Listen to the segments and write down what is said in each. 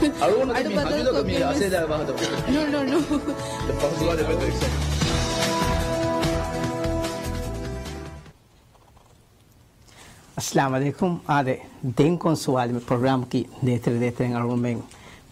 Aluna mi hajilo ko mi aseda bahado. No. The possible de better. अस्सलाम वालेकुम आदे दिन कौन सवाल में प्रोग्राम की देते हैं और में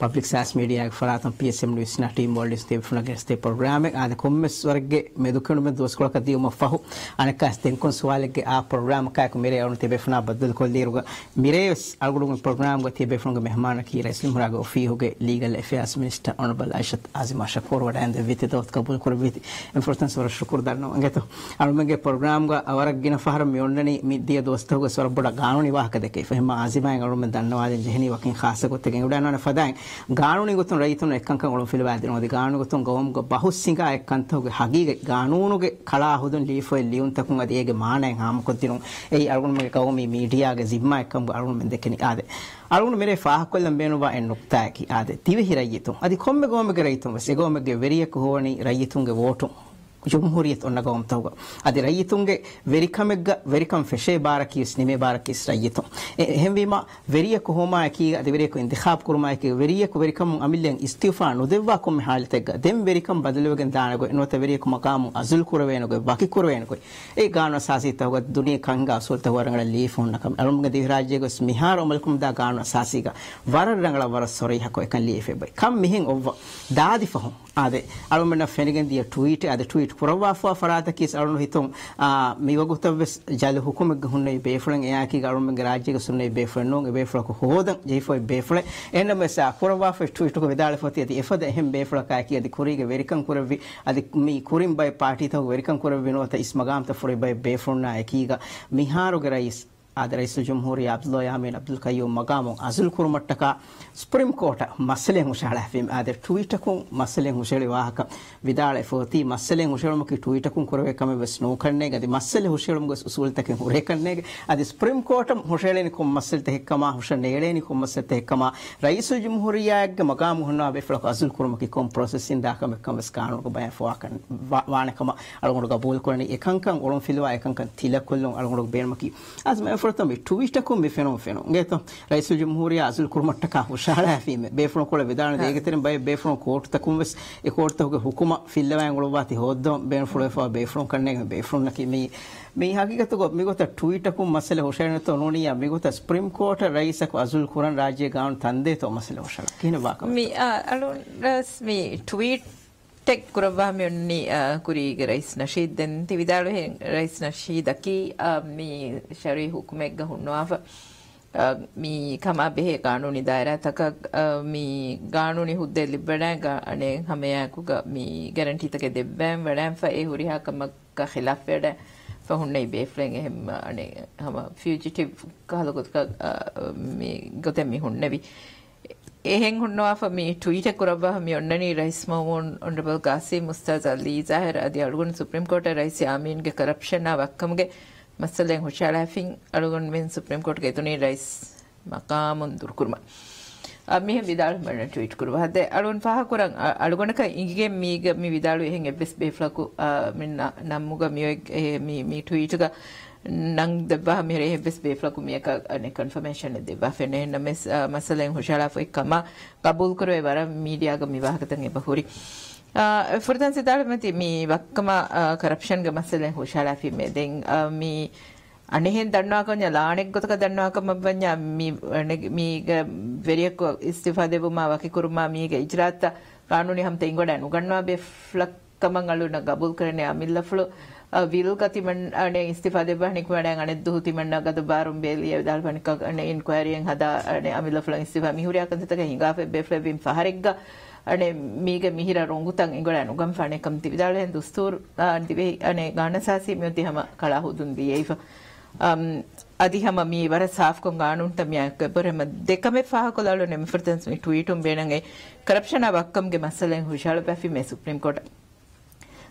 पब्लिक सास मीडिया के फरातम PSM न्यूज़ ना टीम वर्ल्ड स्टे फ्लगेस्टे प्रोग्राम है आदे कुम में स्वर्ग में दुखन में दोस्त को कदी उम फहु अने कास दिन कौन सवाल के आ प्रोग्राम का को मेरे और तेबे फना बदल को दे रुगा मेरे अलगुड़ में प्रोग्राम को तेबे फन के मेहमान की रइसलिम राग ओफी हो गए legal affairs minister honourable Aishath Azima Shakoor वडांद वित दोस्त कबूल कर वित इंफॉर्मेशन वर शुक्र दरनो अंगे तो और में प्रोग्राम का अवरक गिन फहर में ओंडनी मिदिया दोस्त हो सर बड़ा गानुनी वाह कदे के फहमा आजिमा और में धन्यवाद जहनी वकिन खास को तेगे उडानो ने फदाएं गानुनी गोतन रईतन एकंक उळम फिलवादिन ओदि गानु गोतन गवम गो बहुसिंगा एकंत होगे हगीगे गानुनुगे खला हुदन लीफोय लियुन तकुन अदि एगे माने हाम कोदिनु एई अरुण में गवमी मीडिया गे जिम्मा एकम अरुण में देखनि आदे अरुण मेरे फाह कोल्लम बेनुवा एन नुक्ता की आदे तिवे hi रईतु अदि खोम्मे गवम गे रईतु बस एगोमे गे वेरियक होवनी रईतुन गे वोटु ಜುಮ್ಹೂರಿಯತ್ ಒನ್ನ ಗವಂ ತೌಗ ಅದಿ ರೈಯಿತುಂಗೆ ವೆರಿಕಮೆಗ್ಗ ವೆರಿಕಂ ಫೆಶೆ ಬಾರಕಿಸ್ ನಿಮೆ ಬಾರಕಿಸ್ ರೈಯಿತು ಹೆಂವಿಮ ವೆರಿಯಕ ಹೋಮಾ ಕಿ ಅದಿ ವೆರಿಯಕ ಇಂತಿಖಾಬ್ ಕುರ್ಮಾ ಕಿ ವೆರಿಯಕ ವೆರಿಕಂ ಅಮಿಲ್ಲೆನ್ ಇಸ್ತಿಫಾ ನುದೆವ್ವಾ ಕೊಂ ಹಾಲತೆಗ್ಗ ದೆಂ ವೆರಿಕಂ ಬದಲುವೆಗೆನ್ ದಾನಗೊ ಎನೋತ ವೆರಿಯಕ ಮಕಾಮು ಅಜುಲ್ ಕುರವೇನಗೊ ಬಾಕಿ ಕುರವೇನಗೊ ಏ ಗಾನ ಸಾಸಿ ತೌಗ ದುನಿಯ ಕಂಗ ಅಸುಲ್ ತವರಂಗಳ ಲೀಫೋನ್ ನಕಂ ಅರುಮ್ಗೆ ದಿ ರಾಜ್ಯಗ ಸ್ಮಿಹಾರ ಒಮಲ್ಕುಂ ದಾ ಗಾನ ಸಾಸಿಗ ವರರಂಗಳ ವರ ಸೊರೈ ಹಕೊ ಎಕನ್ ಲೀಫೆ ಬೈ ಕಂ ಮಿಹಿಂ ಒವ್ವ ದಾದಿ ಫಹಂ ಆದೆ ಅರುಮನ ಫೆನಿಗೆನ್ ದಿಯ ಟ್ವೀಟ್ ಆದೆ ಟ್ವೀಟ್ ಕುರವಾಫಾ ಫರಾತ ಕಿಸ್ ಅರುಣ ಹಿತುಂ ಮಿವಗುತವೆಸ್ ಜಲ್ ಹುಕುಮೆಗ್ ಹುನ್ನೈ ಬೇಫಳಂ ಯಾಕಿ ಅರುಮಂಗೆ ರಾಜ್ಯಗ ಸುನ್ನೈ ಬೇಫಳಂ ನೋಂಗೆ ಬೇಫಳಕ ಹೋದಂ ಜೈಫೋಯ್ ಬೇಫಳೆ ಎನ್ನಮೆಸ ಕುರವಾಫಾ ಟ್ವೀಟ್ ಕೊ ವಿದಾಳ ಫತಿ ಅದಿ ಎಫದ ಎಹಂ ಬೇಫಳ ಕಾಕಿ ಅದಿ ಕುರಿಗೆ ವೆರಿಕಂ ಕುರವಿ ಅದಿ ಮಿ ಕುರಿಂ ಬೈ ಪಾರ್ಟಿ ತವ ವೆರಿಕಂ ಕುರವಿ ನೋತ ಇಸ್ಮಗಾಮ್ ತ ಫುರಿ ಬೈ ಬೇಫಳಂ ಯಾಕೀಗ ಮಿಹಾರುಗೆ ರೈಸ್ आदर रईस जमहूरी अब्दुल्ला यामीन अब्दुल कय्यूम मकामों अजुल कुरमट्टका सुप्रीम कोर्ट मसले हुशाला फिम आदर ट्वीट को मसले हुशेले वाहक विदाले फोती मसले हुशेलम की ट्वीट को कुरवे कमे बस नो करने गदि मसले हुशेलम को उसूल तक हुरे करने आदि सुप्रीम कोर्ट हुशेले को मसले तहकमा हुशन नेड़े को मसले तहकमा रईस जमहूरिया के मकाम हुना बेफल अजुल कुरम की कोम प्रोसेसिंग दा कमे कम कानून को बयान फवाकन वाने कमा अलगुण कबूल करने एकंकं ओलम फिलवा एकंकं तिलकुल्लों अलगुण बेनमकी आज मैं फरतम ट्वीट को में फेनो गेतो रईस जमहूरिया अजुल कुरमट्टका हुशाला फिम बेफल को विदान देगतेन बय बेफल कोर्ट तकुम बस ए कोर्ट तक हुकुमा फिलवा गुलवाती होदो बेफल फा बेफल करने बेफल नकी मी हकीकत को मिगोता ट्वीट को मसले हुशैन तो नोनिया मिगोता सुप्रीम कोर्ट रईस को अजुल कुरन राज्य गाउन तंदे तो मसले हुशाला किने वाक मी अलो रस मी ट्वीट टेक कुरवा में उन्नी कुरीगे रईस नशीद दिन तिविदालो है रईस नशीद की मी शरी हुकुमेग हुन्नवाफ मी कमा बेहे कानूनी दायरा तक मी कानूनी हुद्दे लिबड़ा अने हमें आकुगा मी गारंटी तक देबैम वड़ैम फा ए हुरिहा कमक का खिलाफ वेड़ा फहुन्ने बेफ्लेंगे हम अने हम फ्यूजिटिव कहलो का मी गोते मी हुन्ने भी එහෙන් හුන්නවාෆ මේ ට්වීට් එක කරබහ මේ ඔන්නනි රයිස් මවුන් ඔනරබල් කාසිම් මුස්තාස් අලි ज़ाहिर අදී අලුගොන් සුප්‍රීම කෝර්ට් රයිස් යාමීන්ගේ කරප්ෂන් වක්කමගේ මසලෙන් හුෂාලා ෆින් අලුගොන් මෙන් සුප්‍රීම කෝර්ට් ගේ තුනේ රයිස් මකාමුන් දුර්කුර්ම මේ විදාල් මන ට්වීට් කරවා හද අලුන් පහ කරන් අලුගොනක ඉගේ මීග මේ විදාලු එහෙන් එබ්ස් බේෆ්ලකු මෙන්න නම්මුග මේ ට්වීට් එක नंग दबा मेरे बेस बेफला को मिया अने कंफर्मेशन दबा फेने नमेस मसले हुशाला फो कमा कबूल करो ए बारा मीडिया ग मिवाह कतंगे बहुरी फुरतन से दाल मति मी वक्कमा करप्शन ग मसले हुशाला फी में दें मी अने हेन दन्ना को लाणे गोतक दन्ना को मबन्या मी ग वेरिया को इस्तीफा देबो मा वकी कुरमा मी ग इजरात कानूनी हम तेंगोडा नुगन्ना बेफला कमंगलु न कबूल करने अमिल्लफलो विल कति मन अने इस्तीफा दे बहनी को अने अने दुहति मन नगद बारुम बेलिया दाल बहनी का अने इंक्वायरी हदा अने अमिला फ्ला इस्तीफा मिहुरिया कंत तक हिंगा फे बेफ्ले बिम फहरेग्गा अने मीगे मिहिरा रोंगुतंग इंगोडा नुगम फाने कमति विदाले दुस्तूर दिवे अने गानसासी म्योति हम कला हुदुन दियेफ अदि हम मी वर साफ को गानुन तमिया कबरे म देखमे फाह को लालो ने फरतंस मी ट्वीटुम बेनंगे करप्शन अवक्कम गे मसले हुशाल पैफी में सुप्रीम कोर्ट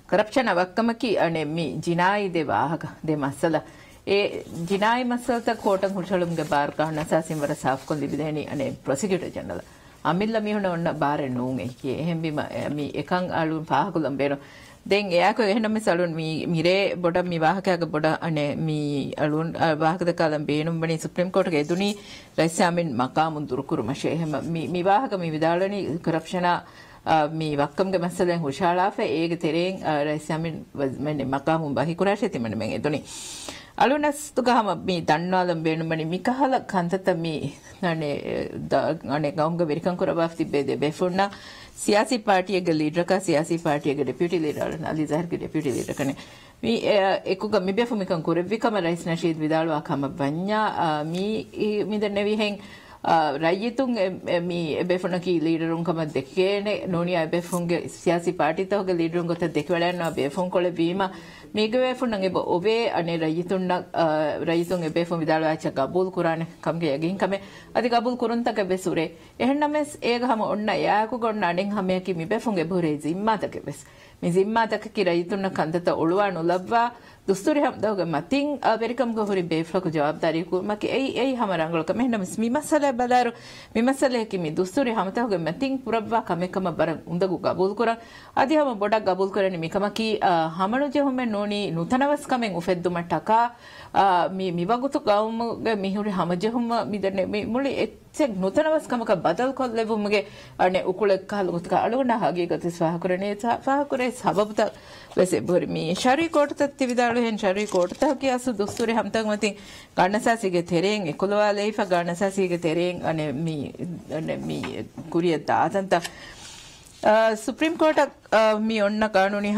करप्शन अवक्कमकी अने मी जिनाई दे वाहक दे मसला ए जिनाई मसल तक कोटं हुशलुम गे बार का नसासिम वर साफ को लिबिदेनी अने प्रोसिक्यूटर जनरल अमिल्ला मी होना बारे नोंगे कि एहम भी मी एकंग आलू फाहकुलम बेनो දැන් එයාක එහෙනම් මේ සලුන් මිරේ බොඩ මේ වාහකයක බොඩ අනේ මේ අලුන් වාහකද කාලම් බේනුම් බණි සුප්‍රීම කෝට් ගේ දුනි රයිසාමින් මකාමුන් දුරුකුරු මාෂේ එහෙම මේ වාහක මේ විදාලනි කරප්ෂන මේ වක්කම්ගේ මසලෙන් හුෂාලාෆ ඒගේ තෙරෙන් රයිසාමින් මෙන්න මකාමුන් බහි කුරාෂේ තිමන මෙන් එදුනි අලුනස් තුගහම මේ දන්නාලම් බේනුම් බණි මිකහල කන්තත මේ අනේ ගවුම්ගේ වෙරිකම් කරබාෆ් තිබ්බේ දෙබෙෆුන්නා सियासी पार्टी के लीडर का सियासी पार्टी के डिप्यूटी लीडर अली जहर के डिप्यूटी लीडर कने मी एको गम्मी बे फमी kan kore vikama rais nashid vidalwa kama banya mi der nevi heng rayitun mi ebefuna ki leaderun kama dekene noni ebefunge siyasi party toge leaderun gota dekwelanna befun kole bima migwe funan ebo obe ane rayitun ebefun vidalwa cha gabul kurane kamge yagin kame adi gabul kurun ta ke besure ehennames ega hama onna yaku gonna anen hame ki mi befunge bore zimma ta ke bes mi zimma ta ke rayitun kandata ulwa no labwa दुस्तूरी हम दोगे मतिंग अमेरिकम को हुरी बेफला को जवाबदारी को मके ए हमारा अंगल का मेहनम मी मसले बदारो मी मसले कि मी दुस्तूरी हम तो होगे मतिंग पुरबवा कमे कम बरं उंदगु कबूल करा आदि हम बोडा कबूल करे नि मिकम की हमनु जे हमें नोनी नूतनवस कमे उफेद्दु मटका मी वगुतु गाउम गे मिहुरी हम जे हम मी दने मी मुली එච්ච නූතනවස් කමක බදල් කොල්ලෙවුම්ගේ අනේ උකුලෙක් කලුත් කාලුණ හගීගත සහකරණේ සහකරේ සබබත වෙසේ බොරි මේ ශරී කොටත තිවිදාලු හෙන් ශරී කොටත කියාසු දුස්තුරේ හම්තක් මතින් ගන්නසාසිගේ තෙරෙන් 11 ලේෆා ගන්නසාසිගේ තෙරෙන් අනේ මේ කුරිය දාතන්ත सुप्रीम कोर्ट मी ओन्न कानूनी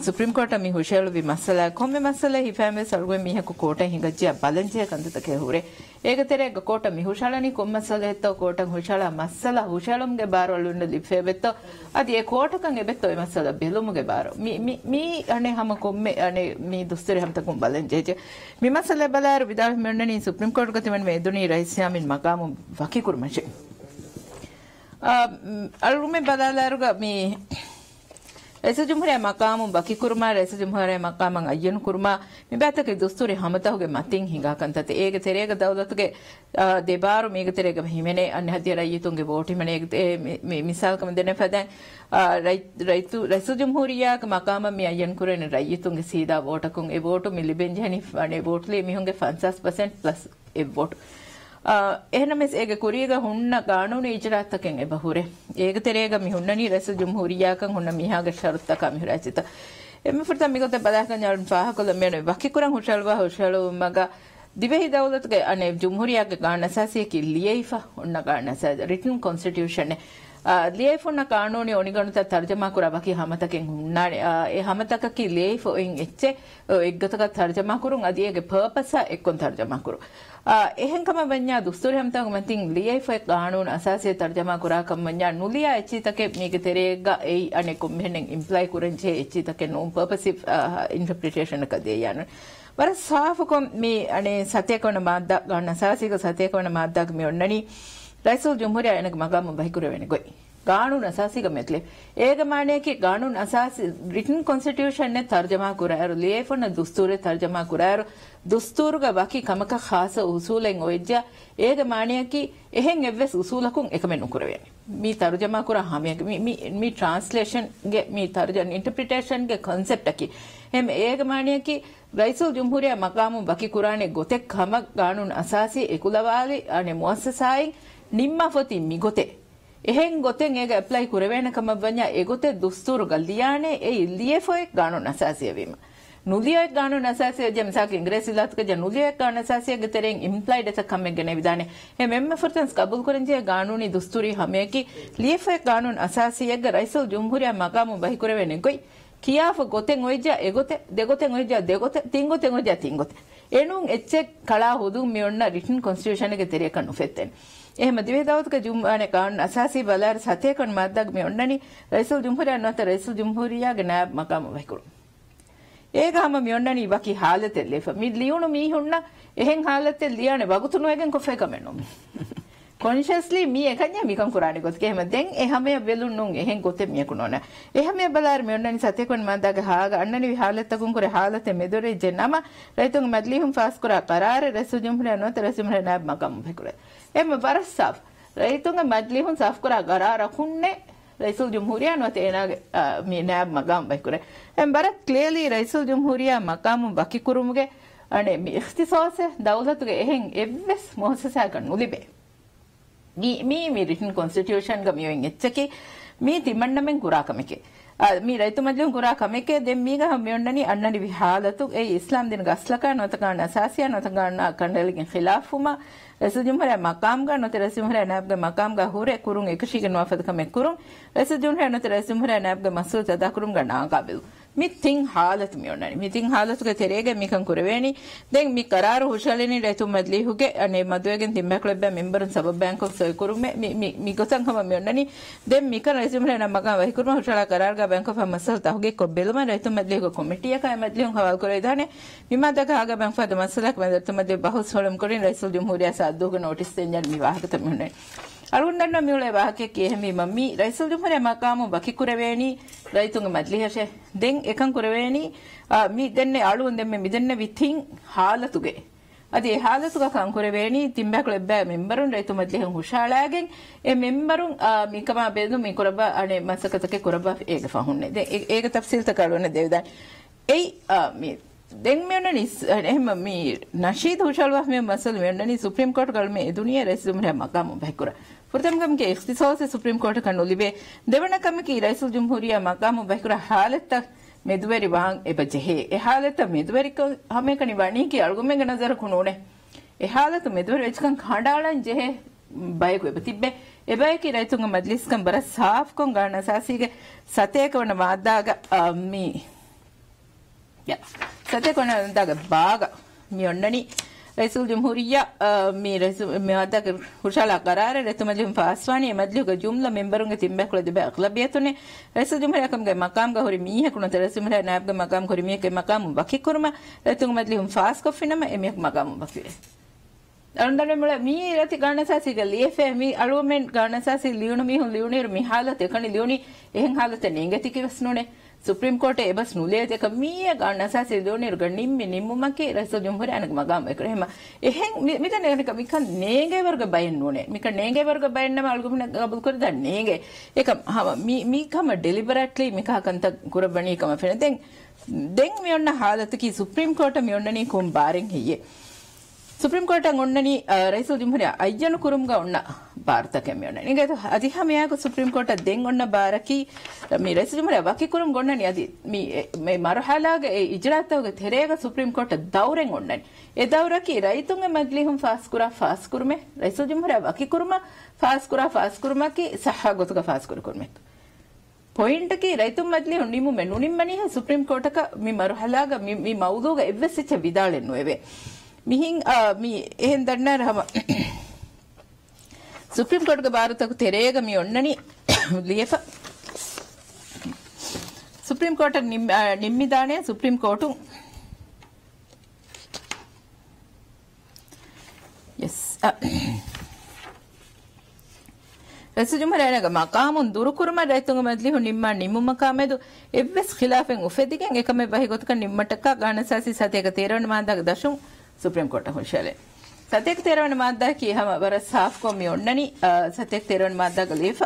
सुप्रीम कोर्ट मी हुशेल वि मसला कोमे मसला हि फैमे सलगो मी हको कोर्ट हिंगज्जिया बलंजे कंत तके हुरे ಏಗ ತೆರೆಗ ಕೋಟ ಮಿ ಹುಷಾಳನಿ ಕೊಮ್ಮಸಲ ಹೆತ್ತ ಕೋಟ ಹುಷಾಳ ಮಸಲ ಹುಷಾಳಂಗೆ ಬಾರೊಳ್ಳುಂಡ ಲಿಫೆ ಬೆತ್ತ ಅದಿ ಏ ಕೋಟಕಂಗೆ ಬೆತ್ತ ಮಸಲ ಬೆಲುಮುಗೆ ಬಾರೋ ಮಿ ಅನೆ ಹಮ ಕೊಮ್ಮೆ ಅನೆ ಮಿ ದುಸ್ತರಿ ಹಮ ತಕಂ ಬಲೆನ್ ಜೆಜೆ ಮಿ ಮಸಲ ಬಲಾರ ವಿದಾ ಮೆಣ್ಣನಿ ಸುಪ್ರೀಂ ಕೋರ್ಟ್ ಗತಿ ಮನ್ ಮೆದುನಿ ರೈಸ್ಯಾಮಿನ್ ಮಕಾಮು ವಕಿ ಕುರ್ಮಶೆ ಅಲ್ರುಮೆ ಬಲಾಲಾರುಗ ಮಿ रईस जुम्हरिया मकाम बकी कुरमा रईस जुम्हरिया मकाम अय्यन कुरमा मे बात के दुस्तूरी हमता होगे मतिंग हिंगा कंतते एग तेरेग दौलत के देबारो मेग तेरेग हिमेने अन्य हदिया रईतुंगे वोट हिमेने मिसाल कम देने फदन रईस जुम्हरिया मकाम मे अय्यन कुरेन रईतुंगे सीधा वोटकुं ए वोट मिलिबेंजनी अने वोट ले मिहुंगे 50% प्लस ए वोट එහෙනමස් ඒක කුරියග හුන්න ගානුනේ ඉජරාත්තකෙන් එබහුරේ ඒක තෙරේග මිහුන්නනි රස ජුම්හූරියාකන් හුන්න මිහාග ෂරුත්තක මිහුරාචිත එමෙ ෆර්ත මිගොත බදාකන් යාලන් පාහකොල මෙනේ වකි කුරන් හුෂල්වා හුෂලු මග දිවෙහි දවලතක අනේ ජුම්හූරියාක ගාන අසාසිය කි ලියයිෆා හුන්න ගාන අසා රිටන් කොන්ස්ටිටියුෂන් ලියයිෆුන්න කානෝනි ඔනිගණත තර්ජමා කුරා වකි හමතකෙන් හුන්නානේ ඒ හමතක කි ලියයිෆෝ ඉන් එච්චේ එක්ගතක තර්ජමා කුරුන් අදියේගේ පර්පස් එක්කොන් තර්ජමා කුරු එහෙන් කම වඤ්ඤා දුස්තුරි හම්තක මතින් ලියයිෆෝ කානෝන අසාසිය තර්ජමා කුරා කම වඤ්ඤා නුලියා එච්චිතක මේක තෙරේග ඒ අනේ කොම්හෙනෙන් ඉම්ප්ලයි කුරන්චේ එච්චිතක නෝම් පර්පසිව් ඉන්ටර්ප්‍රිටේෂන් එක දෙය යන වර සාෆකොම් මේ අනේ සත්‍යකවන මාද්දා ගන්න අසාසික සත්‍යකවන මාද්දාක මේ ඔන්නනි रईसल जुम्हरिया एनक मगाम बहिकुरे वेने गोई कानून असासी का मतलब एक माने कि कानून असासी रिटन कॉन्स्टिट्यूशन ने तर्जमा कुरायर लेफन दुस्तूर तर्जमा कुरायर दुस्तूर का बाकी कमक खास उसूलें ओइजा एक माने कि එහෙන් එවස් උසූලකුන් එකම නුකරවෙන්නේ මේ තර්ජමා කර හැම මේ ට්‍රාන්ස්ලේෂන් ගේ මේ තර්ජන ඉන්ටර්ප්‍රිටේෂන් ගේ concept එකි එම් ඒක මානිය කි රයිසුල් ජම්හූරියා මකාමු බකි කුරානේ ගොතෙක් කම ගානුන් අසාසි එකුලවාලි අනේ මුअस्ससाයින් නිම්මා ෆති මිගොතේ එහෙන් ගොතෙන් ඒක ඇප්ලයි කරවෙන කම වඤ්ඤා ඒගොතේ දුස්තුරු ගල්ලියානේ ඒ ඉල්ලියෆෝ ගානුන් අසාසිය වීම නුලිය ගානුන් අසාසිය ජම්සාක ඉංග්‍රීසි ලාත්ක ජනුලිය ගානුන් අසාසිය ගතරෙන් ඉම්ප්ලයිඩ් එක කම ගෙන විදානේ එ මෙම්ම ෆර්තන්ස් කබුල් කරන්ජේ ගානුනි දුස්තුරි හැමේකි ලියෆෝ ගානුන් අසාසිය ගේ රයිසුල් ජම්හූරියා මකාමු බහි කරවෙන්නේ කොයි කියාෆ ගොතෙන් ඔයිජා එගොතේ දෙගොතෙන් ඔයිජා දෙගොතේ තින්ගොතෙන් ඔයිජා තින්ගොතේ එනුන් එච්චෙක් කලා හුදුම් මියොන්න රිටන් කොන්ස්ටිටියුෂන් එකේ තෙරිය කන්නු ෆෙත්තෙන් එහෙම දිවේදාවතක ජුම්මානේ කාන් අසාසි බලාර සතේකන් මද්දක් මියොන්නනි රයිසුල් ජම්හූරියා නොත රයිසුල් ජම්හූරියාගේ නායබ් මකාමු බහි කරු ඒගම මියොන්නනි වකි حالته ලෙෆ මි ලියුණු මීහුන්න එහෙන් حالته ලියන්නේ වගුතුණු එකෙන් කොෆේ කමෙන්නු consciously mi ekanya mikam kurani got ke hemaden ehame velunun ehen gote miyakunona ehame balar meonnani satekon mandaga haaga annani halatakun kore halate medore jenama raitun madlihum fas kora qarare resujumhre no resumhre nab makam bekure em barasaf raitun madlihum saf kora qarara kunne raisul jumhuriya no te enage mi nab magam baikure em barak clearly raisul jumhuriya maqamu bakikurumuge ane mi ikhtisase dawlatuge ehen evves muassasa kan ulibe mi written constitution ga mi eccheki mi timannamen kurakameke mi raitu madlum kurakameke den mi ga hamyonnani annani vihalatu e islam din gaslaka notaka asasiya notaka kandaligin khilafuma raisul jumhuriya maqam ga note raisul jumhuriya nab ga maqam ga hure kurun ekashige nuafad kame kurun raisul jumhuriya note raisul jumhuriya nab ga masul tada kurun ga naaqabil mi ting halat mi onnani mi ting halat ga terege mi kan kurveni den mi qarar hushalini raitu madli huge ane madwegen timma club ba member sabab bank of soy kurume mi gosan kama mi onnani den mi kan raisul jumhuriya nab maqam wa kurma hushala qarar ga bank of masal tahuge ko belma raitu madli ko committee ka madli hun hawal kore dane mi madaka ga bank fa masalak madatu madli bahus holum korin raisul jumhuriya saadduga notice denjan mi wahakata mi onnani algundanna miule wahake ki ehmi mammi raisul jumhuriya maqamu baki kureveni raitunga madli hashe den ekan kureveni mi denne alun demme mi denne within halatuge adi e halatuga kan kureveni timbak lebba memberun raitu madli han hushalagen e memberun mi kama bedu mi kuraba ane masakatake kuraba ege fahunne de ege tafsil takalone devdan ei mi den meonnani ehma mi nashid hushalwa me masal meonnani supreme court gal me duniya raisul jumhuriya maqamu bahkura furtam kam ke ikhtisas supreme court kan ulibe devana kam ki raisul jumhuriya maqamu bahkura halatta medveri wang ebajehe e halatta medveri ko hame kani wani ki algume ga nazar kunone e halatta medveri echkan khandalan jehe bay ko ebtibbe ebay ki raitunga majlis kan bara saaf kon gana sasige sateka wana maadaga mi ya sate kona daga baga mi onnani raisul jumhuriya mi raisul mi adda hushala qarare retu majum faswani madlu ga jumla memberunge timbe kula debe aghlabiyatune raisul jumhuriya kam ga maqam ga hori mi hakuna raisul jumhuriya naib ga maqam hori mi ke maqam baki kurma retu madlu fas ko finama emi maqam baki arundane mula mi rati ganasasi ga lefe mi alumen ganasasi liunu mi hun liunir mi halate kani liuni ehen halate ningati ki wasnune Supreme Court e bas nule te kamiya ganna sa se donir gannim nimmuma ke raisul jumhuriya anak magam ekrema ehen mikan ne mikan nege warga bayen nune mikan nege warga bayen nama algumna gabul kor da nege ekam ha mi kama deliberately mika kanta kurabani kama fen den mi onna halat ki Supreme Court mi onna ni kom baring hiye Supreme Court onnani raisul jumhuriya ayyanu kurumga onna Bharat ಕೆಮ್ಮೆone ನಿಂಗೆ ಅದಿ ಹಮೆಯಾಗ supreme court ದೆಂಗ್ ಒನ್ನ ಬಾರಕಿ ಮಿ ರೈಸು ಜುಮರೆ ಬಾಕಿ ಕುರುಂ ಗೊಂಡನಿ ಅದಿ ಮಿ ಮರಹಲಾಗ ಇಜ್ರಾತವಗ ತೆರೆಗ ಸುಪ್ರೀಂ ಕೋರ್ಟ್ ದೌರೆಂಗ್ ಗೊಂಡನಿ ಎ ದೌರಕಿ ರೈತುಂಗೆ ಮದ್ಲಿಹುಂ ಫಾಸ್ ಕುರ್ಮೆ ರೈಸು ಜುಮರೆ ಬಾಕಿ ಕುರ್ಮ ಫಾಸ್ ಕುರ್ಮಕಿ ಸಹ ಗೊತುಗ ಫಾಸ್ ಕುರ್ಮೆ ಪಾಯಿಂಟ್ ಕಿ ರೈತುಂ ಮದ್ಲಿಹುಂ ನಿಮು ಮೆ ನುನಿಮ್ಮನಿ ಸುಪ್ರೀಂ ಕೋರ್ಟ್ ಕ ಮಿ ಮರಹಲಾಗ ಮಿ ಮೌದುಗ ಎವ್ವೆಸಿಚ ವಿದಾಳೆನ್ನು ಎವೆ ಮಿಹಿಂ ಮಿ ಎಹೆನ್ ದಣ್ಣಾರ ಹಮ ಸುಪ್ರೀಂ ಕೋರ್ಟ್ ಗೆ ಭಾರತಕ್ಕೆ ತೆರೆಗ ಮಿ onnani ಲಿಯಫ ಸುಪ್ರೀಂ ಕೋರ್ಟ್ ನಿಮ್ಮಿದಾನೆ ಸುಪ್ರೀಂ ಕೋರ್ಟ್ ಎಸ್ ರೈಸು ಜುಮರೆನಗ ಮಕಾಮುನ್ ದುರುಕುರ್ಮ ರೈತುಂಗ ಮದ್ಲಿಹು ನಿಮ್ಮ ನಿಮ್ಮುಮ ಕಾಮೆದು ಎವ್ವೆಸ್ ಖಿಲಾಫೆನ್ ಉಫೆದಿಗೆನ್ ಏಕಮೆ ಬಹಿ ಗೊತಕ ನಿಮ್ಮಟಕ ಗಾಣಸಾಸಿ ಸತೆಗ ತೇರಣ ಮಾದಾಗ ದಶುಂ ಸುಪ್ರೀಂ ಕೋರ್ಟ್ ಹುಷಾಲೆ ಸತ್ಯಕ್ಕೆ ತೆರವಣ ಮಾದ್ದಾಕಿ ಹಮ ಬರ ಸಾಫ್ ಕೊಮ್ಮಿ onnani ಸತ್ಯಕ್ಕೆ ತೆರವಣ ಮಾದ್ದಾಗ ಲೇಫ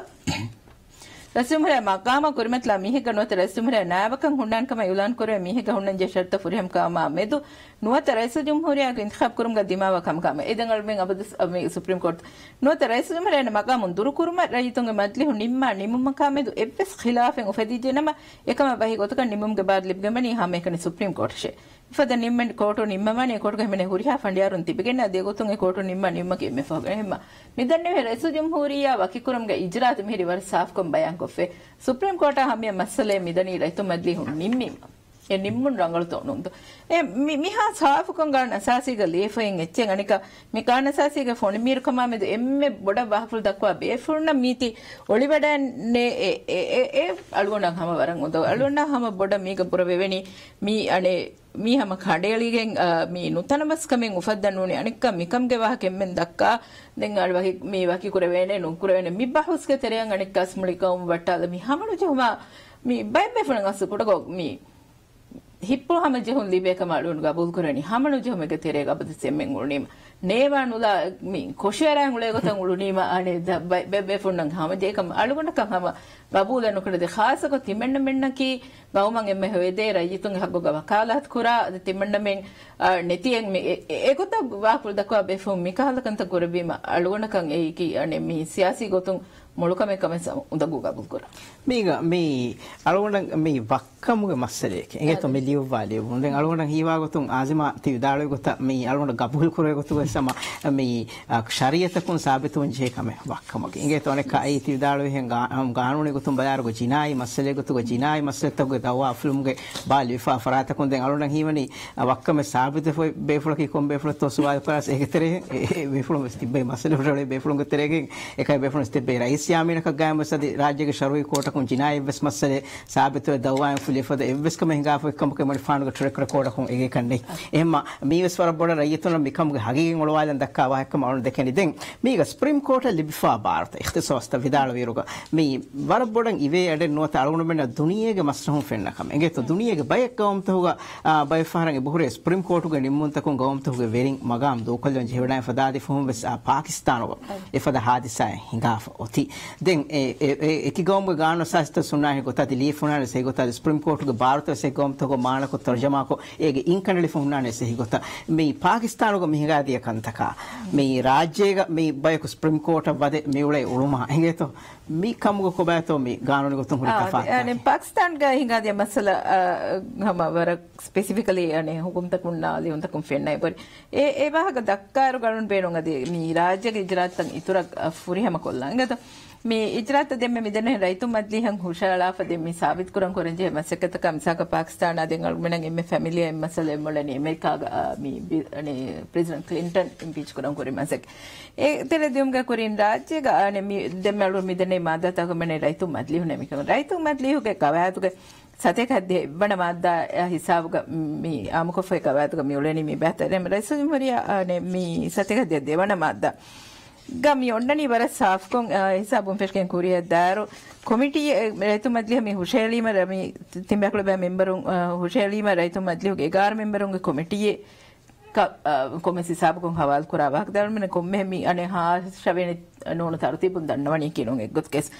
ರಸುಮರ ಮಕಾಮ ಕುರಿಮತ್ಲ ಮಿಹಿಗ ನೋತ ರಸುಮರ ನಾವಕಂ ಹುಣ್ಣಾನ್ ಕಮ ಯುಲಾನ್ ಕೊರೆ ಮಿಹಿಗ ಹುಣ್ಣನ್ ಜೆ ಶರ್ತ ಫುರಿಹಂ ಕಾಮ ಮೆದು ನೋತ ರೈಸು ಜುಮ್ಹೂರಿಯಾ ಗೆ ಇಂತಖಾಬ್ ಕುರುಂಗ ದಿಮಾವ ಕಮ ಕಾಮ ಎದಂಗಲ್ ಮೆಂ ಅಬದ ಸುಪ್ರೀಂ ಕೋರ್ಟ್ ನೋತ ರೈಸು ಜುಮ್ಹೂರ ನ ಮಕಾಮ ದುರು ಕುರುಮ ರೈತುಂಗ ಮದ್ಲಿಹು ನಿಮ್ಮುಮ ಕಾಮೆದು ಎವ್ವೆಸ್ ಖಿಲಾಫೆನ್ ಉಫದಿಜೆ ನಮ ಏಕಮ ಬಹಿ ಗೊತಕ ನಿಮ್ಮುಂಗೆ ಬಾದ್ ಲಿಬ್ಗಮನಿ ಹಾಮ ಏಕನೆ ಸುಪ್ರೀಂ ಕೋರ್ಟ್ ಶೆ ಫದ ನಿಮ್ಮೆನ್ ಕೋರ್ಟು ನಿಮ್ಮಮನೆ ಕೋರ್ಟ್ಗೆ ಹೆಮನೆ ಹುರಿಹಾ ಫಂಡಿಯಾರುನ್ ತಿಬಿಗೆನ್ನ ದೆ ಗೊತುಂಗೆ ಕೋರ್ಟು ನಿಮ್ಮಕ್ಕೆ ಎಮ್ಮೆ ಫಗ ಹೆಮ್ಮ ಮಿದನ್ನೆ ರೈಸು ಜುಮ್ಹೂರಿಯಾ ವಕಿಕುರುಂಗೆ ಇಜ್ರಾತ್ ಮಿಹಿರಿ ವರ ಸಾಫ್ ಕೊಂ ಬಯಾನ್ ಕೊಫೆ ಸುಪ್ರೀಂ ಕೋರ್ಟ್ ಹಮಿಯ ಮಸಲೆ ಮಿದನಿ ರೈತು ಮದ್ಲಿಹು ನಿಮ್ಮಿಮ e nimmun rangal tonundu e miha saafu kon gana sasiga lefayen echen anika mi kana sasiga foni mir kama med emme boda bahful dakwa befurna miti oliwadanne e algona hama waran ondo algona hama boda miga puraveveni mi ane mi hama khadeligen mi nutanamas kamen ufaddanuni anikka mikamge wah kemmen dakka den alwahi mi waki kurevene nukurevene mi bahuske tereyan anikka smulikaum wattala mi hamanu jehuma mi baybe funan asu podago mi hippo hama jehun libe kama alun gabul kurani hamanu jehume ge terega bad semmen urnim ನೇವಾನುಲ ಕೊಶಿಯರಾಂಗುಳೆ ಗೊತ್ತಂಗುಳು ನೀಮ ಅನೆ ಬೆಫುಣ್ಣಂಗೆ ಹಮ ಜೇಕಮ ಅಳುಗೊಂಡಕ ಹಮ ಬಬೂಲನ್ನು ಕಡದೆ ಖಾಸಕ ತಿಮ್ಮಣ್ಣ ಮೆಣ್ಣಕಿ ಗೌಮಂಗ್ ಎಮ್ಮೆ ಹೊಯ್ದೆ ರೈತುಂಗೆ ಹಗ್ಗೋ ವಕಾಲತ್ ಕುರಾ ತಿಮ್ಮಣ್ಣ ಮೆಂಗ್ ನೆತಿಯಂಗ್ ಏಗೊತ್ತ ವಾಕುಲ್ ದಕ್ವಾ ಬೆಫು ಮಿಕಾಲಕಂತ ಕುರಬೀಮ ಅಳುಗೊಂಡಕಂ ಏಕಿ ಅನೆ ಮಿ ಸಿಯಾಸಿ ಗೊತ್ತುಂ ಮೊಳುಕಮೆ ಕಮೆಸ ಉಂದಗು ಗಬುಲ್ ಕುರ ಮೀಗ ಮೀ ಅಳುಗೊಂಡ ಮೀ ವಕ್ಕಮುಗೆ ಮಸ್ಸಲೇಕೆ ಎಂಗೆ ಮಿ ಲಿಯು ವಾಲಿಯು ಮುಂದೆ ಅಳುಗೊಂಡ ಹೀವಾಗೊತ್ತುಂ ಆಜಿಮಾ ತಿ ದಾಳು ಗೊತ್ತ ಮೀ ಅಳುಗೊಂಡ ಗಬುಲ್ ಕುರೆ ಗೊತ್ತು ಸಮ ಮೀ ಶರಿಯತಕುನ್ ಸಾಬಿತು ಒಂಜೆ ಕಮೆ ವಕ್ಕಮುಗೆ ಎಂಗೆ ತೊನೆ ಕೈ ತಿ ದಾಳು ಹೆಂಗ ಗಾನುನಿ ಗೊತ್ತುಂ ಬಯಾರುಗೊ ಜಿನಾಯಿ ಮಸ್ಸಲೆ ಗೊತ್ತುಗೊ ಜಿನಾಯಿ ಮಸ್ಸಲೆ ತಗೊ ದವಾ ಫಿಲ್ಮ್ಗೆ ಬಾಲಿ ಫಾ ಫರಾತಕುನ್ ದೆಂ ಅಳುಗೊಂಡ ಹೀವನಿ ವಕ್ಕಮೆ ಸಾಬಿತು ಫೊಯ್ ಬೇಫುಳಕಿ ಕೊಂ ಬೇಫುಳ ತೊಸುವಾ ಪರಸ್ ಏಕೆತರೆ ಬೇಫುಳ ತಿಬ್ಬೆ ಮಸ್ಸಲೆ ಹೊರಳೆ ಬೇಫುಳಂಗೆ ತೆರೆಗೆ ಏಕೈ ಬೇಫುಳ ತಿಬ್ಬೆ ರೈಸ್ಯಾಮಿನಕ ಗಾಯಮಸದಿ ರಾಜ್ಯಗೆ ಶರುಯಿ ಕೋಟಕುಂ ಜಿನಾಯಿ ಎವ್ವೆಸ್ ಮಸ್ಸಲೆ ಸಾಬಿತು ದವಾ ಫುಲಿಫದ ಎವ್ವೆಸ್ ಕಮೆ ಹಿಂಗಾ ಫೊಯ್ ಕಮಕೆ ಮಡಿ ಫಾನುಗ ಟ್ರೆಕ್ ಕೋಟಕುಂ ಏಗೆ ಕಣ್ಣೆ ಎಮ್ಮ ಮೀವೆಸ್ ವರ ಬೋಡ ರೈತನ ಮಿಕಮ್ಗೆ ಹಗಿಗೆ ಒಳವಾಲನ್ ದಕ್ಕಾ ವಾಹಕಮ ಅವನು ದೆಕೆನಿ ದೆಂ ಮೀಗ ಸುಪ್ರೀಂ ಕೋರ್ಟ್ ಲಿಬಿಫಾ ಭಾರತ ಇಖ್ತಿಸಾಸ್ತ ವಿದಾಳ ವೀರುಗ ಮೀ ವರ ಬೋಡಂ ಇವೆ ಅಡೆ ನೋತ ಅಳುಗುಣ ಮೆನ್ನ ದುನಿಯೆಗೆ ಮಸ್ರಹು ಫೆನ್ನಕಮ ಎಂಗೆ ತೊ ದುನಿಯೆಗೆ ಬಯಕವಂ ತಹುಗ ಬಯಫಾರಂಗೆ ಬಹುರೆ ಸುಪ್ರೀಂ ಕೋರ್ಟ್ಗೆ ನಿಮ್ಮುಂತಕುಂ ಗವಂ ತಹುಗೆ ವೆರಿಂ ಮಗಾಂ ದೋಕಲ್ಯಂ ಜೆವಡಾಯ ಫದಾದಿ ಫಹುಂ ವೆಸ್ ಪಾಕಿಸ್ತಾನವ ಎಫದ ಹಾದಿಸಾಯ ಹಿಂಗಾಫ ಒತಿ ದೆಂ ಎಕಿ ಗವಂ ಗಾನೋ ಸಾಸ್ತ ಸುನ್ನಾಹಿ ಗೊತ್ತಾದಿ ಲೀಫುನಾನೆ ಸೆ ಗೊತ್ತಾದಿ ಸುಪ್ರೀಂ ಕೋರ್ಟ್ಗೆ ಭಾರತ ಸೆ ಗವಂ ತಹುಗ ಮಾನಕ ತರ್ಜಮಾಕೋ ಏಗೆ ಇಂಕನಲಿ ಫಹುನಾನೆ ಸೆ ಗೊತ್ತಾ ಮೀ ಪಾಕಿಸ್ತಾನಗ ಮಿಹಿಗಾದಿಯ ಕಂತಕ ಮೀ ರಾಜ್ಯಗ ಮೀ ಬಯಕು ಸುಪ್ರೀಂ ಕೋರ್ಟ್ ವದೆ ಮಿউಳೆ ಉಳುಮ ಹೆಂಗೇತೋ ಮೀ ಕಮ್ಗ ಕೊಬಾತೋ ಮೀ ಗಾನೋನಿ ಗೊತ್ತು ಹುರಿ ಕಫಾ ಅನೆ ಪಾಕಿಸ್ತಾನ್ ಗ ಹಿಂಗಾದಿಯ ಮಸಲ ಹಮ ವರ ಸ್ಪೆಸಿಫಿಕಲಿ ಅನೆ ಹುಕುಂ ತಕುನ್ನ ಅಲ್ಲಿ ಉಂತ ಕುಂ ಫೆನ್ನೈ ಬರಿ ಎ ಬಾಗ ದಕ್ಕಾರು ಗಳನ್ ಬೇನೊಂಗದಿ ಮೀ ರಾಜ್ಯಗ ಇಜ್ರಾತ್ ತಂ ಇತುರ ಫುರಿ ಹಮ ಕೊಲ್ಲ ಹಂಗೇತೋ ಮೀ ಇಜ್ರಾತ್ ದೆಮ್ಮೆ ಮಿದನೆ ರೈತು ಮದ್ಲಿ ಹಂಗ್ ಹುಷಾಳಾ ಫದೆ ಮೀ ಸಾಬಿತ್ ಕುರಂ ಕೊರಂಜೆ ಮಸಕತ ಕಮ್ಸಾಕ ಪಾಕಿಸ್ತಾನ ಅದೆಂಗ್ ಅಳ್ಮೆನಂಗ್ ಎಮ್ಮೆ ಫ್ಯಾಮಿಲಿ ಎಮ್ಮೆ ಮಸಲೆ ಮೊಳನೆ ಅಮೆರಿಕಾಗ ಮೀ ಅನೆ ಪ್ರೆಸಿಡೆಂಟ್ ಕ್ಲಿಂಟನ್ ಇಂಪೀಚ್ ಕುರಂ ಕೊರಿ ಮಸಕ್ ಎ ತೆರೆ ದಿಯಂಗ ಕೊರಿನ್ ರಾಜ್ಯಗ ಅನೆ ಮೀ ದೆಮ್ಮೆ ಅಳು ಮಿದನೆ ಮಾದ ತಗಮನೆ ರೈತು ಮದ್ಲಿ ಹುನೆ ಮಿಕ ರೈತು ಮದ್ಲಿ ಹುಗೆ ಕವಾತುಗೆ ಸತೆ ಕದ್ದೆ ಬಣ ಮಾದ ಹಿಸಾಬ್ಗ ಮೀ ಆಮುಕೊಫೆ ಕವಾತುಗ ಮೀ ಒಳೆನಿ ಮೀ ಬೆಹತರೆ ರೈಸು ಮರಿಯ ಅನೆ ಮೀ ಸತೆ ಕದ್ದೆ ದೇವಣ ಮಾದ ಗಮ್ ಯೊಂಡನಿ ವರ ಸಾಫ್ಕೊಂ ಹಿಸಾಬುಂ ಫೆಶ್ಕೆನ್ ಕುರಿಯ ದಾರು ಕಮಿಟಿ ರೈತು ಮದ್ಲಿ ಮಿ ಹುಷೇಲಿಮ ರಮಿ ತಿಂಬಕಳು ಬೆ ಮೆಂಬರು ಹುಷೇಲಿಮ ರೈತು ಮದ್ಲಿ ಹುಗೆ 11 ಮೆಂಬರುಂಗೆ ಕಮಿಟಿಯೆ ಕೊಮೆಸಿ ಸಾಬುಕೊಂ ಹವಾಲ್ ಕುರಾವಾಕ್ ದಾರುಮೆನ ಕೊಮ್ಮೆ ಮಿ ಅನೆ ಹಾ ಶವೆನಿ ನೋನು ತರುತಿಬುಂ ದಣ್ಣವಣಿ ಕಿನುಂ ಎಗ್ಗೊತ್ ಕೆಸ್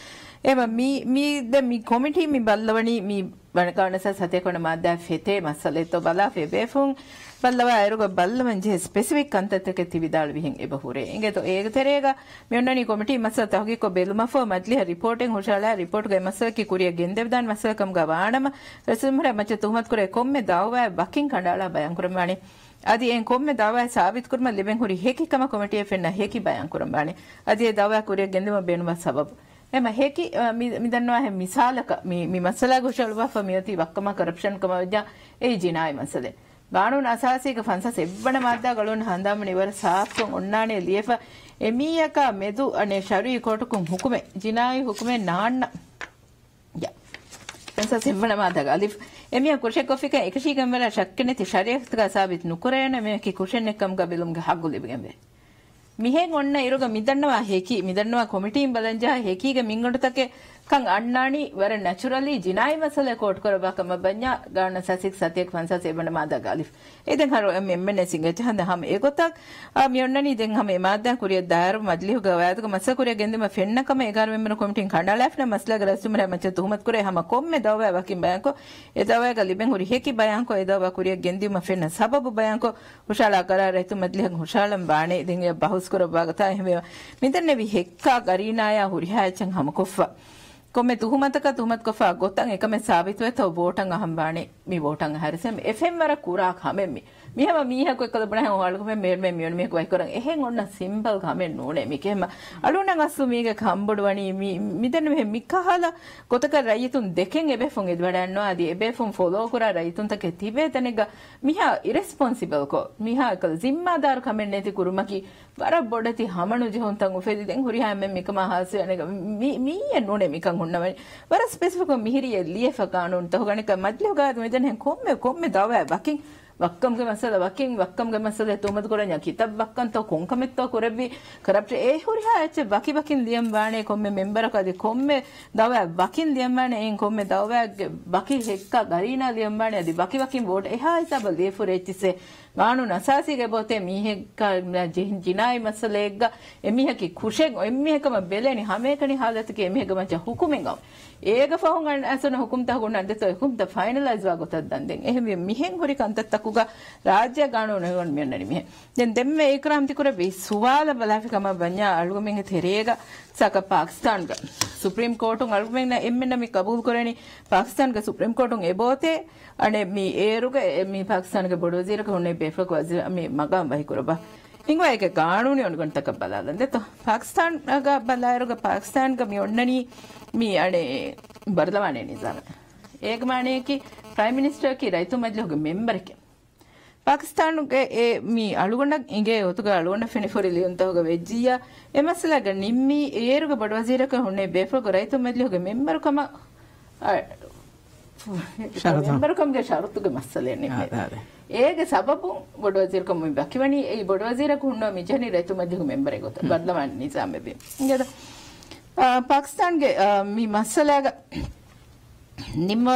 එම මී කොමිටි මි බල්ලවනි මී වනකානස සතේ කොන මාද්දා ෆෙතේ මසලෙතෝ බලා ෆෙබේෆුන් බල්ලව අයරුග බල්ලවන් ජෙ ස්පෙસિෆික් කන්තතක තිවිදාල් විහින් එබහුරේ එංගෙතෝ ඒක තෙරේග මෙන්නනි කොමිටි මසල තහකි කො බෙලුමෆෝ මත්ලි රිපෝටින් හොෂාලා රිපෝට් ගේ මසල කි කුරිය ගෙන්දෙව දාන මසල කම් ගවානම රසුමර මච තුහමත් කුරේ කොම්මේ දාවවා බකින් කණ්ඩාලා බයන් කුරමානි අදි එන් කොම්මේ දාවවා සාබිත් කුරම ලිබෙන් හුරි හේකි කම කොමිටියේ ෆෙන්න හේකි බයන් කුරමානි අදි ඒ දාවවා කුරිය ගෙන්දෙම බේනුම සබබ එම හේකි මිදන්නවා හැම මිසාලක මි මසලා ගොෂල්වා ෆමියති වක්කම කරප්ෂන් කම වජා ඒ ජිනායි මසලේ ಗಾಣೂನ್ ಅಸಾಸಿಗ ಫನ್ಸಸ್ ಎವ್ವಣ ಮಾದ್ದಾಗಳೊನ್ ಹಂದಾಮ ನಿವರ ಸಾಫ್ಕೊಂ ಒಣ್ಣಾಣೆ ಲಿಯಫ ಎಮಿಯಕ ಮೆದು ಅನೆ ಶರೀ ಕೋಟುಕೊಂ ಹುಕುಮೆ ಜಿನಾಯಿ ಹುಕುಮೆ ನಾಣ್ಣ ಯಾ ಫನ್ಸಸ್ ಎವ್ವಣ ಮಾದ್ದಾಗ ಅಲಿಫ್ ಎಮಿಯ ಕುಶೆ ಕೊಫಿಕ ಏಕಶೀಗಂ ವರ ಶಕ್ಕೆನೆತಿ ಶರೀಅತ್ಗ ಸಾಬಿತ್ ನುಕುರೇನ ಮೇಕಿ ಕುಶೆನ್ನೆಕ್ಕಂ ಗಬಿಲುಂಗೆ ಹಗ್ಗುಲಿಬಿಗೆಂಬೆ මිහෙන් ඔන්න ඉරුග මිදන්නවා හේකි මිදන්නවා කොමිටින් බලංජා හේකීග මින්ගොඩතකේ කං අන්නානි වර නැචරලි ජිනායි මසල කෝට් කරබකම බඤ්ඤා ගාන සසික් සතියක් වංශ සේබන මාදා ගාලිෆ් එදෙන් හර මෙම්මනේ සිංගච හඳ හම ඒගොතක් මියොන්නනි දෙන් හම මාදා කුරිය දාර මජ්ලිහු ගවයාදක මස කුරිය ගෙන්දම ෆෙන්නකම 11 මෙම්මන කොමිටින් කණ්ඩායම් මස්ලා ගරස්තුමර මච තුහමත් කුරේ හම කොම්මේ දවය වකින් බයන්කෝ එදවය ගලිබෙන් හුරි හේකි බයන්කෝ එදවය කුරිය ගෙන්දිම ෆෙන්න සබබ බයන්කෝ හුෂාලා කරා රයිතු මජ්ලිහන් හුෂාලම් බානේ දෙන් බහුස් කරබගතා එහෙම මිදන්නේ වි හෙක්කා ගරීනායා හුරිහාචන් හම කොෆා කොමෙ තුහමත් කොෆා ගොතන් එකම සාබිත වෙතෝ වෝටන් අහම්බානේ මි වෝටන් හරිසෙම එෆෙම් වර කුරා කමෙමි මිහම මීහක එක්කද බණ හොල්ක මෙ මියොන මේක වයි කරන් එහෙන් ඔන්න සිම්පල් කමෙන් නෝනේ මිකෙම අලුණන් අස්සු මීග කම්බොඩවණි මිදෙන මෙ මිකහලා ගොතක රයිතුන් දෙකෙන් එබෙෆොන් එද වඩන්නවා අදී එබෙෆොන් ෆලෝ කරා රයිතුන් තක තිබේ තනෙග මිහා ඉරෙස්පොන්සිබල් කො මිහා කල් জিম্মাদার කමෙන් නැති කුරුමකි වර බොඩති හමනු ජොන්තන් උෆෙදි දෙන් හුරි හැම මිකම හාසය අනේක මී නෝනේ මිකන් හොන්නවනි වර ස්පෙસિෆික් මිහිරිය ලියෆ කානුන් තහගණක මද්ලිය ගාද මෙදෙන් හෙන් කොම්මේ දවය බකින් ವಕ್ಕಂಗೆ ಮಸಲ ವಕ್ಕಂಗೆ ಮಸಲೆ ತೋಮದ್ ಕೊರnya ಕಿತಾಬ್ ವಕ್ಕಂತ ಕೊಂಕಮೆತ್ತ ಕೊರಬಿ ಕರಪ್ಟ್ ಏ ಹುರಿ ಹಾಚೆ ಬಕಿನ್ ದಿಯಂ ಬಾಣೆ ಕೊಮ್ಮೆ ಮೆಂಬರ್ ಕದಿ ಕೊಮ್ಮೆ ದವ ಬಕಿನ್ ದಿಯಂ ಬಾಣೆ ಏನ್ ಕೊಮ್ಮೆ ದವ ಬಕಿ ಹೆಕ್ಕ ಗರೀನಾ ದಿಯಂ ಬಾಣೆ ಅದಿ ಬಕಿನ್ ವೋಟ್ ಎ ಹಾಯ್ತಾ ಬಲ್ ದೇ ಫುರ್ ಎಚ್ಸೆ ಗಾಣು ನಸಾಸಿಗೆ ಬೋತೆ ಮೀಹೆಕ್ಕ ಜಿನಾಯಿ ಮಸಲೆಗ್ಗ ಎಮಿಹಕಿ ಖುಷೆಗ್ ಎಮಿಹಕಮ ಬೆಲೆನಿ ಹಮೇಕನಿ ಹಾಲತಕ್ಕೆ ಎಮಿಹಗ ಮಂಚ ಹುಕುಮೆಂಗವ ಏಗ ಫಹುಂ ಅಸನ ಹುಕುಂ ತಗುಣ ಅಂದತ ಹುಕುಂ ತ ಫೈನಲೈಸ್ ವಾಗೊತದ್ದಂದೆ ಎಹೆ ಮಿಹೆಂ ಹೊರಿ ಕಂತತ್ತಕುಗ ರಾಜ್ಯ ಗಾಣು ನಗನ್ ಮೆನ್ನನಿ ಮಿಹೆ ದೆನ್ ದೆಮ್ಮೆ ಏಕ್ರಾಂತಿ ಕುರ ಬಿ ಸುವಾಲ ಬಲಾಫಿಕಮ ಬನ್ಯಾ ಅಳುಗುಮೆಂಗೆ ತೆರೇಗ ಸಕ ಪಾಕಿಸ್ತಾನ್ ಗ ಸುಪ್ರೀಂ ಕೋರ್ಟ್ ಅಳುಗುಮೆಂನ ಎಮ್ಮೆನ ಮಿ ಕಬೂಲ್ ಕೊರೆನಿ ಪಾಕಿಸ್ತಾನ್ ಗ ಸುಪ್ರೀಂ ಕೋರ್ಟ್ ಎಬೋತೆ ಅಣೆ ಮಿ ಏರುಗ ಮಿ ಪಾಕಿಸ್ತಾನ್ ಗ ಬೊಡು ವಜೀರ ಕ ಹುನ್ನೆ ಬೇಫಕ್ ವಜೀರ ಮಿ ಮಗ ಬಹಿ ಕುರಬ ಇಂಗೋ ಏಕೆ ಕಾನೂನಿ ಒಣಗಂತ ಕಬ್ಬಲಾದಂದೆ ತೋ ಪಾಕಿಸ್ತಾನ್ ಗ ಬಲಾಯರುಗ ಪಾಕಿಸ್ತಾನ್ ಗ ಮಿ ಒಣ್ಣನಿ ಮಿ ಅಣೆ ಬರ್ದವಾಣೆ ನಿಜಾಮ ಏಕ ಮಾಣೆ ಕಿ ಪ್ರೈಮ್ ಮಿನಿಸ್ಟರ್ ಕಿ ರೈತು ಮಜ್ಲಿ ಹೋಗ ಮೆಂಬರ್ ಕೆ ಪಾಕಿಸ್ತಾನ್ ಗೆ ಮಿ ಅಳುಗೊಂಡ ಇಂಗೆ ಒತುಗ ಅಳುಗೊಂಡ ಫೆನಿಫೊರಿಲಿ ಅಂತ ಹೋಗ ವೆಜ್ಜಿಯ ಎಮಸಲಗ ನಿಮ್ಮಿ ಏರುಗ ಬಡ ವಜೀರ ಕ ಹುನ್ನೆ ಬೇಫಗ ರೈತು ಮಜ್ಲಿ ಹೋಗ ಮೆಂಬರ್ ಕಮ ಮೆಂಬರ್ ಕಮ್ಗೆ ಶರತ್ತುಗೆ ಮಸಲೆ ನಿಮ್ಮೆ ಏಗೆ ಸಬಬು ಬಡ ವಜೀರ ಕಮ ಬಕಿವಣಿ ಈ ಬಡ ವಜೀರ ಕ ಹುನ್ನ ಮಿಜನಿ ರೈತು ಮಜ್ಲಿ ಮೆಂಬರ್ ಗೊತ್ತ ಬರ್ದವಾಣೆ ನಿಜಾಮ ಬಿ ಇಂಗದ ಪಾಕಿಸ್ತಾನ್ ಗೆ ಮಿ ಮಸಲಾಗ ನಿಮ್ಮ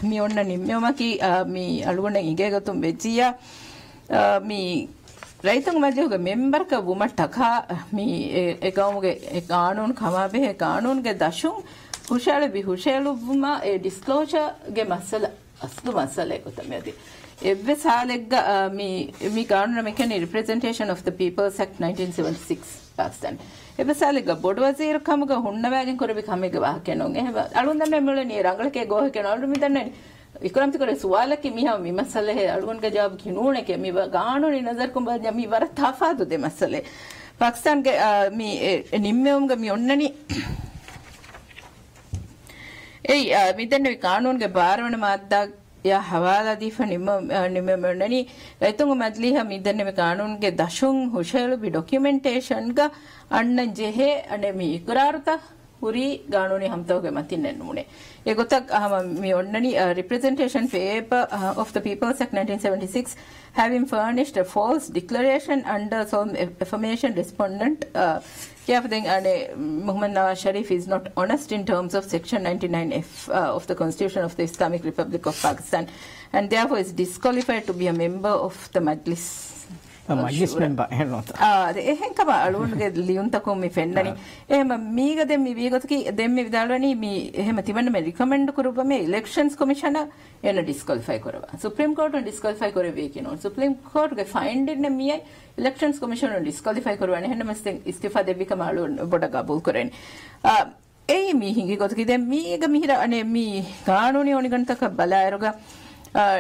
ಮಿ ಒಣ್ಣ ನಿಮ್ಮಕಿ ಮಿ ಅಳುಗೊಂಡ ಇಂಗೆ ಗೊತ್ತು ಬೆಜ್ಜಿಯ ಮಿ ರೈತಂಗ ಮಧ್ಯೆ ಹೋಗ ಮೆಂಬರ್ ಕ ವುಮ ಟಕಾ ಮಿ ಎಗಾವುಗೆ ಕಾನೂನು ಖಮಾಬೆ ಕಾನೂನ್ಗೆ ದಶುಂ ಹುಷಾಳು ಬಿ ಹುಷಾಳು ವುಮ ಡಿಸ್ಕ್ಲೋಜರ್ ಗೆ ಮಸಲ ಅಸ್ಲು ಮಸಲೆ ಗೊತ್ತ ಮೇದಿ ಎವ್ವೆ ಸಾಲೆಗ್ಗ ಮಿ ಕಾನೂನು ಮೆಕನಿ representation of the people's act 1976 Pakistan ಎವ್ವೆ ಸಾಲೆಗ್ಗ ಬೊಡು ವಜೀರ ಕಮಗ ಹುಣ್ಣವಾಗೆನ್ ಕೊರಬಿ ಕಮೆಗೆ ವಾಹಕೆನೋ ಎಹೆ ಅಳುಂದನ್ನ ಮೆಳನಿ ರಂಗಳಕೆ ಗೋಹಕೆನೋ ಅಳು ಮಿದನ್ನ ಇಕ್ರಾಂತಿ ಕೊರೆ ಸುವಾಲಕ್ಕೆ ಮಿಹ ಮಿ ಮಸಲೆ ಅಳುಗನ್ಗೆ ಜವಾಬ್ ಕಿನೂಣೆಕೆ ಮಿ ಕಾನೂನಿ ನಜರ್ ಕುಂಬ ಮಿ ವರ ತಫಾದು ದೆ ಮಸಲೆ ಪಾಕಿಸ್ತಾನ್ ಗೆ ಮಿ ನಿಮ್ಮೆಂಗ ಮಿ ಒಣ್ಣನಿ ಏಯ್ ಮಿದನ್ನ ಕಾನೂನ್ಗೆ ಬಾರವಣ ಮಾದ್ದಾಗ या हवाला दीफ निम्मे मंडनी रैतुंग मदलीह मिदन्ने में कानून के दशुंग हुशेलु भी डॉक्यूमेंटेशन का अन्न जेहे अने मी इकरारता पूरी कानूनी हम तो के मतिन नूने ये गोतक हम मी ओन्ननी representation paper of the People's Act 1976 having furnished a false declaration under some affirmation respondent yeah for thing Muhammad Nawaz Sharif is not honest in terms of section 99F of the Constitution of the Islamic Republic of Pakistan and therefore is disqualified to be a member of the Majlis Majlis member එහෙන් කම අලුන්ගේ ලියුම් තකෝ මි ෆෙන්නනි එහෙම මීග දෙම් මි වීගොතකි දෙම් මි විදාලවනි මි එහෙම තිබන්න මේ recommend කරුව මේ ඉලෙක්ෂන්ස් කමිෂනර් එන ඩිස්ක්වලිෆයි කරවා සුප්‍රීම කෝර්ට් ඩිස්ක්වලිෆයි කරවේ කියනවා සුප්‍රීම කෝර්ට් ගේ ෆයින්ඩ් ඉන්න මියයි ඉලෙක්ෂන්ස් කමිෂනර් ඩිස්ක්වලිෆයි කරවන්නේ එහෙනම් මස්තෙන් ඉස්තිෆා දෙවි කම අලුන් බොඩ ගබුල් කරන්නේ ඒ මි හිඟි ගොතකි දෙම් මීග මිහිර අනේ මි කානೂನಿ ඔනිගන්තක බලායරුග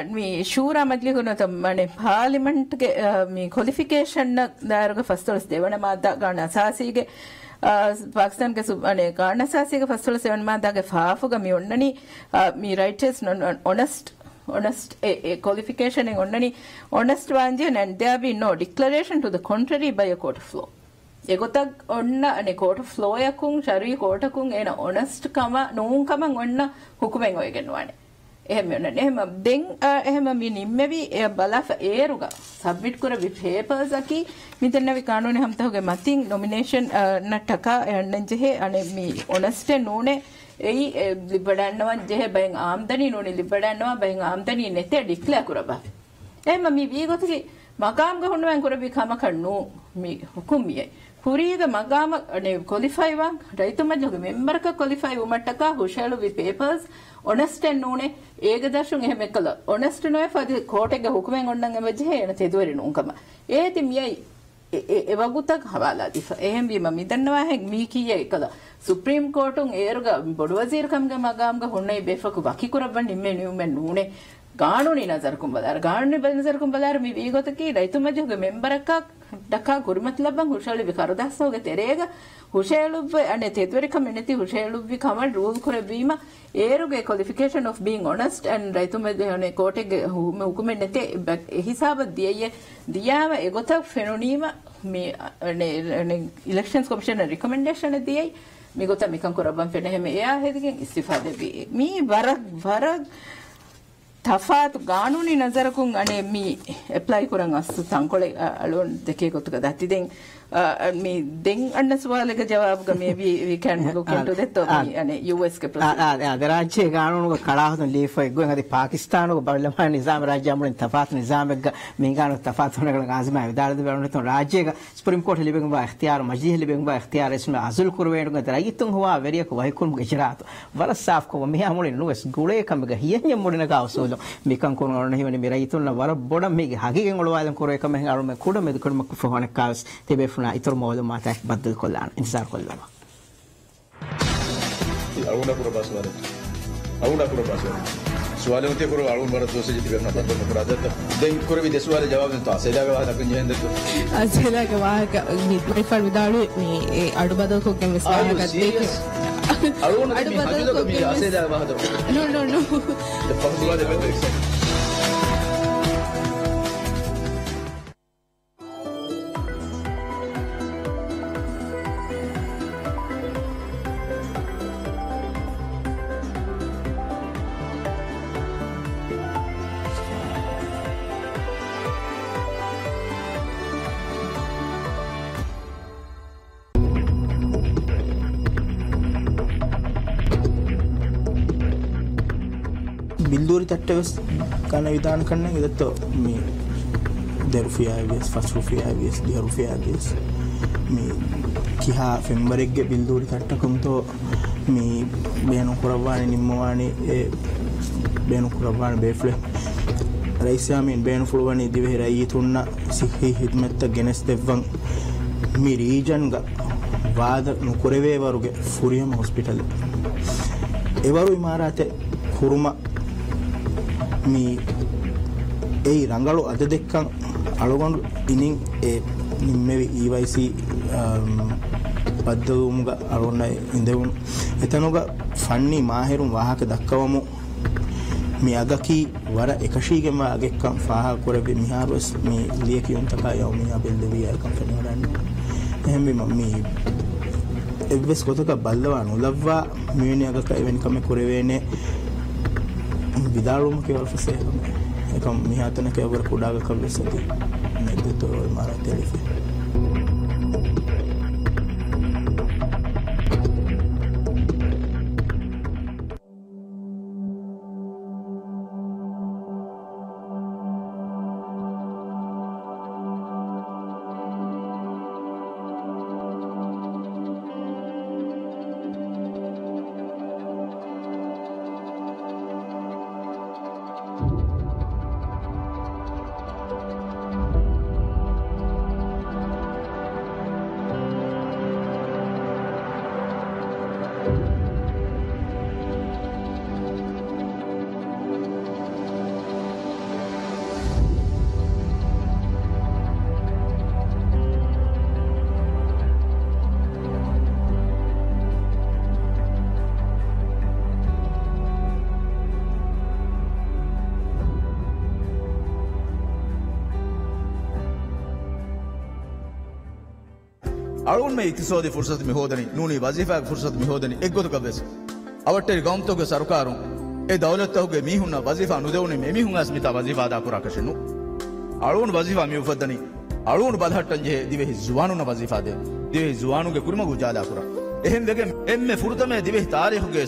मी शूरा मजली मने पार्लिमेंट के मी क्वालिफिकेशन दायरग फस्तोल्स देवण मादा गाण असासीगे पाकिस्तान के अने गाण असासीगे फस्तोल्स देवण मादा के फाफुग मी ओन्ननी मी writers honest a qualification en onnani honest wanje and there be no declaration to the contrary by a court of law egotak onna ane court of law yakun shari court akun ena honest kama non kama onna hukumen oigenwane එහෙම නේ එහෙම දෙන් එහෙම මි නිම්මෙවි බලාෆ ඒරුගා submit කරවි papers අකි මිතන්නවි කානෝනේ හම්තහුගේ මතින් nomination නටක එන්නජෙහෙ අනේ මි ඔනස්ටේ නෝනේ එයි ලිබඩන්නවා ජෙහෙ බෙන් ආම්දනි නෝනේ ලිබඩන්නවා බෙන් ආම්දනි නැතේ ඩික්ලෙයාර් කරබා එහෙම මි වීගොතකි මගාම් ගහුන්නවෙන් කරවි කම කන්නෝ මි ಹುಕುಮಿಯೈ ಹುರಿಗ ಮಗಾಮ ನೆ ಕ್ವಾಲಿಫೈ ವಾ ರೈತ ಮಜ್ಜುಗೆ ಮೆಂಬರ್ ಕ ಕ್ವಾಲಿಫೈ ಉಮಟ್ಟಕ ಹುಷಾಳು ವಿ papers honest en nune ege dashun ehme kala honest noe fadi ಕೋಟೆಗೆ ಹುಕುಮೆನ್ ondange mejhe ena tedwari nunkama eti miyai ewagutak hawala difa ehem bima midannawa hen mi kiye kala supreme court un eruga bodu wazir kamge magamga hunnai befaku waki kurabban nimme niumen nune ಕಾನೂನಿ ನಜರ್ ಕುಂಬಲಾರ ಕಾನೂನಿ ನಜರ್ ಕುಂಬಲಾರ ಮಿ ವೀಗೊತಕಿ ರೈತು ಮಜ್ಜುಗೆ ಮೆಂಬರಕ್ಕ ಡಕ್ಕ ಗುರುಮತ್ಲಬ್ಬಂ ಹುಷಾಳುಬಿ ಕರದಾಸೋಗೆ ತೆರೆಗ ಹುಷಾಳುಬ್ ಅನೆ ತೆದ್ವರಿ ಕಮ್ಯುನಿಟಿ ಹುಷಾಳುಬಿ ಕಮಲ್ ರೂಲ್ ಕುರಬೀಮ ಏರುಗೆ qualification of being honest and ರೈತು ಮಜ್ಜೆ ಅನೆ ಕೋಟೆಗೆ ಹುಕುಮೆ ನೆತೆ ಹಿಸಾಬ ದಿಯೆ ದಿಯಾವ ಎಗೊತ ಫೆನೋನೀಮ ಮಿ ಅನೆ ಇಲೆಕ್ಷನ್ಸ್ ಕಮಿಷನ್ ರಿಕಮೆಂಡೇಶನ್ ದಿಯೆ ಮಿಗೊತ ಮಿಕಂ ಕುರಬಂ ಫೆನೆ ಹೆಮೆ ಯಾ ಹೆದಿಗೆ ಇಸ್ತಿಫಾದೆ ಬಿ ಮಿ ವರ තෆාතු ගානුනි නසරකුන් අනේ මී ඇප්ලයි කරන් අස්ස තංකොලේ අලුන් දෙකේ කොටක දත්තිදෙන් me then anna swalaga jawab ga maybe we can look into that ane US ke the rajya gaanunu kalahatun leaf goen adi Pakistan ko barlaman nizam rajya amulin tafat nizam ga mingano tafat hunagala azma vidalada berun ton rajya ga Supreme Court libeng ba ikhtiyar majlis libeng ba ikhtiyar isme azul kurwen ga tarayitun huwa veriya ko wahikun gejrat wala saf ko me amulin nues gule kam ga hiyenya mudina ga awsulo mikan kon orne hiwani mirayitun na wala boda me hagigen olwalan kore kam he arume kuda me dukun mak fohane kaus tebe इतर मालूमात बदल कोल्लान इंतजार कोल्लान alguna pura basura suale unte pura algun barat dose jiti berna bando pura datta den kore vi desuale jawab to asela ga wada kun jehen detto asela ga wada mi prefer vidalu mi adu badal ko kem swala ga deke algun adu badal ko mi asela ga wada no the pangsuale de beto बिल्दूरी तट्टवस काना विधान करना इधर तो मी 10 रुपया आवेस 5 रुपया आवेस 10 रुपया आवेस मी किहा फेंबरेक गे बिल्दूरी तट्टकम तो मी बेनु कुरवानी निम्मवानी बेनु कुरवानी बेफ्ले रईसा मीन बेनु फुलवानी दिवे रई तुन्ना सिखी हिदमत गेनेस देवन मी रीजन गा वाद नुकुरेवे वरुगे फुरियम हॉस्पिटल एवरु इमारते Kuruma me ei rangalu ada dekkan alugonu inin nimmevi EYC paddumuga alonna indewun etanuga fanni maherun wahaka dakkawmu mi agaki wara ekashigema agekkan faha korebi miharus mi liyeki untaka yawmi abeldevi yakam fenoran ehme mi ebbes kotaka ballawanu lavva meni agaka even kame korevene vidarum ke walfase ekam mihatana ke over kudaga kabesati nedde to mara telefe algun में इक्तिसादी फुर्सत में होदनी नूनी वजीफा की फुर्सत में होदनी एक गोत कबस अवट्टे गौमतो के सरकारों ए दौलत तो के मीहुना वजीफा नुदेवने में मीहुंगा स्मिता वजीफा दा पूरा कशनु algun वजीफा में उफदनी algun बदहटन जे दिवे जुवानु न वजीफा दे दिवे जुवानु के कुरमा गुजादा पूरा एहम देके एम फुरत में दिवे तारीख के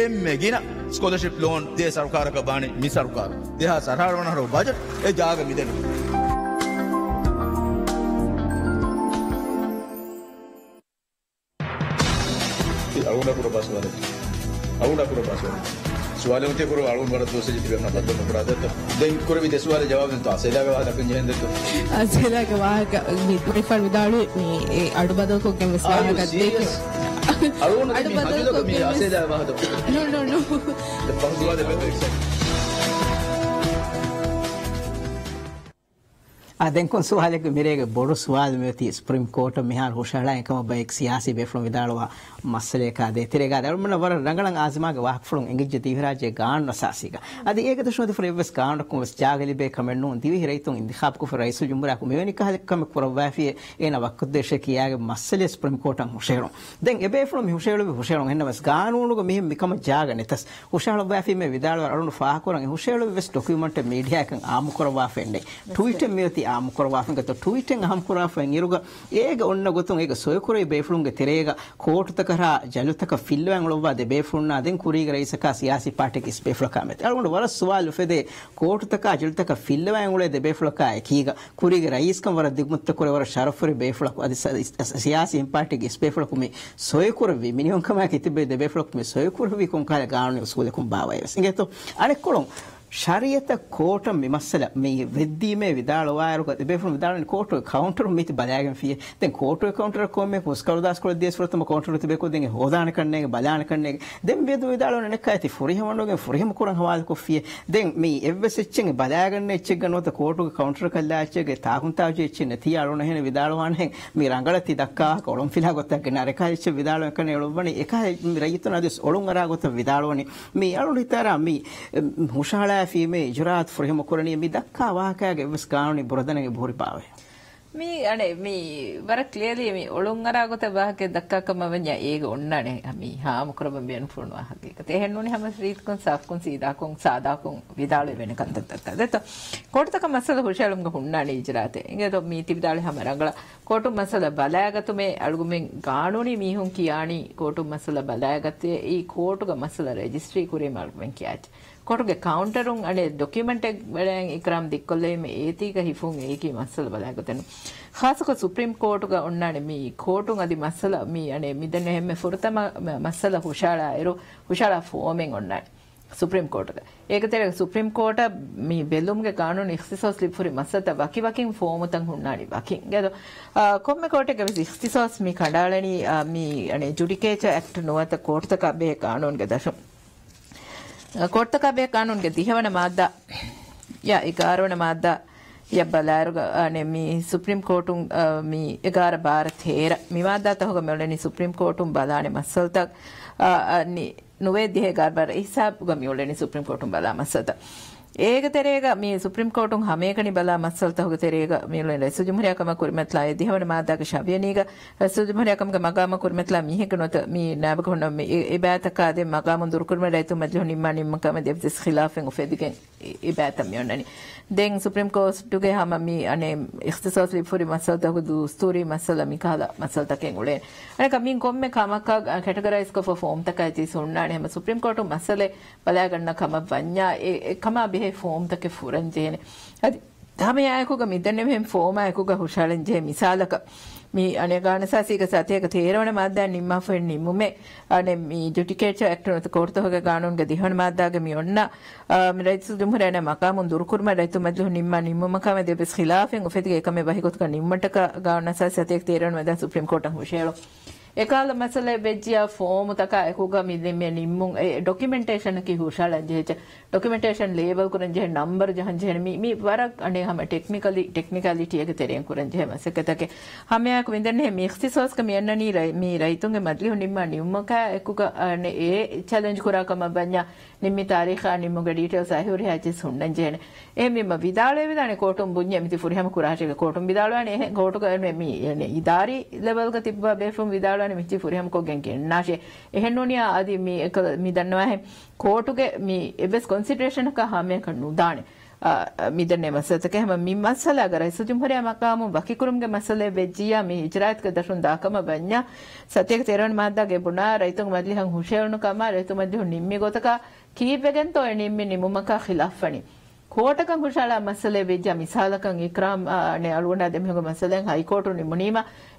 एम गिना स्कॉलरशिप लोन दे सरकार का बाने मी सरकार देहा सरकार वना रो बजट ए जाग मिदे alguna pura basura suale unte pura algun barat dose jiti berna bando pura datta den kore vi desuale jawab to asela ga wada kun jehen detto asela ga wada mi prefer vidalu mi adu badal ko kem swala ga deke algun adu badal ko mi asela ga wada no the pangsuale de beto आदें कौन सवाल है कि मेरे के बड़ो सवाल में थी सुप्रीम कोर्ट में हार होशला है कम एक सियासी बेफ्लों विदालवा मसले का दे तेरे का और मतलब वर रंगलंग आजमा के वाक फ्लों इंगिज जती हिरा जे गान नसासी का आदि एक दशों दफरे बस गान को बस जागली बे कमेंट नो दिवी हिरा तो इंतखाब को फिर रईस जुमरा को मैंने कहा कम पुरवाफी ए ना वक्त देश की आगे मसले सुप्रीम कोर्ट होशेरो दें ए बेफ्लों में होशेरो है ना बस गान उन को मिह मिकम जाग ने तस होशला वाफी में विदाल और उन फाह को रंग होशेरो बस डॉक्यूमेंट मीडिया का आम करवाफे ने ट्वीट में थी amkurwafen to tweeting hamkurafen iruga ega onna gotun ega soykure befulunge terega kootutaka jalutaka filwan lobba de befulna den kuriga raisaka siyasi party ki befulaka met algondu wala suwal fede kootutaka jalutaka filwan ule de befulaka kiga kuriga raiskam wara digmutta kore wara sharafuri befulaka adi siyasi party ki befulaka me soykure vi minihon kama kitibe de befulaka me soykure vi kon kala gaanu usule kun bawa singeto ane kolon ಶರಿಯತ Kota ಮಿಮಸ್ಸಲ me ವೆದ್ದಿಮೆ ವಿದಾಳವಾಯರು ಬೆಫುನ ವಿದಾಳನ Kota counter ಮಿತಿ ಬಲಾಗನ್ ಫಿಯೆ then ಕೋಟ counter ಕೊಮ್ಮೆ ಮುಸ್ಕರುದಾಸ್ ಕೊಳ Des ಫರತಮ counter ತಿ ಬೇಕೋ then ಹೋದಾನ ಕಣ್ಣೆಗೆ ಬಲಾನ ಕಣ್ಣೆಗೆ then ಬೆದು ವಿದಾಳನ ನೆಕ್ಕಾತಿ ಫುರಿಹಮ ಮಂಡೋಗೆ ಫುರಿಹಮ ಕುರಂ ಹವಾಲ್ ಕೊ ಫಿಯೆ then ಮಿ ಎವ್ವೆಸ್ ಎಚ್ಚೆಗೆ ಬಲಾಗನ್ ಎಚ್ಚೆಗೆ ನೋತ ಕೋಟ counter ಕಲ್ಲಾಚೆಗೆ ತಾಗುಂತಾಜೆ ಎಚ್ಚೆನೆ ತಿಯಾಳೋನ ಹೆನೆ ವಿದಾಳವಾನ ಹೆಂ ಮಿ ರಂಗಳತಿ ದಕ್ಕಾ ಕೊಳಂ ಫಿಲಾ ಗೊತ್ತಕ್ಕೆ ನರೆಕಾ ಎಚ್ಚೆ ವಿದಾಳ ಕಣ್ಣೆ ಒಳಬನಿ ಏಕಾ ರೈತನ ಅದಸ್ ಒಳುಂಗರ ಗೊತ್ತ ವಿದಾಳವನಿ ಮಿ ಅಳು ಹಿತಾರ ಮಿ ಹುಷಾಳ ಫೀಮೆ ಇಜರಾತ್ ಫುರಿಹಮ ಕುರನಿ ಮಿ ದಕ್ಕಾ ವಾಹಕಾಗೆ ವಿಸ್ ಕಾಣಿ ಬುರದನೆಗೆ ಭೂರಿ ಪಾವೆ ಮೀ ಅಣೆ ಮೀ ವರ ಕ್ಲಿಯರ್ಲಿ ಮೀ ಒಳುಂಗರಾಗುತ್ತೆ ವಾಹಕೆ ದಕ್ಕಾಕಮ ವನ್ಯ ಏಗ ಒಣ್ಣನೆ ಮೀ ಹಾಮ ಕುರಬ ಬೆನ್ ಫುರ್ಣ ವಾಹಕೆ ಕತೆ ಹೆಣ್ಣುನಿ ಹಮ ರೀತ್ಕೊನ್ ಸಾಫ್ಕೊನ್ ಸೀದಾಕೊನ್ ಸಾದಾಕೊನ್ ವಿದಾಳೆ ವೆನ ಕಂತತ್ತ ದೆತ ಕೋಟತಕ ಮಸಲ ಹುಷಾಳುಂಗ ಹುಣ್ಣಾಣಿ ಇಜರಾತೆ ಇಂಗೆ ತೊ ಮೀ ತಿವಿದಾಳೆ ಹಮ ರಂಗಳ ಕೋಟು ಮಸಲ ಬಲಾಯಗತು ಮೇ ಅಳುಗುಮೆ ಗಾಣುನಿ ಮೀಹುಂ ಕಿಯಾಣಿ ಕೋಟು ಮಸಲ ಬಲಾಯಗತೆ ಈ ಕೋಟುಗ ಮಸಲ ರಿಜಿಸ್ಟ್ರಿ ಕುರಿ ಮಾಳ್ಮೆನ್ ಕಿಯಾಚ್ ಕೋಟುಗೆ ಕೌಂಟರುಂ ಅಡೆ ಡಾಕ್ಯುಮೆಂಟ್ ಬಳೆಂ ಇಕ್ರಾಮ್ ದಿಕ್ಕೊಲ್ಲೆ ಮೇ ಏತಿಗ ಹಿಫುಂ ಏಕಿ ಮಸಲ ಬಲಾಯಗತೆನು ಖಾಸಕ ಸುಪ್ರೀಂ ಕೋರ್ಟ್ಗ ಒಣ್ಣಾಣೆ ಮೀ ಕೋಟುಂ ಅದಿ ಮಸಲ ಮೀ ಅಡೆ ಮಿದನೆ ಹೆಮ್ಮೆ ಫುರ್ತಮ ಮಸಲ ಹುಷಾಳ ಇರು ಹುಷಾಳ ಫೋಮೆಂ ಒಣ್ಣಾಣೆ ಸುಪ್ರೀಂ ಕೋರ್ಟ್ಗ ಏಕತೆರೆ ಸುಪ್ರೀಂ ಕೋರ್ಟ್ ಮೀ ಬೆಲ್ಲುಮ್ಗೆ ಕಾನೂನು ಇಖ್ತಿಸಾಸ್ ಲಿಫುರಿ ಮಸತ ವಕಿ ಫೋಮ್ ತಂ ಹುಣ್ಣಾಣಿ ವಕಿ ಗೆದು ಕೊಮ್ಮೆ ಕೋರ್ಟ್ಗೆ ವಿಸ್ ಇಖ್ತಿಸಾಸ್ ಮೀ ಕಂಡಾಳನಿ ಮೀ ಅಡೆ ಜುಡಿಕೇಚರ್ ಆಕ್ಟ್ ನೋತ ಕೋರ್ಟ್ ತಕ ಬೆ ಕಾನೂನ್ಗೆ ದಶಂ ಕೋರ್ತಕ ಬೇ ಕಾನೂನ್ಗೆ ದಿಹವನ ಮಾದ್ದ ಯಾ 11ವನ ಮಾದ್ದ ಯ ಬಲಾರುಗ ಅನೆ ಮೀ ಸುಪ್ರೀಂ ಕೋರ್ಟುಂ ಮೀ 11 13 ಮಿ ಮಾದ್ದ ತಹಗ ಮೆಳನಿ ಸುಪ್ರೀಂ ಕೋರ್ಟುಂ ಬಲಾನೆ ಮಸಲ್ತಕ್ ನಿ ನುವೆ ದಿಹೆ 11 ಹಿಸಾಬ್ ಗ ಮೆಳನಿ ಸುಪ್ರೀಂ ಕೋರ್ಟುಂ ಬಲಾ ಮಸಲ್ತ ಏಗ ತೆರೆಗ ಮೀ ಸುಪ್ರೀಂ ಕೋರ್ಟುಂ ಹಮೇಕನಿ ಬಲಾ ಮಸಲ್ತ ಹೋಗ ತೆರೆಗ ಮೆಳನಿ ರೈಸು ಜುಮ್ಹರಿಯಾಕಮ ಕುರಿಮತ್ಲಾ ದಿಹವನ ಮಾದ್ದಾಗ ಶಬಿಯನೀಗ ರೈಸು ಜುಮ್ಹರಿಯಾಕಮ ಮಗಾಮ ಕುರಿಮತ್ಲಾ ಮೀಹೆಕ ನೋತ ಮೀ ನಾಬಕ ಹೊನ್ನ ಮೀ ಇಬಾತಕ ದೆ ಮಗಾಮ ದುರ್ಕುರ್ಮ ರೈತು ಮಜ್ಲು ನಿಮ್ಮ ಕಮ ದೆಫ್ದಿಸ್ ಖಿಲಾಫೆನ್ ಉಫೆದಿಗೆನ್ ಇಬಾತ ಮಿಯೊನ್ನನಿ ದೆನ್ ಸುಪ್ರೀಂ ಕೋರ್ಟ್ಗೆ ಹಮ ಮೀ ಅನೆ ಇಖ್ತಿಸಾಸ್ ಲಿಫುರಿ ಮಸಲ್ತ ಹೋಗ ದುಸ್ತೂರಿ ಮಸಲ ಮಿಕಾಲ ಮಸಲ್ತ ಕೆನ್ ಉಳೆ ಅನಕ ಮೀ ಕೊಮ್ಮೆ ಕಮಕ ಕ್ಯಾಟಗರೈಸ್ ಕೊ ಫಾರ್ಮ್ ತಕೈತಿ ಸುಣ್ಣಾಣೆ ಹಮ ಸುಪ್ರೀಂ ಕೋರ್ಟ್ ಮಸಲೆ ಬಲಾಗಣ್ಣ ಕಮ ವನ್ಯಾ ಕಮ ಬಿಹೆ ಫಾರ್ಮ್ ತಕೆ ಫುರಂಜೇನೆ ಅದಿ ಹಮ ಯಾಯಕುಗ ಮಿದನ್ನೆ ಮೆಂ ಫಾರ್ಮ್ ಯಾಯಕುಗ ಹುಷಾಳೆಂಜೆ ಮಿಸಾಲಕ ಮೀ ಅನೆ ಗಾಣಸಾಸಿಗ ಸತೇಕ ತೇರವಣ ಮಾದ್ದ ನಿಮ್ಮ ಫೆನ್ ನಿಮ್ಮುಮೆ ಅನೆ ಮೀ ಜುಡಿಕೇಚರ್ ಆಕ್ಟ್ ನತ ಕೋರ್ಟ್ ಹೋಗ ಕಾನೂನ್ಗೆ ದಿಹಣ ಮಾದ್ದಾಗ ಮೀ ಒನ್ನ ರೈತು ಜುಮ್ಹರನ ಮಕಾಮುನ್ ದುರ್ಕುರ್ಮ ರೈತು ಮಜ್ಲು ನಿಮ್ಮ ಮಕಾಮ ದೆ ಬಿಸ್ ಖಿಲಾಫೆನ್ ಉಫೆದಿಗೆ ಏಕಮೆ ಬಹಿಗೊತ್ಕ ನಿಮ್ಮಟಕ ಗಾಣಸಾಸಿ ಸತೇಕ ತೇರವಣ ಮಾದ್ದ ಸುಪ್ರೀಂ ಕೋರ್ಟ್ ಹುಷೇಳು ಏಕಾಲ ಮಸಲೆ ಬೆಜ್ಜಿಯ ಫಾರ್ಮ್ ತಕ ಎಕುಗ ಮಿದೆಮೆ ನಿಮ್ಮುಂ ಡಾಕ್ಯುಮೆಂಟೇಶನ್ ಕಿ ಹುಷಾಳ ಜೆಚ ಡಾಕ್ಯುಮೆಂಟೇಶನ್ ಲೇಬಲ್ ಕುರಂ ಜೆ ನಂಬರ್ ಜಹನ್ ಜೆ ಮಿ ವರಕ್ ಅನೆ ಹಮ ಟೆಕ್ನಿಕಲಿಟಿ ಎಗೆ ತೆರೆಯಂ ಕುರಂ ಜೆ ಮಸಕತಕೆ ಹಮ್ಯಾಕ್ ವಿಂದನೆ ಮಿ ಇಖ್ತಿಸಾಸ್ ಕ ಮಿಯನ್ನನಿ ಮಿ ರೈತುಂಗೆ ಮದ್ಲಿ ನಿಮ್ಮಕ ಎಕುಗ ಅನೆ ಎ ಚಾಲೆಂಜ್ ಕುರಾಕಮ ಬನ್ಯ ನಿಮ್ಮಿ ತಾರೀಖ ನಿಮ್ಮುಗೆ ಡೀಟೇಲ್ಸ್ ಆಹಿರಿ ಹಾಚಿ ಸುಣ್ಣಂ ಜೆನೆ ಎ ಮಿಮ ವಿದಾಳೆ ಕೋಟುಂ ಬುನ್ಯ ಮಿತಿ ಫುರಿಹಮ ಕುರಾಚೆಗೆ ಕೋಟುಂ ವಿದಾಳನೆ ಕೋಟುಗ ಮಿ ಎನೆ ಇದಾರಿ ಲೆವೆಲ್ ಗ ತಿಬ್ಬ ಬೇಫುಂ ವಿದಾಳ මිච්චි ෆුරිහම් කොගෙන් ගෙන්නාෂේ එහෙන්නෝනියා අදි මී එක මී දන්නවා හේ කෝටුගේ මී එබස් කන්සිඩරේෂන් එක හැම එක නුදානේ මිදන්නේ මසතක හැම මී මසලා ගර සුජුම්හරියා මකාමු වකිකුරුම්ගේ මසලේ වෙජ්ජියා මී හිජරාත් ක දෂුන් දාකම බඤ්ඤා සතේක තේරවන මාද්දාගේ බුණා රයිතුන් මද්ලිහන් හුෂේවණු කම රයිතු මද්ලිහු නිම්මි ගොතක කීපෙගෙන් තෝ නිම්මි නිමුමක ඛිලාෆණි ಕೋಟಕಂ ಹುಷಾಳ ಮಸಲೆ ವೆಜ್ಜ ಮಿಸಾಲಕಂ ಇಕ್ರಾಮ್ ನೆ ಅಳುವನ ದೆಮೆಗ ಮಸಲೆಂ ಹೈಕೋರ್ಟ್ ನಿಮ್ಮುನೀಮ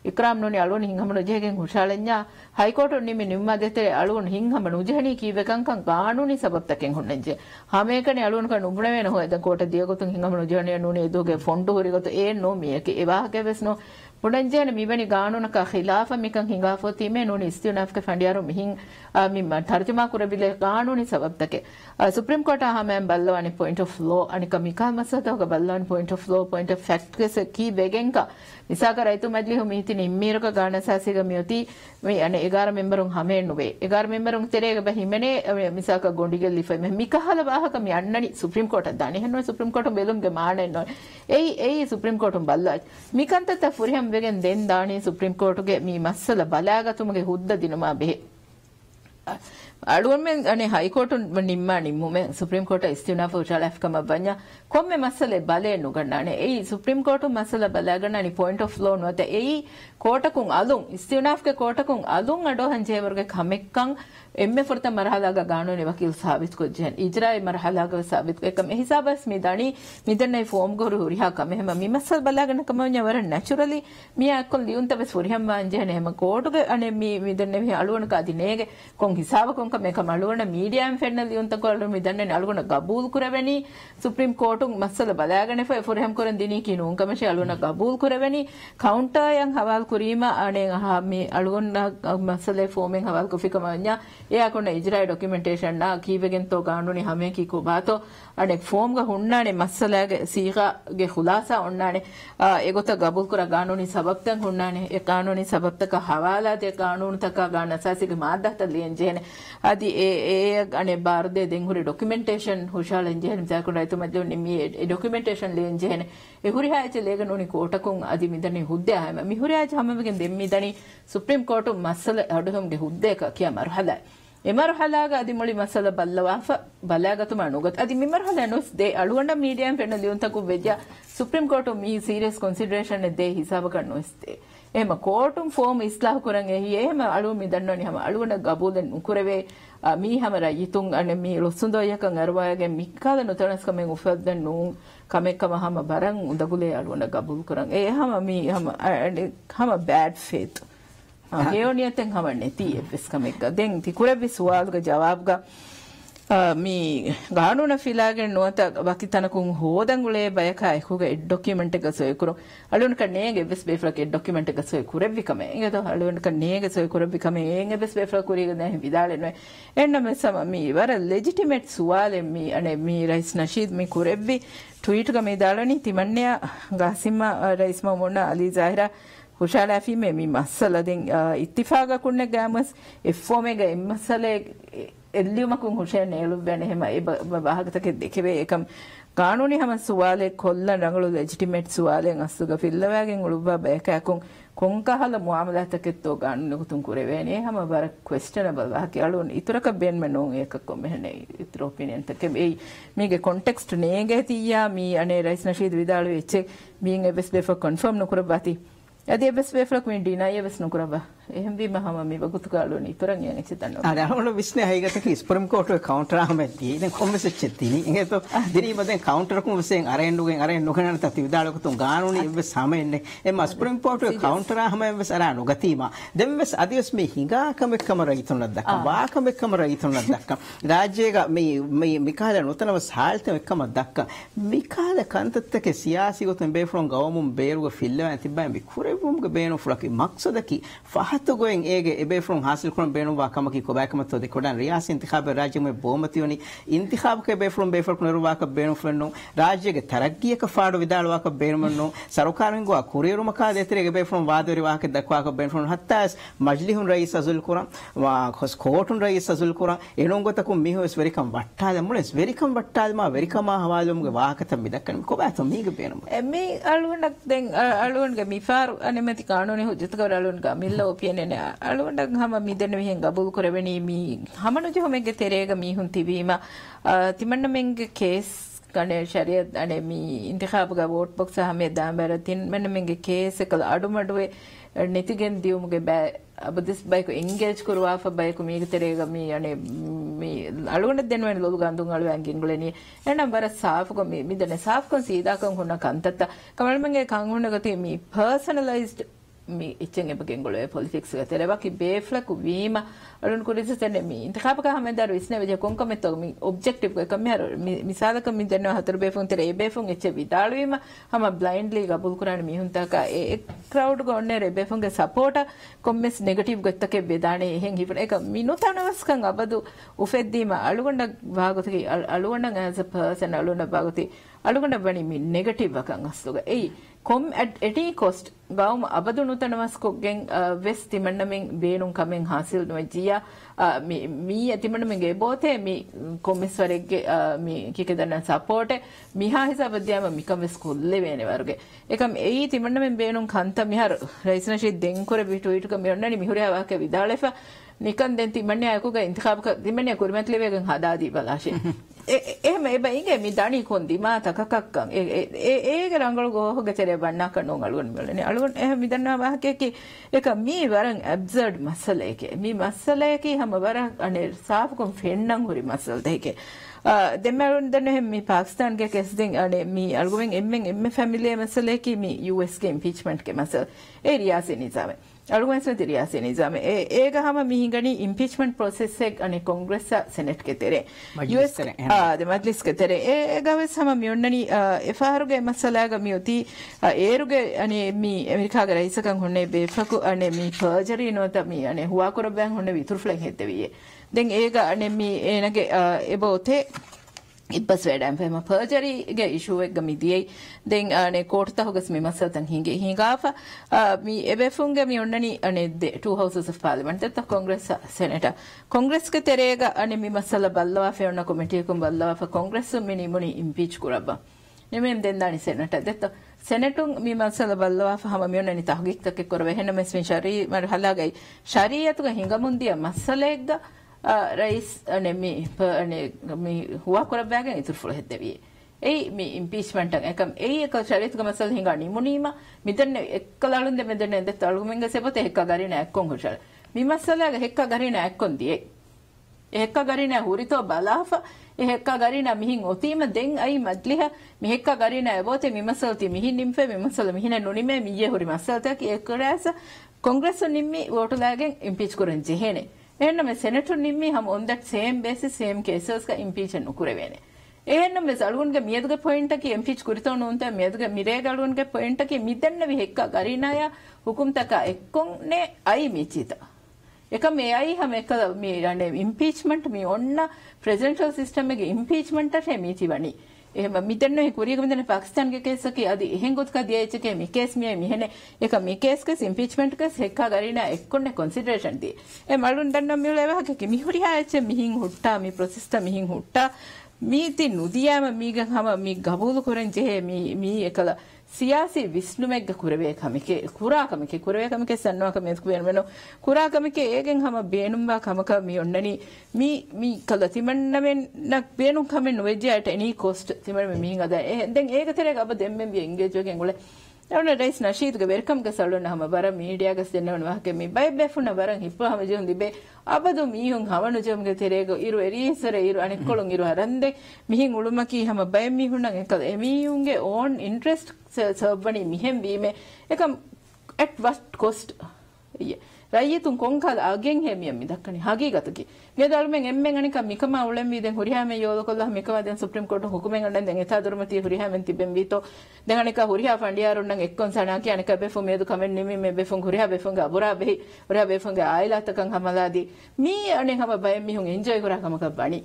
ಇಕ್ರಾಮ್ ನೋನಿ ಅಳುವನ ಹಿಂಗಮನ ಜೆಗೆಂ ಹುಷಾಳೆನ್ಯ ಹೈಕೋರ್ಟ್ ನಿಮ್ಮಿ ನಿಮ್ಮ ದೆತೆ ಅಳುವನ ಹಿಂಗಮನ ಉಜಹನಿ ಕೀವೆಕಂ ಕಂ ಕಾನೂನಿ ಸಬಬ್ ತಕೆಂ ಹುಣ್ಣಂಜೆ ಹಾಮೇಕನೆ ಅಳುವನ ಕಣ ಉಬುಣವೇನ ಹೋಯದ ಕೋಟ ದಿಯಗೊತು ಹಿಂಗಮನ ಉಜಹನಿ ನೋನಿ ಎದುಗೆ ಫೊಂಡು ಹುರಿಗೊತು ಏನ್ ನೋ ಮಿಯಕೆ ಎವಾಹಕೆ ವೆಸ್ನೋ පුණංජන මිවැනි ගානුනක ඛිලාෆ මිකන් හිඟාෆෝති මේ නෝනි ඉස්තියුනාෆ්ක ෆන්ඩියාරු මිහින් මිම තර්ජමා කුරබිල ගානුනි සබබ්තක ಸುಪ್ರೀಂ ಕೋರ್ಟ್ ಹಮೆಂ ಬಲ್ಲವಾನಿ ಪಾಯಿಂಟ್ ಆಫ್ ಲೋ ಅನಿಕ ಮಿಕಾ ಮಸದಗ ಬಲ್ಲವಾನಿ point of law point of fact ಕೆಸ ಕಿ ಬೆಗೆಂಕ ನಿಸಾಕ ರೈತು ಮಜ್ಲಿ ಹು ಮೀತಿ ನಿಮ್ಮಿರಕ ಗಾಣ ಸಾಸಿಗ ಮಿಯತಿ ಮಿ ಅನೆ 11 ಮೆಂಬರುಂ ಹಮೆ ನುವೆ 11 ಮೆಂಬರುಂ ತೆರೆಗ ಬಹಿಮೆನೆ ಮಿಸಾಕ ಗೊಂಡಿಗೆಲ್ ಲಿಫೈ ಮೆ ಮಿಕಹಲ ವಾಹಕ ಮಿ ಅನ್ನನಿ ಸುಪ್ರೀಂ ಕೋರ್ಟ್ ದಾನಿ ಹೆನ್ನೋ ಸುಪ್ರೀಂ ಕೋರ್ಟ್ ಬೆಲುಂಗೆ ಮಾಣೆ ನೋ ಏಯ್ ಸುಪ್ರೀಂ ಕೋರ್ಟ್ ಬಲ್ಲ ಮಿಕಂತ ಫುರಿಹಂ ಬೆಗೆನ್ ದೆನ್ ದಾನಿ ಸುಪ್ರೀಂ ಕೋರ್ಟ್ಗೆ ಮಿ ಮಸ್ಸಲ ಬಲಾಗತುಮಗೆ ಹುದ್ದ ದಿನಮಾ ಬೆಹೆ alumen ane high court nimma nimmume supreme court istina for chalaf kama banya komme masale bale nuganane ei supreme court masala balagana ni point of law no ta ei court kun alun istinaf ke court kun alun ado hanje warge kamekkan emme forta marhalaga gaanone wakil sabit ko jen ijra marhalaga sabit ko ekam hisabas midani midanne form goru huriha kame hema mi masal balagana kamanya war naturally mi akol liunta bes huriham anje hema court ge ane mi midanne mi alun ka dinege kon hisab kon kame kam alun media em fennal liunta ko alun midanne alun gabul kuraveni supreme court masal balagane fa huriham koran dini kinun kame she alun gabul kuraveni counter yang hawal kurima ane ha mi alun masale form en hawal ko fikamanya या कोण इजराय documentation ना कीवेगेन तो कानूनी हमें की को बातो अने फॉर्म गा हुन्नाने मसला गे सीगा गे खुलासा उन्नाने एगोत गबूल कुरा कानूनी सबब तक हुन्नाने ए कानूनी सबब तक हवाला दे कानून तक गान असासी के मादा त लेन जेने आदि ए अने बार दे देंगुरी डॉक्युमेंटेशन हुशाल जेने जा कोण तो मद्यो निमी ए डॉक्युमेंटेशन लेन जेने ए हुरी हाय चे लेगन उनी कोटकुं आदि मिदने हुद्दे हाय मी हुरी हाय हमें देम्मी दनी सुप्रीम कोर्ट मसला अडहम गे हुद्दे का किया मरहला එමරහලාග අදි මොලි මසල බල්ලවාෆ බලාගතුම අනුගත අදි මෙමරහල නොස් දේ අලුවන්ඩ මීඩියම් ෆෙන්න ලියුන්තකු වෙජ්ජා සුප්‍රීම කෝට් මී සීරියස් කොන්සිඩරේෂන් දේ හිසාබ කරන නොස්තේ එහෙම කෝටුම් ෆෝම් ඉස්ලාහ කරන් එහි එහෙම අලුව මිදන්නෝනි හැම අලුවන ගබූදෙන් උකුරවේ මී හැම රයිතුන් අනේ මී ලොසුන්දෝයකන් අරවායගේ මික්කාද නොතනස් කමෙන් උෆද්දන් නු කමෙක්කම හැම බරන් උදගුලේ අලුවන ගබූල් කරන් ඒ හැම මී හැම බෑඩ් ෆේත් ಗೆಯೋನಿಯತೆಂ ಹಮಣ್ಣೆ ತಿ ಎಫ್ಎಸ್ ಕಮೆಕ್ಕ ದೆಂ ತಿ ಕುರೆಬಿ ಸುವಾಲ್ಗ ಜವಾಬ್ಗ ಮೀ ಗಾನೂನ ಫಿಲಾಗೆ ನೋತ ಬಾಕಿ ತನಕುಂ ಹೋದಂಗುಳೆ ಬಯಕ ಎಕುಗ ಡಾಕ್ಯುಮೆಂಟ್ ಗ ಸೊಯಕುರು ಅಳುನ್ ಕಣ್ಣೇಗೆ ಎಫ್ಎಸ್ ಬೇಫ್ರಕ್ಕೆ ಡಾಕ್ಯುಮೆಂಟ್ ಗ ಸೊಯ ಕುರೆಬಿ ಕಮೆ ಇಂಗದ ಅಳುನ್ ಕಣ್ಣೇಗೆ ಸೊಯ ಕುರೆಬಿ ಕಮೆ ಎಂಗೆ ಎಫ್ಎಸ್ ಬೇಫ್ರ ಕುರಿಗ ನೆ ವಿದಾಳೆನೆ ಎನ್ನ ಮೆಸಮ ಮೀ ವರ ಲೆಜಿಟಿಮೇಟ್ ಸುವಾಲೆ ಮೀ ಅನೆ ಮೀ ರೈಸ್ ನಶೀದ್ ಮೀ ಕುರೆಬಿ ಟ್ವೀಟ್ ಗ ಮೀ ದಾಳನಿ ತಿಮನ್ಯ ಗಾಸಿಮ ರೈಸ್ ಮಮುನ್ನ ಅಲಿ ಜಾಹಿರಾ ಹುಷಾರ ಫೀಮೆ ಮಿ ಮಸಲ ದೆನ್ ಇತ್ತಿಫಾಗ ಕುಣ್ಣೆ ಗ್ಯಾಮಸ್ ಎಫ್ಫೋಮೆಗ ಎಮ್ಮಸಲೆ ಎಲ್ಲಿಯುಮಕುಂ ಹುಷಾರ ನೇಲು ಬೆನೆ ಹೆಮ ಎ ಬಾಹಗತಕ್ಕೆ ದೆಕೆವೆ ಏಕಂ ಕಾನೂನಿ ಹಮ ಸುವಾಲೆ ಕೊಲ್ಲ ರಂಗಳು ಲೆಜಿಟಿಮೇಟ್ ಸುವಾಲೆ ಅಸುಗ ಫಿಲ್ಲವಾಗೆನ್ ಉಳುಬ ಬೇಕಾಕುಂ ಕೊಂಕಹಲ ಮುಆಮಲಾತಕ್ಕೆ ತೋ ಕಾನೂನಿ ಕುತುಂ ಕುರೆವೇನೆ ಹಮ ಬರ ಕ್ವೆಶ್ಚನಬಲ್ ವಾಕೆ ಅಳುನ್ ಇತರಕ ಬೆನ್ಮೆ ನೋ ಏಕಕ್ಕೊ ಮೆಹನೆ ಇತರ ಒಪಿನಿಯನ್ ತಕ್ಕೆ ಏ ಮೀಗೆ ಕಾಂಟೆಕ್ಸ್ಟ್ ನೇಗೆ ತಿಯಾ ಮೀ ಅನೆ ರೈಸ್ ನಶೀದ್ ವಿದಾಳು ಎಚ್ಚೆ ಮೀಂಗೆ ಬೆಸ್ ಬೇಫ ಕನ್ಫರ್ಮ್ ನುಕುರಬಾತಿ ಅದೇ ಬೆಸ್ ಬೇಫ್ರಕ್ ಮೀ ಡಿನೈ ಬೆಸ್ ನುಕುರಬಾ එහෙම වීම හැම මේ වගුතු කාලෝනේ ඉතරන් යන ඉතිතන්න අර අහවල විශ්නේ හයිගතක ස්ප්‍රීම් කෝට් එක කවුන්ටර් ආමෙtti දැන් කොම්මෙස් එච්චෙතිනි ඒතෝ දිරීමෙන් කවුන්ටර් කුම විසෙන් අරෙන්නුගෙන් අරෙන් නොකනන තත් විදාලක තුන් ගානෝනේ එවස් සමෙන්නේ එම ස්ප්‍රීම් කෝට් එක කවුන්ටර් ආම එවස් අරානු ගතිමා දැන් වෙස් අදියස් මේ හිඟා කමෙක්කම රයිතුනක් දක්ක වා කමෙක්කම රයිතුනක් දක්ක රාජ්‍යයක මේ මිකාල නොතනව සාල්ත එක්කම දක්ක මිකාල කන්තත්තක සියාසි ගොතෙන් බේෆ්‍රොන් ගවමුම් බේරුව ෆිල්ලව තිබ්බයි මේ කුරෙවුම්ගේ බේනු ෆලකි මක්සදකි तो गोइंग एगे एबे फ्रॉम हासिल करन बेनु वाकम की कोबाक मत तो कोडन रियास इंतखाब राज्य में बहुमतियोनी इंतखाब के बे फ्रॉम बेफर कुनरु वाक बेनु फ्रनो राज्य के तरक्की के फाड़ विदाल वाक बेनुमनो सरकारन गो कुरेरु मका देतरे बे फ्रॉम वादरी वाक दक्वा के बेनु फ्रॉम हत्तास मजली हुन रईस अजुल कुरा वा खस कोटुन रईस अजुल कुरा एनोंगो तकु मिहो इस वेरी कम वट्टाद मुलेस वेरी कम वट्टाद मा वेरी कम हवालुम गे वाक त मिदकन कोबात मीगे बेनु एमी अलुनक दें अलुन गे मिफार अनेमति कानूनी हुज्जत कर अलुन गा मिल्ला ओपियन අලුවන්ඩ හම මිදෙන විහෙන් ගබුල් කරවෙනී මී හමනුජ හොමෙගේ තෙරේග මීහුන් තිබීම තිමන්න මෙන්ගේ කේස් කනේ ශරියත් අනේ මී ඉන්තිඛාබ ጋ වෝට් බොක්ස් හමේ දාඹර තින් මෙන්න මෙන්ගේ කේස් එක අඩුමඩුවේ ನೆತಿಗೆನ್ ದಿಯುಮ್ಗೆ ಬೈ ಅಬದಿಸ್ ಬೈಕು ಎಂಗೇಜ್ ಕುರುವಾಫ ಬೈಕು ಮೀಗ ತೆರೆಗ ಮೀ ಅನೆ ಮೀ ಅಳುಗೊಂಡ ದೆನ್ವೆನ್ ಲೋಲು ಗಂದುಂ ಅಳು ಅಂಗಿಂಗುಳೆನಿ ಎನ್ನ ಬರ ಸಾಫ್ಗೊ ಮೀ ಮಿದನೆ ಸಾಫ್ಗೊ ಸೀದಾಕಂ ಹುನ್ನ ಕಂತತ್ತ ಕಮಲ್ಮಂಗೆ ಕಂಗುಣ ಗತಿ me personalised mi ichen ebagengolo e politics ga tereba ki befla ku vima alun kurisa tene mi intikhab ka hamedar isne veje konkametto mi objective ka kamya misala ka mi denno hatar befun tere e befun eche vidalwima hama blindly gabul kuran mi hunta ka e crowd go onne re befun ge support comments negative gottake bedane hen hipen eka minutanawas kan abadu ufeddima alugonda bhagotiki alugonda as a person aluna bhagoti alugonda bani mi negative kan astuga ei kom at any cost gaum abadu nutanawas koggen west timannamen beenun kamen hasil no jiya mi timannamen ge bote mi komissaregge mi kikedanna support miha hisabadyama mikam school levene warge ekam ei timannamen beenun kanta mihar raisna shi den kore bitu itu kam yonnani mihuriya wake vidalefa නිකන් දැන් තිමන්නේ අයකුගේ ඉන්තිඛාබක තිමන්නේ කුරිමත් ලෙවගෙන් හදාදී බලාෂේ එහෙම එබැයිගේ මි දණි කොන්දි මාතකකක්කන් ඒක රංගල ගෝහගේ තෙරේ බන්නා කනෝ අලුවන් වලනේ අලුවන් එහෙම මි දන්නවා වාහකේ එක මී වරන් ඇබ්සර්ඩ් මසලේකේ මි මසලේකේ හැම වර අනේ සාෆුකම් ෆෙන්නම් හුරි මසල් දෙකේ දෙමරුන් දන්නේ මි පාකිස්තාන් ගේ කෙස් දින් අනේ මි අල්ගොවෙන් එම්මෙන් ෆැමිලිය මසලේකේ මි US ගේ ඉම්පීච්මන්ට් ගේ මසල් ඒ රියාසේ නිසාමේ අලුවන් රියාසේ නිසාමේ ඒක හැම මිහිගනි ඉම්පීච්මන්ට් ප්‍රොසෙස් එක අනේ කොංග්‍රස් සෙනෙට් ගේ තෙරේ US ද මජ්ලිස් ගේ තෙරේ ඒ ගවස් හැම මියොන්නනි එෆාරුගේ මසලාග මියොති ඒරුගේ අනේ මි ඇමරිකාගේ රයිසකන් හොන්නේ බේෆකු අනේ මි පර්ජරි නොත මි අනේ හුවා කරබෑන් හොන්නේ විතුරු ෆ්ලෙන් හෙද්දවියේ දැන් ඒක අනේ මි එනගේ එබෝතේ ඉපස් වැඩම් ෆෙම පර්ජරිගේ ඉෂුව එක මිදියේ දැන් අනේ කෝට් තහුගස් මි මසතන් හිඟේ හිඟාෆ මි එබෙෆුන්ගේ මි ඔන්නනි අනේ two houses of parliament තත් කොංග්‍රස් සෙනෙටර් කොංග්‍රස් ගේ තෙරේග අනේ මි මසල බල්ලවා ෆෙවන කොමිටිය කුම් බල්ලවා ෆ කොංග්‍රස් මිනි මුනි ඉම්පීච් කරබ්බා නෙමෙම් දෙන් දානි සෙනෙටර් දත්ත සෙනෙටුන් මි මසල බල්ලවා ෆ හම මි ඔන්නනි තහගික් තක කර වෙහෙන මෙස් මි ශරී මර හලාගයි ශරීයතුක හිඟමුන්දිය මසලෙක්ග රයිස් අනේ මි හුවා කරබෑගෙන් ඉතුරු ෆුල හෙද්දවියේ ඒ මි ඉම්පීච්මන්ට් එකම් ඒ එක ශරීරතුක මසල හිඟානි මුනීම මිදන්න එක්කලලුන් දෙ මෙදන්න දෙත අලුමින්ග සෙපත එක්ක ගරින එක්කොන් හොෂල මි මසලගේ එක්ක ගරින එක්කොන් දියේ එක්ක ගරින හුරිතෝ බලාෆ එක්ක ගරින මිහින් ඔතීම දෙන් අයි මද්ලිහ මි එක්ක ගරින එබෝතේ මි මසල්ති මිහින් නිම්ෆේ මි මසල මිහින නුනිමේ මියේ හුරි මසල්තක ඒකරස කොංග්‍රස් නිම්මි වෝටුලාගෙන් ඉම්පීච් කරන් ජෙහෙනේ එහෙනම් සෙනෙටර් නිම්මි හැම on that same basis same cases ka impeach nukurevene එහෙනම් මේ සල්ගුන්ගේ මියදුගේ පොයින්ට් එකේ ඉම්පීච් කුරිතෝ නෝන්ත මියදුගේ මිරේගලුන්ගේ පොයින්ට් එකේ මිදන්න වි හෙක්ක ගරිනාය හුකුම් තක එක්කොන් නේ අයි මිචිත එක මේ අයි හැම එක මේ රනේ ඉම්පීච්මන්ට් මේ ඔන්න ප්‍රෙසිඩෙන්ෂල් සිස්ටම් එකේ ඉම්පීච්මන්ට් එක මිචි වනි එහෙම මිදන්න හේ කුරියක මිදන්න පාකිස්තාන්ගේ කේස් එකේ අදි එහෙන් ගොත් කදිය එකේ මේ කේස් මිය මිහෙනේ එක මේ කේස් කේ ඉම්පීච්මන්ට් කේ හෙක්ක ගරිනා එක්කොන් නේ කන්සිඩරේෂන් දී ඒ මලුන් දන්නම් මියල එවහක මිහුරියා එච්ච මිහින් හුට්ටා මේ ප්‍රොසෙස් ත මිහින් හුට්ටා මීති නුදියාම මීගන් හැම මී ගබුලු කරන් ජෙහෙ මී එකල සියාසි විස්නුමෙග්ග කුරවේ කමිකේ කුරා කමිකේ කුරවේ කමිකේ සන්නවා කමෙත් කුවෙන වෙනෝ කුරා කමිකේ ඒගෙන් හැම බේනුම්බා කමක මී ඔන්නනි මී කල තිමන්නමෙන් නක් බේනුම් කමෙන් නොවෙජ්ජයට එනි කොස්ට් තිමන්න මී ගද දැන් ඒක තරේ ගබ දෙම්මෙන් බි එන්ගේජ් එකෙන් උල එවන රයිස් නශීද්ගේ වෙල්කම් ක සල්ලන හැම බර මීඩියා ගස් දෙන්නවන වහකේ මී බයි බෙෆුන බරන් හිප්ප හැම ජුන් දිබේ අබදු මීහුන් හවනු ජම්ගේ තෙරේග ඉරු එරීසර ඉරු අනිකොලුන් ඉරු හරන්දේ මිහින් උළුමකී හැම බය මීහුන් එකල එමීහුන්ගේ ඕන් ඉන්ට්‍රෙස්ට් සර්වණි මිහෙම් බීමේ එකම් at what cost රයිතුන් කොංකල් අගෙන් හැමියම් මිදක්කනි හගීගතකි මේ දල්මෙන් එම්මෙන් අනික මිකම උලෙන් වී දැන් හුරියාමේ යෝලකොල්ලා මිකම දැන් සුප්‍රීම කෝට් හුකුමෙන් අන්න දැන් එතා දුරමතිය හුරියාමෙන් තිබෙන් වීතෝ දැන් අනික හුරියා ෆණ්ඩියාරුන් නම් එක්කොන් සනා කිය අනික බෙෆු මේදු කමෙන් නිමි මේ බෙෆුන් හුරියා බෙෆුන් අබුරා බෙහි හුරියා බෙෆුන් ආයිලාතකන් හමලාදී මී අනේ හැම බය මිහුන් එන්ජොයි කරා කමක බණි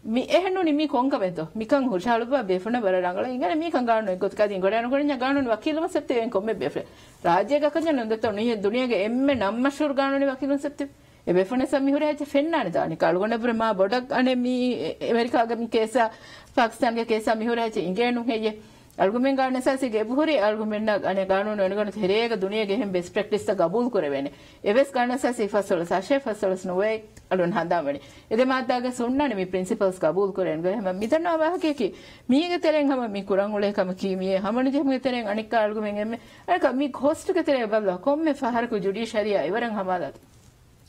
mi ehnu ni mi konka beto mi kan hurchalu ba befuna bara rangala ingane mi kan gaanu ekot kadin godanu gorinya gaanu wakilum sette en komme befe rajya ga kanya nondato ni duniyage emme nammashur gaanu ni wakilum sette e befuna sammi hore haje fennane dani kalgona bura ma bodak ane mi amerika ga mi kesa pakistan ga kesa mi hore haje ingenu heye argumen gaanu sasi ge buhuri argumen na ane gaanu no enganu therega duniyage hem best practice ta gabul korevene eves gaanu sasi fasol sashe fasol no way alun handamani ede maadaga sunnane mi principles gabul koren ge hem midanna wahake ki miige teren ham mi kuran ule kam ki mi hamani jem ge teren anikka argumen emme anaka mi host ge teren balla komme fahar ku judiciary iwaran hamalat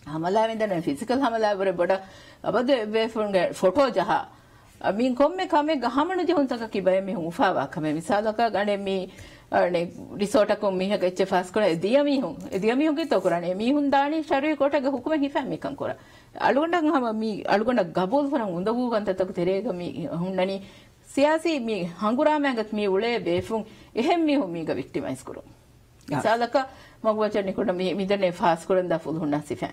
hamala vendana physical hamala vore boda abade be photo jaha min komme kame gahamanu je huntaka ki bay mi ufawa kame misalaka gane mi ane resort ko mi ha gecche fast kora ediyami hun ge to korane mi hun dani shari kota ge hukume hi fam mi kan kora alugona hama mi alugona gabul faran undagu kan tatak terega mi hunnani siyasi mi hangurama gat mi ule befun ehem mi hun mi ga victimize koro misalaka magwachani kota mi dane fast koran da full hunna sifa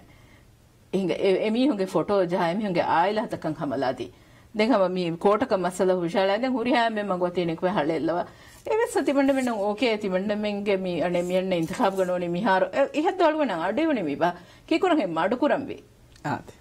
inga emi hun ge photo jaha emi hun ge aila takan hamaladi දැන් හැම මේ කෝටක මසල හුෂාලා දැන් හුරියා මෙ මගවතිනේ කෝ හලෙල්ලවා එවෙ සතිබණ්ඩ මෙන්න ඕකේ තිබණ්ඩ මෙන්ගේ මේ අනේ මියන්න ඉන්තඛාබ් ගනෝනේ මිහාර එහෙත් දල්වන අඩේවනේ මිබා කීකුරන් හේ මඩු කුරම් වේ ආද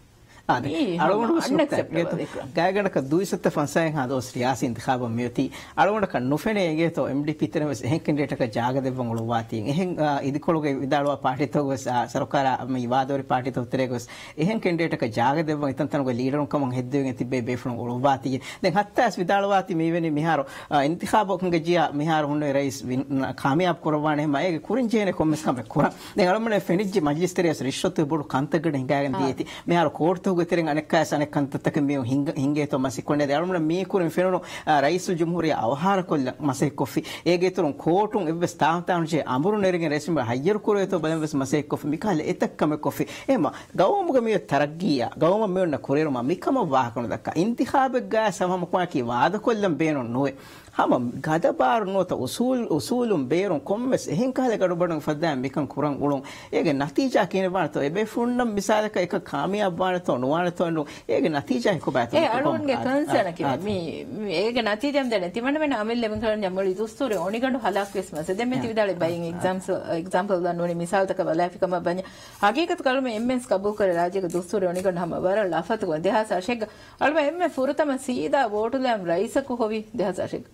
ගෑගනක දුයිසත ෆන්සයන් හදෝ ශ්‍රියාසි ඉන්තිඛාබ මෙයති අලුගොඩක නොෆෙනේ ගේ MDP තරවස් එහෙන් කෙන්ඩේටක ජාගදෙවන් ඔලවාතින් එහෙන් ඉදිකොලගේ විදාලවා පාටිතෝගස් සරකාර මේ වාදෝරි පාටිතෝතරේගස් එහෙන් කෙන්ඩේටක ජාගදෙවන් ඉතන්තනගේ ලීඩරුන් කමන් හෙද්දෙන් තිබේ බේෆුන් ඔලවාතිය දැන් හත්තස් විදාලවාති මේවෙනි මිහාරෝ ඉන්තිඛාබකගේ ජියා මිහාර හුන්නේ රයිස් කාමියාබ් කරවානේ මයේ කුරින්ජේනේ කොම්මස් කම කුරා දැන් අලමනේ ෆෙනිජ්ජි මජ්ලිස්තරියස් රිෂ්වතු බොඩු කන්තගඩ හිඟාගෙන දීති මිහාර කෝර්තු ගෙතරෙන් අනෙක්කාස අනෙක්කන්තතක මේ ಹಿಂಗೆ ತೋ ಮಸಿಕೊಂಡೆ ಅಳಮನ ಮೀಕುರಿನ ಫೆನೋ ರೈಸು ಜುಮ್ಹೂರಿಯ ಅವಹಾರ ಕೊಲ್ಲ ಮಸೆ ಕೊಫಿ ಏಗೆ ತೋರಂ ಕೋಟುಂ ಎವ್ವೆ ಸ್ಥಾವತಾಂಜೆ ಅಮರು ನೆರಿಗೆ ರೆಸಿಮ ಹಯ್ಯರು ಕುರೆ ತೋ ಬಲಂವೆಸ್ ಮಸೆ ಕೊಫಿ ಮಿಕಾಲೆ ಎತಕ್ಕಮ ಕೊಫಿ ಏಮ ಗೌಮುಗ ಮಿ ತರಗ್ಗಿಯ ಗೌಮ ಮೇನ್ನ ಕುರೆರು ಮಿಕಮ ವಾಹಕಣ ದಕ್ಕ ಇಂತಿಖಾಬೆಗ್ಗ ಸಮಮ ಕ್ವಾಕಿ ವಾದ Kollam ಬೇನೋ ನೋಯೆ hama gadabar nota usulum beron kommes ehin kale gadubadun fadda mikan kuran ulun ege natija kine barto ebe funnam misalaka ek kamiyab barto nuwanato nu ege natija ko bato alunge concern ki mi ege natijam dene timanna men amel leben karan jamoli dustore onigandu halak wesmas demme tividale buying example dan noni misal taka walafikama banya hakikat kalume ms kabul kare rajyage dustore onigandu hama bara lafatu ko dehasa asheg alme emme furutama sida votulam raisaku hovi dehasa asheg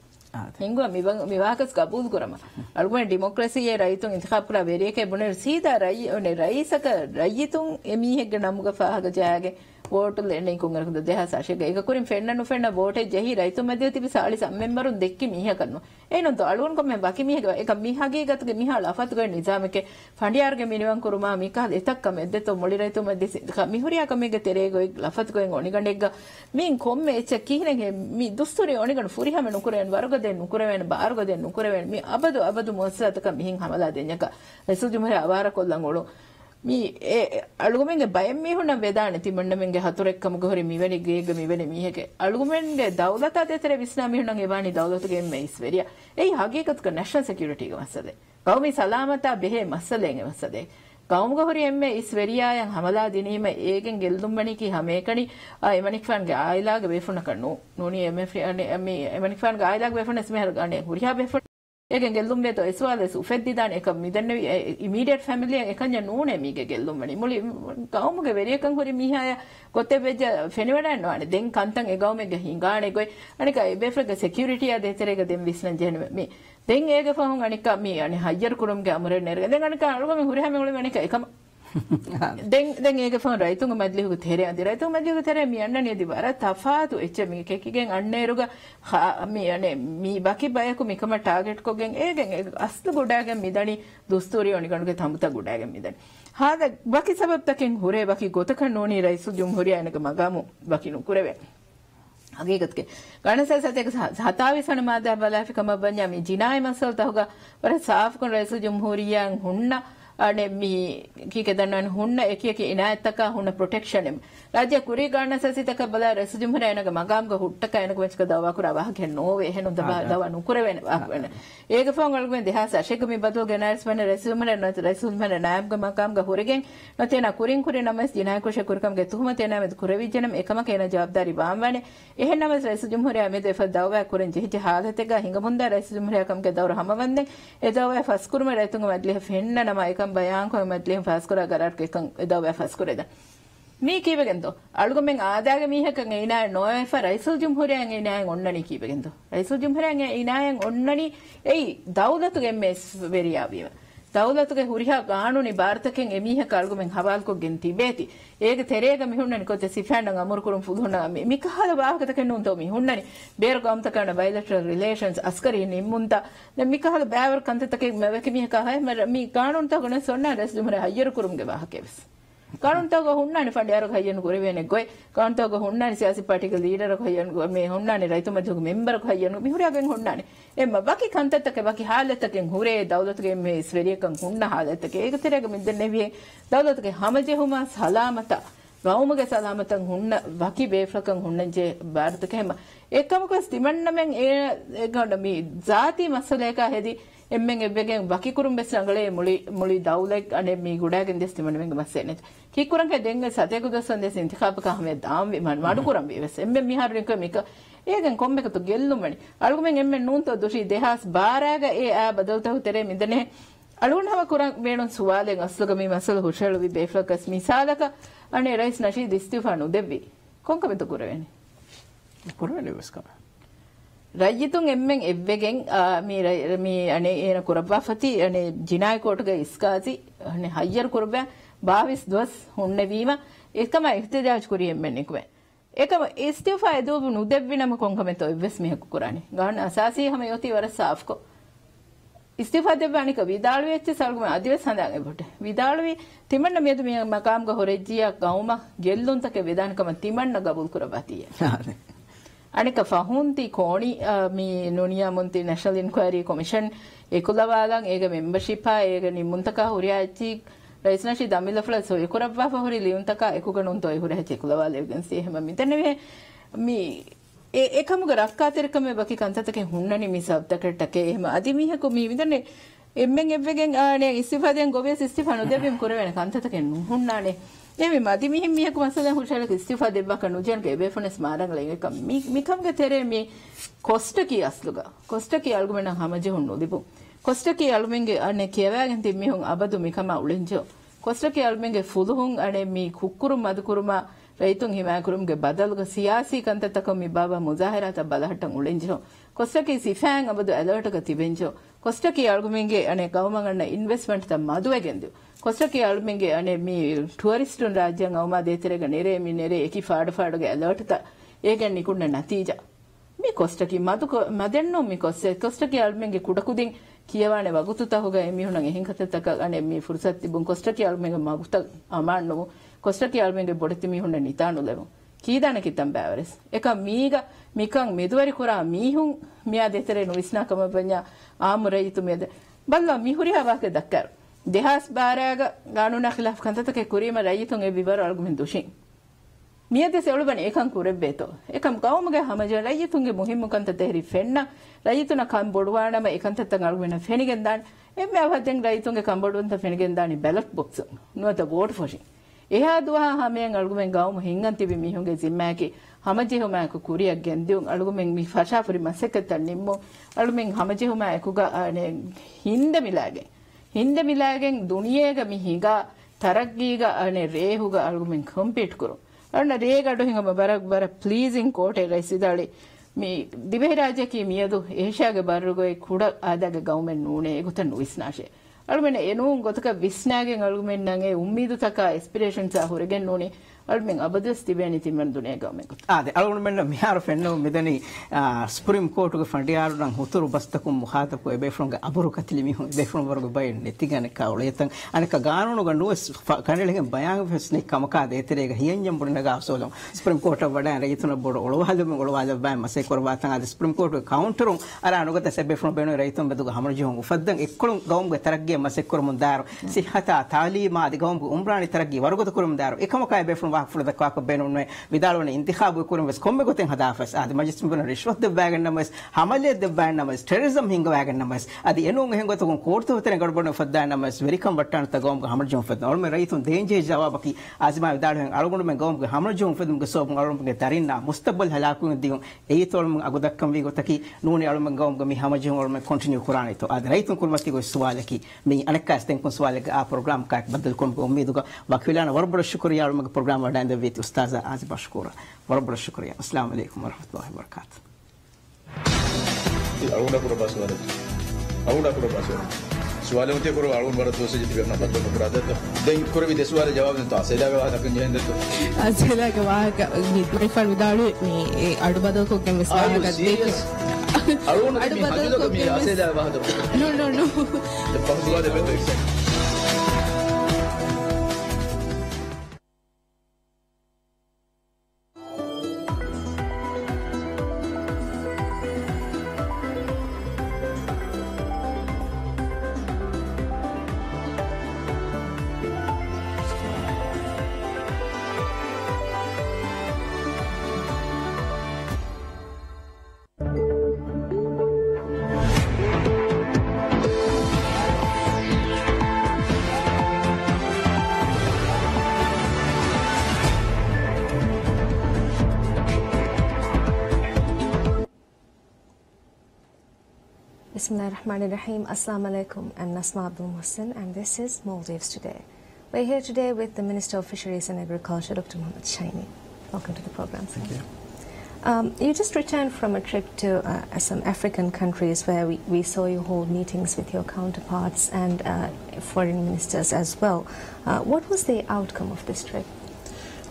ಹಿಂಗುವ ವಿವಾಹಕಸ್ ಕಬೂಲ್ ಕುರಮ ಅಲ್ಗುನೆ ಡೆಮೋಕ್ರಸಿಯೆ ರೈತುಂ ಇಂತಿಖಾಬ್ ಕುರ ವೆರಿಯಕೆ ಬುನೆ ಸೀದಾ ರೈಸಕ ರೈತುಂ ಎಮೀಹೆಗೆ ನಮಗ ಫಾಹಗ ಜಾಗೆ vote ಲೆನೆ ಕುಂಗರಕದ ದೇಹ ಸಾಶೆಗ ಈಗ ಕುರಿಂ ಫೆನ್ನನು ಫೆನ್ನ ವೋಟೆ ಜಹಿ ರೈತು ಮಧ್ಯೆ ತಿಬಿ ಸಾಳಿ ಸಮ್ಮೆಂಬರು ದೆಕ್ಕಿ ಮೀಹ ಕನ್ನು ಏನಂತ ಅಳುನ್ ಕೊಮ್ಮೆ ಬಾಕಿ ಮೀಹಗ ಏಕ ಮೀಹಗೆ ಗತಗೆ ಮೀಹ ಲಫತ್ಗೆ ನಿಜಾಮಕ್ಕೆ ಫಂಡಿಯಾರ್ಗೆ ಮಿನಿವಂ ಕುರುಮಾ ಮೀಕ ಎತಕ್ಕ ಮೆದ್ದೆತೋ ಮೊಳಿ ರೈತು ಮಧ್ಯೆ ಮಿಹುರಿಯಾ ಕಮ್ಮೆಗೆ ತೆರೆಗೋ ಲಫತ್ಗೆ ಒಣಿಗಂಡೆಗ ಮೀನ್ ಕೊಮ್ಮೆ ಎಚ್ಚ ಕೀಹನೆಗೆ me ದುಸ್ತುರಿ ಒಣಿಗಂಡು ಫುರಿಹಮೆ ನುಕುರೆನ್ ವರಗದೆ ನುಕುರೆವೆನ್ ಬಾರ್ಗದೆ ನುಕುರೆವೆನ್ me ಅಬದು ಮೊಸತಕ ಮಿಹಿಂ ಹಮಲಾ ದೆನ್ಯಕ Rasool ಜುಮರೆ ಅವಾರ ಕೊಲ್ಲಂಗೋಳು mi alugumenge bayam mi hunna vedane timannamenge haturekkam gohori miveni geega miveni miheke alugumenge dawlata detere visna mi hunna evani dawlatuge me isveriya ei haqiqat ka national security ga masale qawmi salamata behe masalen masale qawm gohori emme isveriya yan hamala dinima egen geldumbani ki hamekani emanik fan ge ailage befuna kanu noni mf mi emanik fan ge ailage befuna smehar gane huriya befuna egen geldum beto eswales ufeddi dan ek midanne immediate family ekanya nune mige geldum mani muli gawmuge veriyekan hori mihaya gotte beja fenivada nwane den kantan e gawmege hingane goy anika befraga security ya deterega dem visnan jene me den ege fahun anika mi ani hayyer kurumge amure nerga den anika alugame huri hame ngule anika ekam den ege fahun raitunga madlihuge tere andi raitunga madlihuge tere mi annani edi bara tafatu eche mi kekigen anneruga mi ane mi baki bayaku mikama target kogen egen aslu gudagen midani dusturi oniganuge tamuta gudagen midani hada baki sabab taken hure baki gotakan noni raisu jumhuriya enaka magamu baki nukureve haqiqatke ganasa sateka hatawi sanamada balafikama banya mi jinai masal tahuga bara saaf kon raisu jumhuriya hunna ane mi kike dannan hunna ekiyaki inayataka hunna protection em rajya kuri ganna sasitaka bala resujumhara enaga magam ga huttaka enaga wechka dawa kura wa ken nove henu dawa nukure wen wen ege fong algen dehasa shekumi badul genars wen resujumhara not resujumhara naam ga magam ga huregen notena kurin kurin namas dinay ko shekurkam ge tuhumate na med kurevi jenam ekama kena jawabdari baamwane ehen namas resujumhara me defa dawa kurin jehi halate ga hingamunda resujumhara kam ge dawra hamawande e dawa faskurma retunga madle fenna nama ekam bayan ko madle faskura garar ke kan dawa faskureda mi kibegento algomen aadaga mihakan eina noefa raisul jumhuriya eina onnani kibegento raisul jumhuriya eina onnani ei dawlatuge mes veriyaviwa dawlatuge huriha gaanuni bharataken emiha algomen hawal ko genti beti ege terega mihunnani kote sifandan amurkurum fudhunna mi kahala waahakataken nunto mihunnani ber gamta kana bilateral relations askari nimmunta mi kahala baver kantatake meveke miha kaha mi gaanun ta gona sonna rais jumhuriya hayyer kurumge wahakeves ಕಾಣುಂತಾಗ ಹುಣ್ಣಾನಿ fund ಯಾರು ಹಯ್ಯನ್ ಗುರಿವೇನೆ ಗೊಯ್ ಕಾಣುಂತಾಗ ಹುಣ್ಣಾನಿ ಸಿಯಾಸಿ ಪಾರ್ಟಿಗೆ leader ಹಯ್ಯನ್ May ಹುಣ್ಣಾನಿ ರೈತ ಮಧ್ಯಗ member ಹಯ್ಯನ್ ಮಿಹುರಿಯಾಗ ಹುಣ್ಣಾನಿ ಎಮ್ಮ ಬಾಕಿ ಕಂತತಕ್ಕೆ ಬಾಕಿ ಹಾಲತಕ್ಕೆ ಹುರೆ ದೌಲತ್ಗೆ ಮೇ ಸ್ವೆರಿಯಕಂ ಹುಣ್ಣ ಹಾಲತಕ್ಕೆ ಏಕ ತೆರೆಗ ಮಿದ್ದನೆವಿಯೆ ದೌಲತ್ಗೆ ಹಮಜೆ ಹುಮ ಸಲಾಮತ ಗೌಮಗೆ ಸಲಾಮತಂ ಹುಣ್ಣ ಬಾಕಿ ಬೇಫ್ಲಕಂ ಹುಣ್ಣಂಜೆ ಭಾರತಕ್ಕೆ ಹೆಮ್ಮ ಏಕಮಕಸ್ ತಿಮಣ್ಣಮೆಂ ಏಗಂಡ ಮಿ ಜಾತಿ ಮಸಲೇಕ ಹೆದಿ emmen ebbegen baki kurum besangale muli dawlek ane mi gudagen des timanmen massenet ki kuran ke denga sategu dosan des intikhab ka hame dam man madu kuram bes emmen mi harren ka mika egen kommeka to gellumani algumen emmen nunto doshi dehas baraga e a badalta tere midane alun hava kuran venon suwalen asluga mi masal hushelu vi beflakas misalaka අනේ rice නෂීද් ඉස්තිෆා නුදෙව්වි කොන්කමෙත කුරවෙනි කුරවෙනි වෙස්කම රජ්‍යතුන් එම්මෙන් එව්වෙගෙන් මේ අනේ ඒන කුරබ්බාෆති අනේ ජිනායි කෝට්ගේ ඉස්කාති අනේ higher කුරබෑ 22 දවස් හොන්නවීම එකම ඉහ්තිජාජ් කුරි එම්මෙන් නිකුවේ එකම ඉස්තිෆා එදෝබු නුදෙව්විනම කොන්කමෙත එව්වෙස් මිහක කුරානි ගාන අසාසී හැම යොති වර සාෆ්කෝ ඉස්තිෆා දෙවණික විදාළු වෙච්ච සල්ගම අදිවස් හඳාගේ පොට විදාළුවි තිමන්න මෙද මේ මකාම්ග හොරෙජ්ජියා ගෞම ගෙල්ලුන්තක වේදානකම තිමන්න ගබුල් කුරබතිය අනික ෆහුන්ති කෝණි මේ නොනියා මුන්ති නැෂනල් ඉන්ක්වයරි කොමිෂන් ඒකුලවාලන් ඒක මෙම්බර්ෂිප් ඒක නිමුන්තක හොරියාච්චි රයිස්නෂි දමිලෆල සෝ ඒකුරබ්වා හොරි ලියුන්තක ඒකුගනුන් තොයි හොරහ චෙකුලවාල එවිඩන්ස් එහෙම මිතනේ මේ ඒකමුග රක්කාතිරකම බකි කන්තතක හුන්නනි මිසබ්දකටක එහෙම අදිමිහකු මේ විදනේ එම්මෙන් එව්වෙගෙන් ආනේ ඉස්තිෆාදෙන් ගොබේ ඉස්තිෆා නොදෙවිම් කරවෙන කන්තතක නුහුන්නානේ එමෙ මදි මිහිම් මිහකු මසලෙන් හුෂලක ඉස්තිෆා දෙබ්බක නුජන් ගේ බෙෆොනස් මාරංගල එක මිකම්ගේ තෙරේ මේ කොස්ට කී අස්ලුග කොස්ට කී අල්ගුමෙන් හමජෙ හුන්නු දිබු කොස්ට කී අල්ගුමෙන්ගේ අනේ කියවෑගෙන් තිම්මිහුන් අබදු මිකම උලෙන්ජෝ කොස්ට කී අල්ගුමෙන්ගේ ෆුදුහුන් අනේ මේ කුක්කුරු මදුකුරුම ರೈತುಂ ಹಿಮಾಕುರುಂಗೆ ಬದಲುಗ ಸಿಯಾಸಿ ಕಂತತಕ ಮಿ ಬಾಬಾ ಮುಜಾಹಿರಾತ ಬಲಹಟ್ಟಂ ಉಳೆಂಜೋ ಕೊಸ್ಟಕಿ ಸಿಫ್ಯಾಂಗ್ ಅಬದು ಅಲರ್ಟ್ಗ ತಿಬೆಂಜೋ ಕೊಸ್ಟಕಿ ಅಳ್ಗುಮಿಂಗೆ ಅನೆ ಗವಮಂಗಣ್ಣ ಇನ್ವೆಸ್ಟ್ಮೆಂಟ್ ತ ಮದುವೆಗೆಂದು ಕೊಸ್ಟಕಿ ಅಳ್ಗುಮಿಂಗೆ ಅನೆ ಮಿ ಟೂರಿಸ್ಟುನ್ ರಾಜ್ಯಂ ಅವಮಾ ದೇತಿರೆಗ ನೆರೆ ಮಿ ನೆರೆ ಏಕಿ ಫಾಡುಗೆ ಅಲರ್ಟ್ ತ ಏಗೆ ನಿಕುಂಡ ನತೀಜ ಮಿ ಕೊಸ್ಟಕಿ ಮದೆನ್ನೋ ಮಿ ಕೊಸ್ಟಕಿ ಅಳ್ಗುಮಿಂಗೆ ಕುಡಕುದಿಂ කියවානේ වගුතුත හොග එමිහුණන් එහින් කතතක අනේ මේ ෆුර්සත් තිබුන් කොස්ටකි අල්මෙගේ මගුත අමාන්නු කොස්ටකි අල්මෙගේ බොඩති මිහුණ නිතානු ලෙවු කීදාන කිතම් බෑවරස් එක මීග මිකන් මෙදුවරි කුරා මිහුන් මියා දෙතරේ නුවිස්නා කම පඤ්ඤා ආමුරයිතු මෙද බල්ලා මිහුරියා වාකේ දක්කර දෙහස් බාරාග ගානුනා ඛිලාෆ් කන්තතක කුරීම රයිතුන් ඒ විවර අල්ගුමින් දුෂින් මියදේ සෙවලුබන ඒකන් කුරෙබ්බේතෝ එකම් ගවමගේ හැමජ රයිතුන්ගේ මුහිම්මු කන්ත තෙරි ෆෙන්න රයිතුන කම් බොඩුවානම එකන්තත්තන් අල්ගුවෙන ෆෙනිගෙන් දාන එම්මේ අවදෙන් රයිතුන්ගේ කම් බොඩුවන්ත ෆෙනිගෙන් දානි බැලට් බොක්ස් නුවත වෝට් ෆොෂි එහා දුවා හැමෙන් අල්ගුවෙන් ගවම හින්ගන් තිබි මිහුන්ගේ සිම්මෑකි හැමජේ හොමෑක කුරියක් ගෙන්දියුන් අල්ගුවෙන් මි ෆෂාෆරි මසෙකතන් නිම්මු අල්ගුවෙන් හැමජේ හොමෑකුග අනේ හින්ද මිලාගෙන් දුනියේග මිහිගා තරග්ගීග අනේ රේහුග අල්ගුවෙන් කම්පීට් කරු අන්න රේගඩු හිඟම බර ප්ලීසිං කෝටේ රයිසිදාලි මේ දිවේ රාජ්‍යකී මියදු ඒෂාගේ බරුගොයි කුඩ ආදාගේ ගවුමෙන් නූනේ ඒගොත නුවිස්නාෂේ අල්මෙන එනුන් ගොතක විස්නාගෙන් අල්ගුමෙන් නගේ උම්මීදු තක එස්පිරේෂන් සා හොරගෙන් නූනේ අල්මෙන් අබදස් තිබෙනි තිමන් දුනේ ගවුමෙන් ආද අල්ගුමෙන් මිහාර ෆෙන්නෝ මෙදනි ස්ප්‍රීම් කෝට් ගේ ෆන්ඩියාරු නම් හුතුරු බස්තකු මුඛාතබ් එබේ ෆ්‍රොම් ගේ අබුරු කතිලි මිහු එබේ ෆ්‍රොම් වර්ග බයි නෙතිගන කවලෙතන් අනක ගානෝන ගනුව කණලෙන් බයංග ෆෙස්නි කමකා දේතරේක හියන්ජම් බුණ ගාසෝලම් ස්ප්‍රීම් කෝට් වඩා රයිතුන බොඩ ඔලවහද බය මසේ කරවාතන් ආද ස්ප්‍රීම් කෝට් ගේ කවුන්ටරුන් අර අනුගත සෙබේ ෆ්‍රොම් බේනෝ රයිතුන් බෙදුග හමරජෝන් උෆද්දන් එක්කොලුන් ගවුම් ගේ තරග්ගේ මසේ කරමුන් දාර සිහතා තාලීමා අධි ගවුම් උම්රානි තරග්ගේ වර්ගත කරමුන් දාර එකමකයි එබේ ෆ්‍රොම් වාක් ෆුල දක්වාක බේනොන්නේ විදාලවන ඉන්තිඛාබු කරමුන් වෙස් කොම්බේ ගොතෙන් හදාෆස් ආද මජිස්තුන් බන රිෂ්වත් දෙබ්බෑගන් නමස් හමලිය දෙබ්බෑන් නමස් ටෙරරිසම් හිංග වැගන් නමස් ආද එනුන් එහෙන් ගොතකුන් කෝර්තු වතෙන් ගඩබොන ෆද්දා නමස් වෙරිකම් වට්ටාන තගොම් හමරජෝන් ෆද්ද ඔල්මේ රයිතුන් දේන්ජේ ජවාබකි ආසිමා විදාලවෙන් අලගොන මෙන් ගොම් හමරජෝන් ෆද්දුම් ගේ සෝබන් අලොම් ගේ තරින්නා මුස්තබල් හලාකුන් දිගොන් ඒතොල්ම අගොදක්කම් වී ගොතකි නූනි අලොම් ගොම් ගමි හමරජෝන් ඔල්මේ කන්ටිනියු කුරානිතෝ ආද රයිතුන් කුල්මති ගොස් සවාලකි මේ අනක්කාස් දෙන් කුන් සවාලක ආ ප්‍රෝග්‍රෑම් කාක් බදල් කොම් උම්මීදුක වක්විලාන වරබර ශුක්‍රියා අලොම් ගේ programme වඩාන් the වීත් උස්තාසා ආසි බෂ්කූරා වරබර ශුක්‍රියා අස්ලාම් අලයිකුම් වරහමතුල්ලාහි වබරකාතුහ් Alguna por paso de alguna por paso suale un tiempo algún barato se lleva una pato por adeto den corre de suale jawab nta seda ga hada kan jende to asela ga wa ni prefer vidalu ni adubado ko kem swaha ga de alguna mi hajilo ko mi aseda wa hada no de paso de beto exact Bismillahirrahmanirrahim. Assalamu alaikum. I'm Nasma Abdul Muhsin and this is Maldives Today. We're here today with the Minister of Fisheries and Agriculture, Dr. Mohammed Shaini. Welcome to the program, sir. Thank you. You just returned from a trip to some African countries where we saw you hold meetings with your counterparts and foreign ministers as well. What was the outcome of this trip?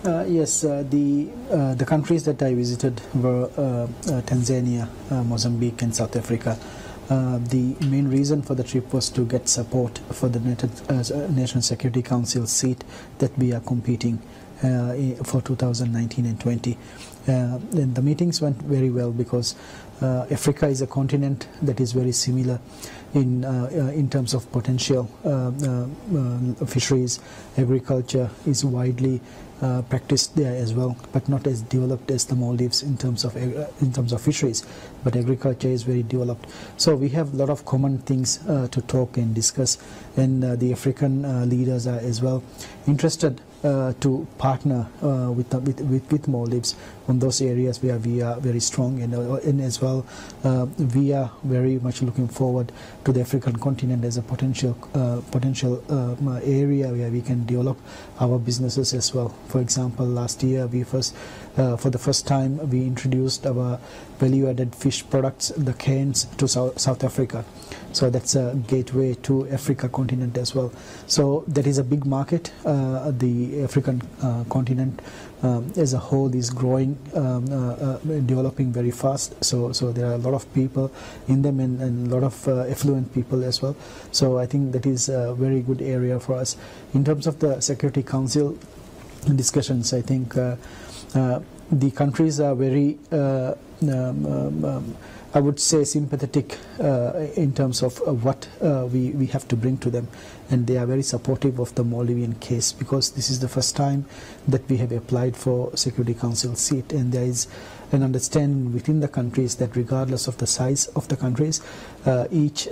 Yes, the countries that I visited were Tanzania, Mozambique and South Africa. The main reason for the trip was to get support for the National Security Council seat that we are competing for 2019 and 20. And the meetings went very well because Africa is a continent that is very similar in terms of potential. Fisheries, agriculture is widely practiced there as well, but not as developed as the Maldives in terms of fisheries. But agriculture is very developed. So we have a lot of common things to talk and discuss, and the African leaders are as well interested to partner with Maldives on those areas where we are very strong, and as well we are very much looking forward to the African continent as a potential area where we can develop our businesses as well. For example, last year for the first time we introduced our value-added fish products, the cans, to South Africa. So that's a gateway to Africa continent as well. So that is a big market. The African continent as a whole is growing, developing very fast. So there are a lot of people in them and a lot of affluent people as well. So I think that is a very good area for us. In terms of the Security Council discussions, I think the countries are very I would say sympathetic in terms of what we have to bring to them, and they are very supportive of the Maldivian case because this is the first time that we have applied for Security Council seat, and there is an understanding within the countries that regardless of the size of the countries, each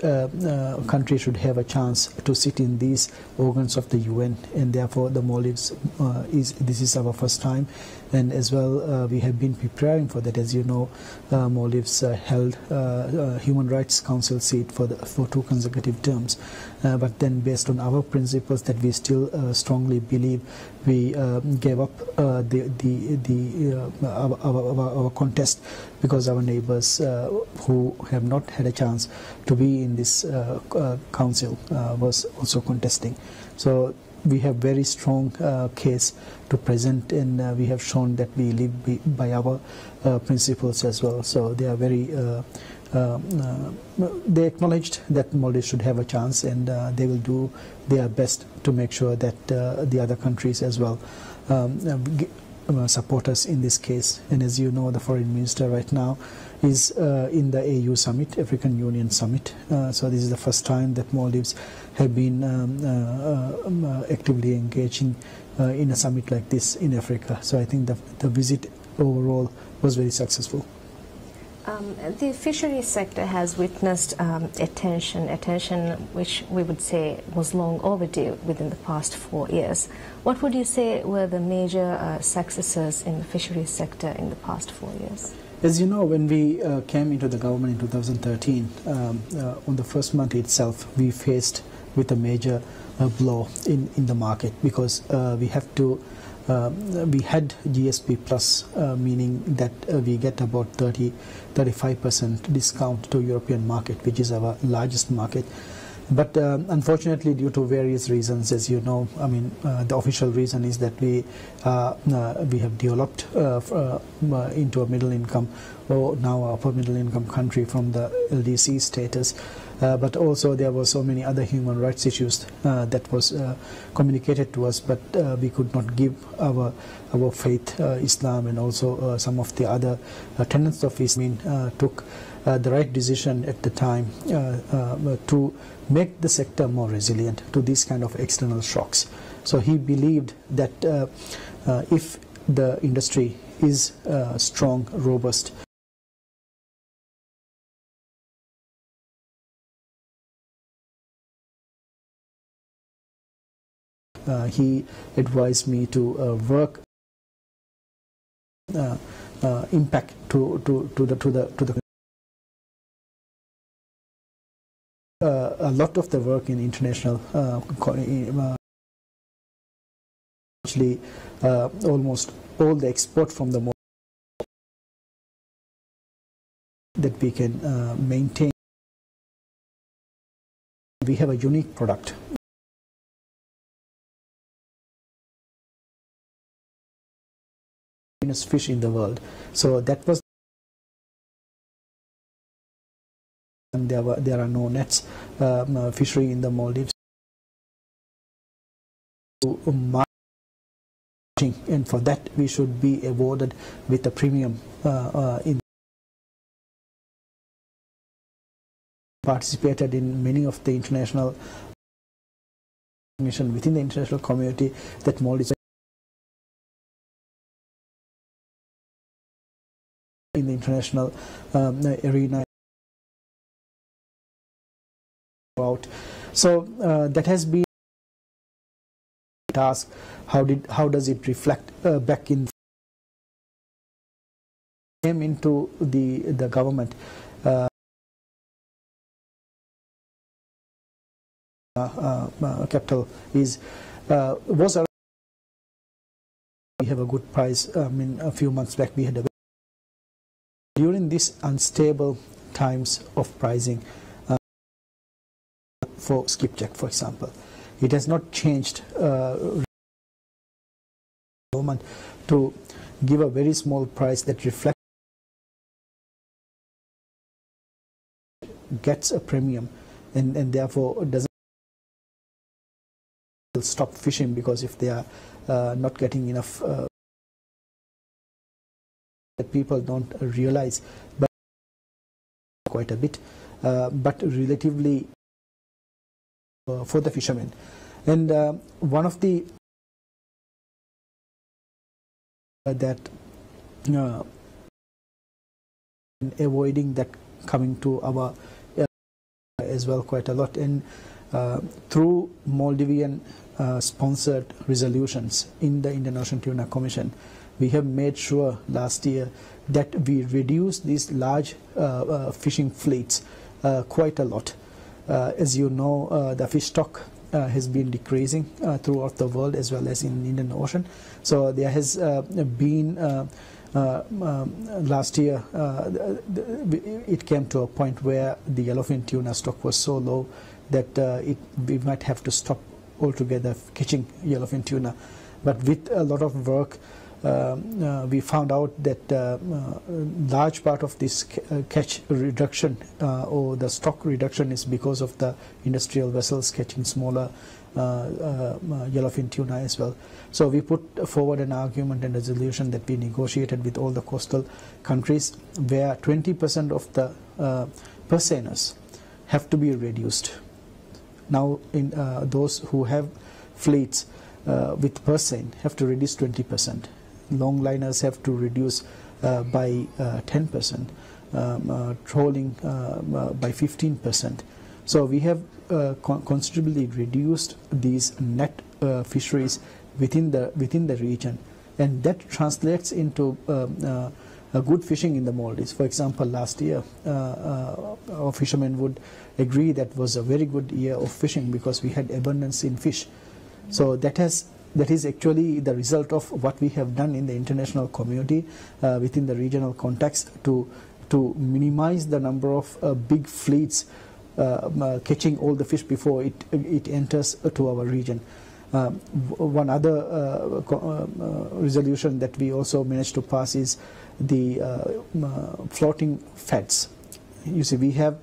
country should have a chance to sit in these organs of the UN, and therefore the Maldives this is our first time, and as well we have been preparing for that. As you know, Maldives held Human Rights Council seat for 2 consecutive terms, but then based on our principles that we still strongly believe, we gave up our contest because our neighbors who have not had a chance to be in this council was also contesting. So we have very strong case to present, and we have shown that we live by our principles as well. So they are very they acknowledged that Maldives should have a chance, and they will do their best to make sure that the other countries as well support us in this case. And as you know, the foreign minister right now is in the AU summit, African Union summit. So this is the first time that Maldives have been actively engaging in a summit like this in Africa. So I think the visit overall was very successful. The fisheries sector has witnessed attention which we would say was long overdue within the past 4 years. What would you say were the major successes in the fisheries sector in the past 4 years? As you know, when we came into the government in 2013, on the first month itself, we faced with a major blow in the market because we had GSP plus, meaning that we get about 35% discount to European market, which is our largest market. But unfortunately, due to various reasons, as you know, I mean, the official reason is that we have developed into a middle income, or now upper middle income country from the LDC status. But also there were so many other human rights issues that was communicated to us, but we could not give our faith, Islam, and also some of the other tenets of Islam took the right decision at the time to make the sector more resilient to these kind of external shocks. So he believed that if the industry is strong, robust, he advised me to work impact to the a lot of the work in international actually almost all the export from the that we can maintain. We have a unique product. Fish in the world. So that was, and there are no nets fishery in the Maldives. And for that we should be awarded with a premium in participated in many of the international mission within the international community that Maldives in the international arena out. So that has been a task. How does it reflect back in came into the government capital is was around. We have a good price. I mean, a few months back we had a during these unstable times of pricing for skipjack, for example, it has not changed government to give a very small price that reflects gets a premium and therefore doesn't stop fishing because if they are not getting enough that people don't realize, but quite a bit, but relatively for the fishermen. And one of the that avoiding that coming to our as well quite a lot, and through Maldivian sponsored resolutions in the Indian Ocean Tuna Commission, we have made sure last year that we reduce these large fishing fleets quite a lot. As you know, the fish stock has been decreasing throughout the world as well as in Indian Ocean. So there has been last year it came to a point where the yellowfin tuna stock was so low that we might have to stop altogether catching yellowfin tuna. But with a lot of work, we found out that large part of this catch reduction or the stock reduction is because of the industrial vessels catching smaller yellowfin tuna as well. So we put forward an argument and resolution that we negotiated with all the coastal countries where 20% of the purse have to be reduced. Now in those who have fleets with purse have to reduce 20%. Longliners have to reduce by 10%, trolling by 15%. So we have considerably reduced these net fisheries within the region, and that translates into a good fishing in the Maldives. For example, last year our fishermen would agree that was a very good year of fishing because we had abundance in fish. So that is actually the result of what we have done in the international community within the regional context to minimize the number of big fleets catching all the fish before it enters to our region. One other resolution that we also managed to pass is the floating feds. You see, we have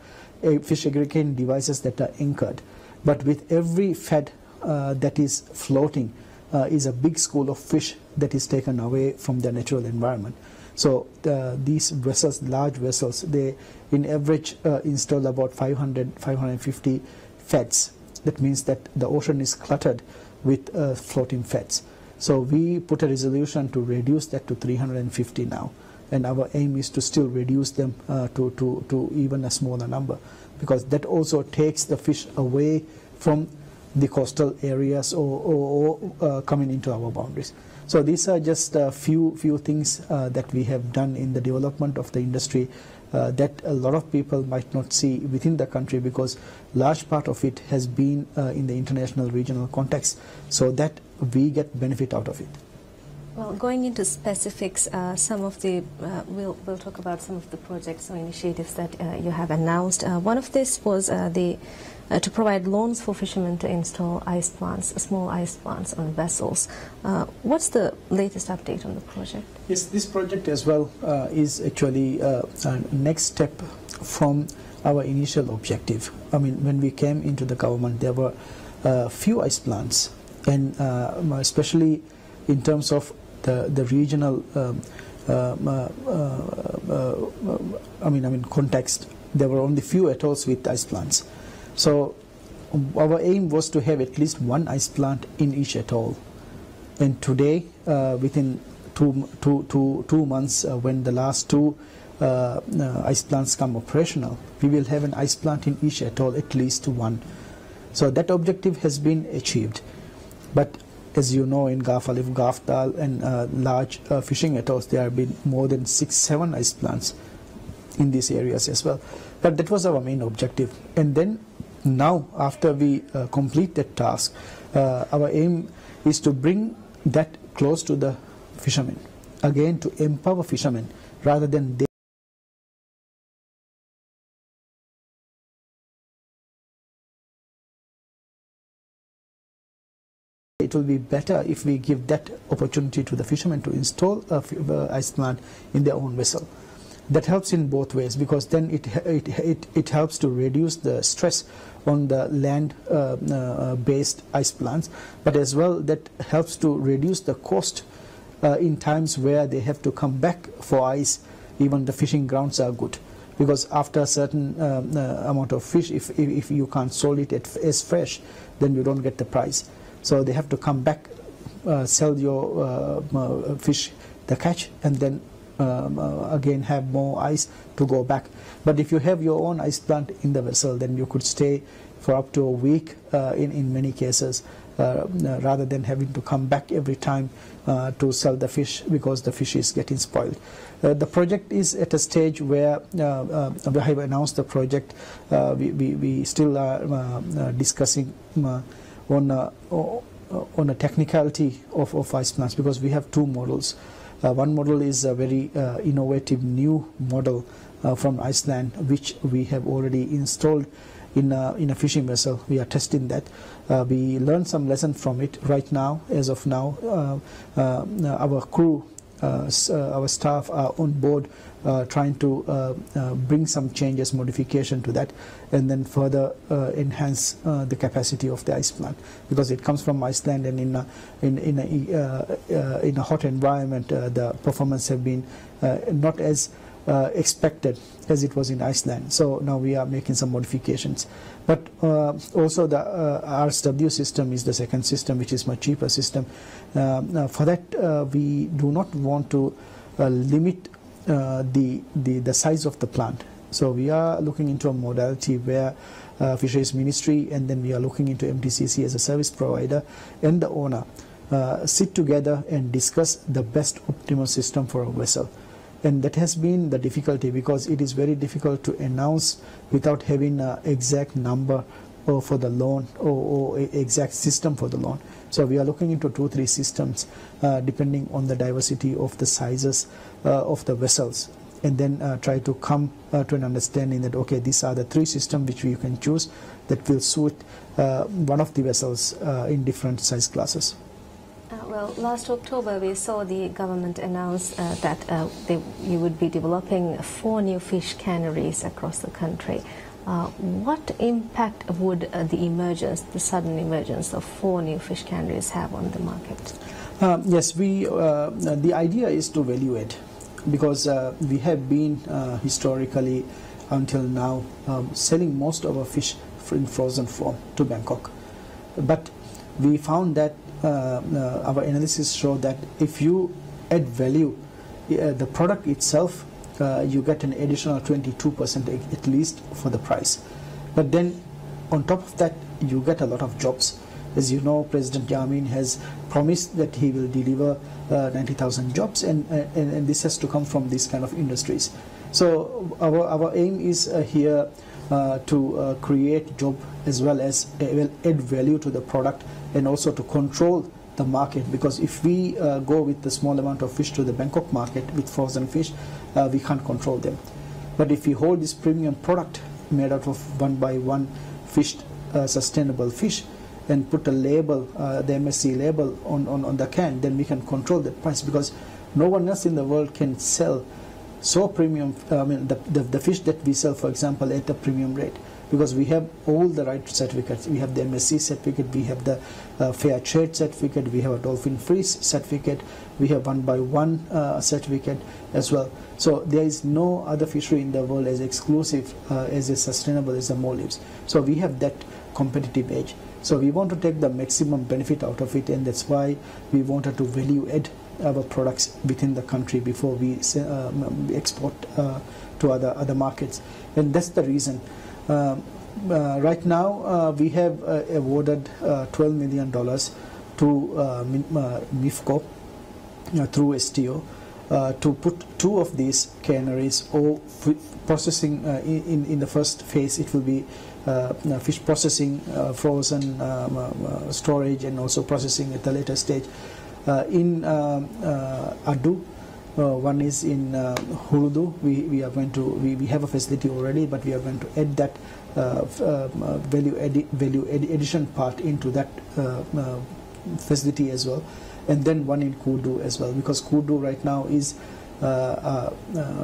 fish aggregating devices that are anchored, but with every fed that is floating is a big school of fish that is taken away from their natural environment. So these vessels, large vessels, they in average install about 550 feds. That means that the ocean is cluttered with floating feds. So we put a resolution to reduce that to 350 now, and our aim is to still reduce them to even a smaller number, because that also takes the fish away from the coastal areas or coming into our boundaries. So these are just a few things that we have done in the development of the industry that a lot of people might not see within the country, because large part of it has been in the international regional context. So that we get benefit out of it. Well, going into specifics, some of the we'll talk about some of the projects or initiatives that you have announced. One of this was to provide loans for fishermen to install ice plants, small ice plants on vessels. What's the latest update on the project? Yes, this project as well is actually a next step from our initial objective. I mean, when we came into the government, there were few ice plants, and especially in terms of the regional context, there were only few atolls with ice plants. So our aim was to have at least one ice plant in each atoll. And today, within two months, when the last two ice plants come operational, we will have an ice plant in each atoll, at least one. So that objective has been achieved. But as you know, in Gaf Alif, Gaf Dal, and large fishing atolls, there have been more than 6-7 ice plants in these areas as well. But that was our main objective. And then now, after we complete that task, our aim is to bring that close to the fishermen. Again, to empower fishermen rather than they. It will be better if we give that opportunity to the fishermen to install a ice plant in their own vessel. That helps in both ways, because then it helps to reduce the stress on the land based ice plants, but as well that helps to reduce the cost in times where they have to come back for ice. Even the fishing grounds are good, because after a certain amount of fish, if you can't sell it as fresh, then you don't get the price. So they have to come back, sell your fish, the catch, and then again have more ice to go back. But if you have your own ice plant in the vessel, then you could stay for up to a week in many cases, rather than having to come back every time to sell the fish, because the fish is getting spoiled. The project is at a stage where we have announced the project. We still are discussing on a technicality of ice plants, because we have two models. One model is a very innovative new model from Iceland, which we have already installed in a fishing vessel. We are testing that. We learned some lessons from it. Right now, as of now, our crew, our staff are on board trying to bring some changes, modification to that, and then further enhance the capacity of the ice plant, because it comes from Iceland, and in a hot environment, the performance have been not as expected as it was in Iceland. So now we are making some modifications. But also the RSW system is the second system, which is much cheaper system. For that, we do not want to limit the size of the plant. So we are looking into a modality where Fisheries Ministry, and then we are looking into MTCC as a service provider, and the owner sit together and discuss the best optimal system for a vessel. And that has been the difficulty, because it is very difficult to announce without having an exact number for the loan, or exact system for the loan. So we are looking into 2-3 systems depending on the diversity of the sizes of the vessels, and then try to come to an understanding that, okay, these are the 3 systems which you can choose that will suit one of the vessels in different size classes. Well, last October we saw the government announce that you would be developing 4 new fish canneries across the country. What impact would the sudden emergence of 4 new fish canneries have on the market? Yes, the idea is to value add, because we have been historically until now selling most of our fish in frozen form to Bangkok. But we found that our analysis showed that if you add value, the product itself, you get an additional 22% at least for the price. But then on top of that, you get a lot of jobs. As you know, President Yamin has promised that he will deliver 90,000 jobs, and this has to come from these kind of industries. So our aim is here to create job, as well as add value to the product, and also to control the market, because if we go with the small amount of fish to the Bangkok market with frozen fish, we can't control them. But if we hold this premium product made out of one by one fished sustainable fish and put a label, the MSC label on the can, then we can control the price, because no one else in the world can sell so premium, the fish that we sell, for example, at a premium rate, because we have all the right certificates. We have the MSC certificate, we have the Fair Trade certificate, we have a dolphin free certificate, we have one by one certificate as well. So there is no other fishery in the world as exclusive, as sustainable as the Maldives. So we have that competitive edge. So we want to take the maximum benefit out of it, and that's why we wanted to value add our products within the country before we export to other markets. And that's the reason. Right now we have awarded $12 million to MIFCO through STO to put 2 of these canneries or processing in the first phase. It will be fish processing, frozen storage, and also processing at the later stage in Adu. One is in Huludu. We are going to we have a facility already, but we are going to add that value addition part into that facility as well, and then one in Kudu as well, because Kudu right now is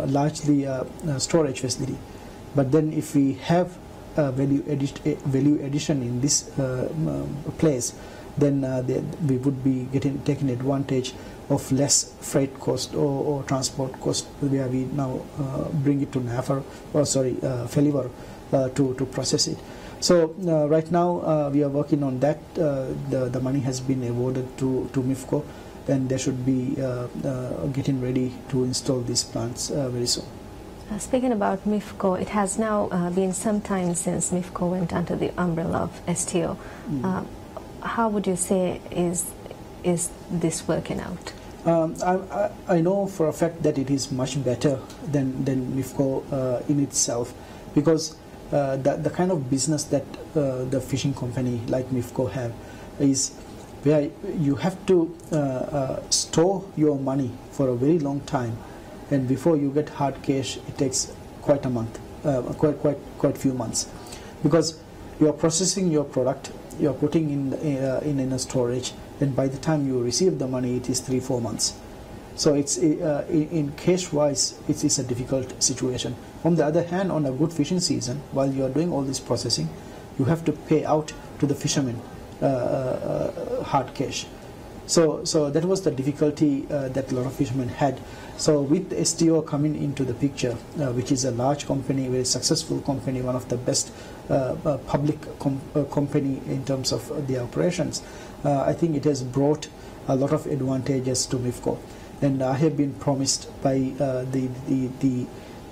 largely a storage facility. But then if we have value addition in this place, then we would be taking advantage of less freight cost or transport cost, where we now bring it to Felivor to process it. So right now we are working on that. The money has been awarded to MIFCO, and they should be getting ready to install these plants very soon. Speaking about MIFCO, it has now been some time since MIFCO went under the umbrella of STO. How would you say is this working out? I know for a fact that it is much better than MIFCO in itself, because the kind of business that the fishing company like MIFCO have is where you have to store your money for a very long time, and before you get hard cash, it takes quite a month, quite few months, because you are processing your product, you are putting in a storage, and by the time you receive the money, it is 3-4 months. So it's in cash wise, it is a difficult situation. On the other hand, on a good fishing season, while you are doing all this processing, you have to pay out to the fishermen hard cash. So that was the difficulty that a lot of fishermen had. So with STO coming into the picture, which is a large company, very successful company, one of the best public company in terms of the operations, I think it has brought a lot of advantages to MIFCO. And I have been promised by the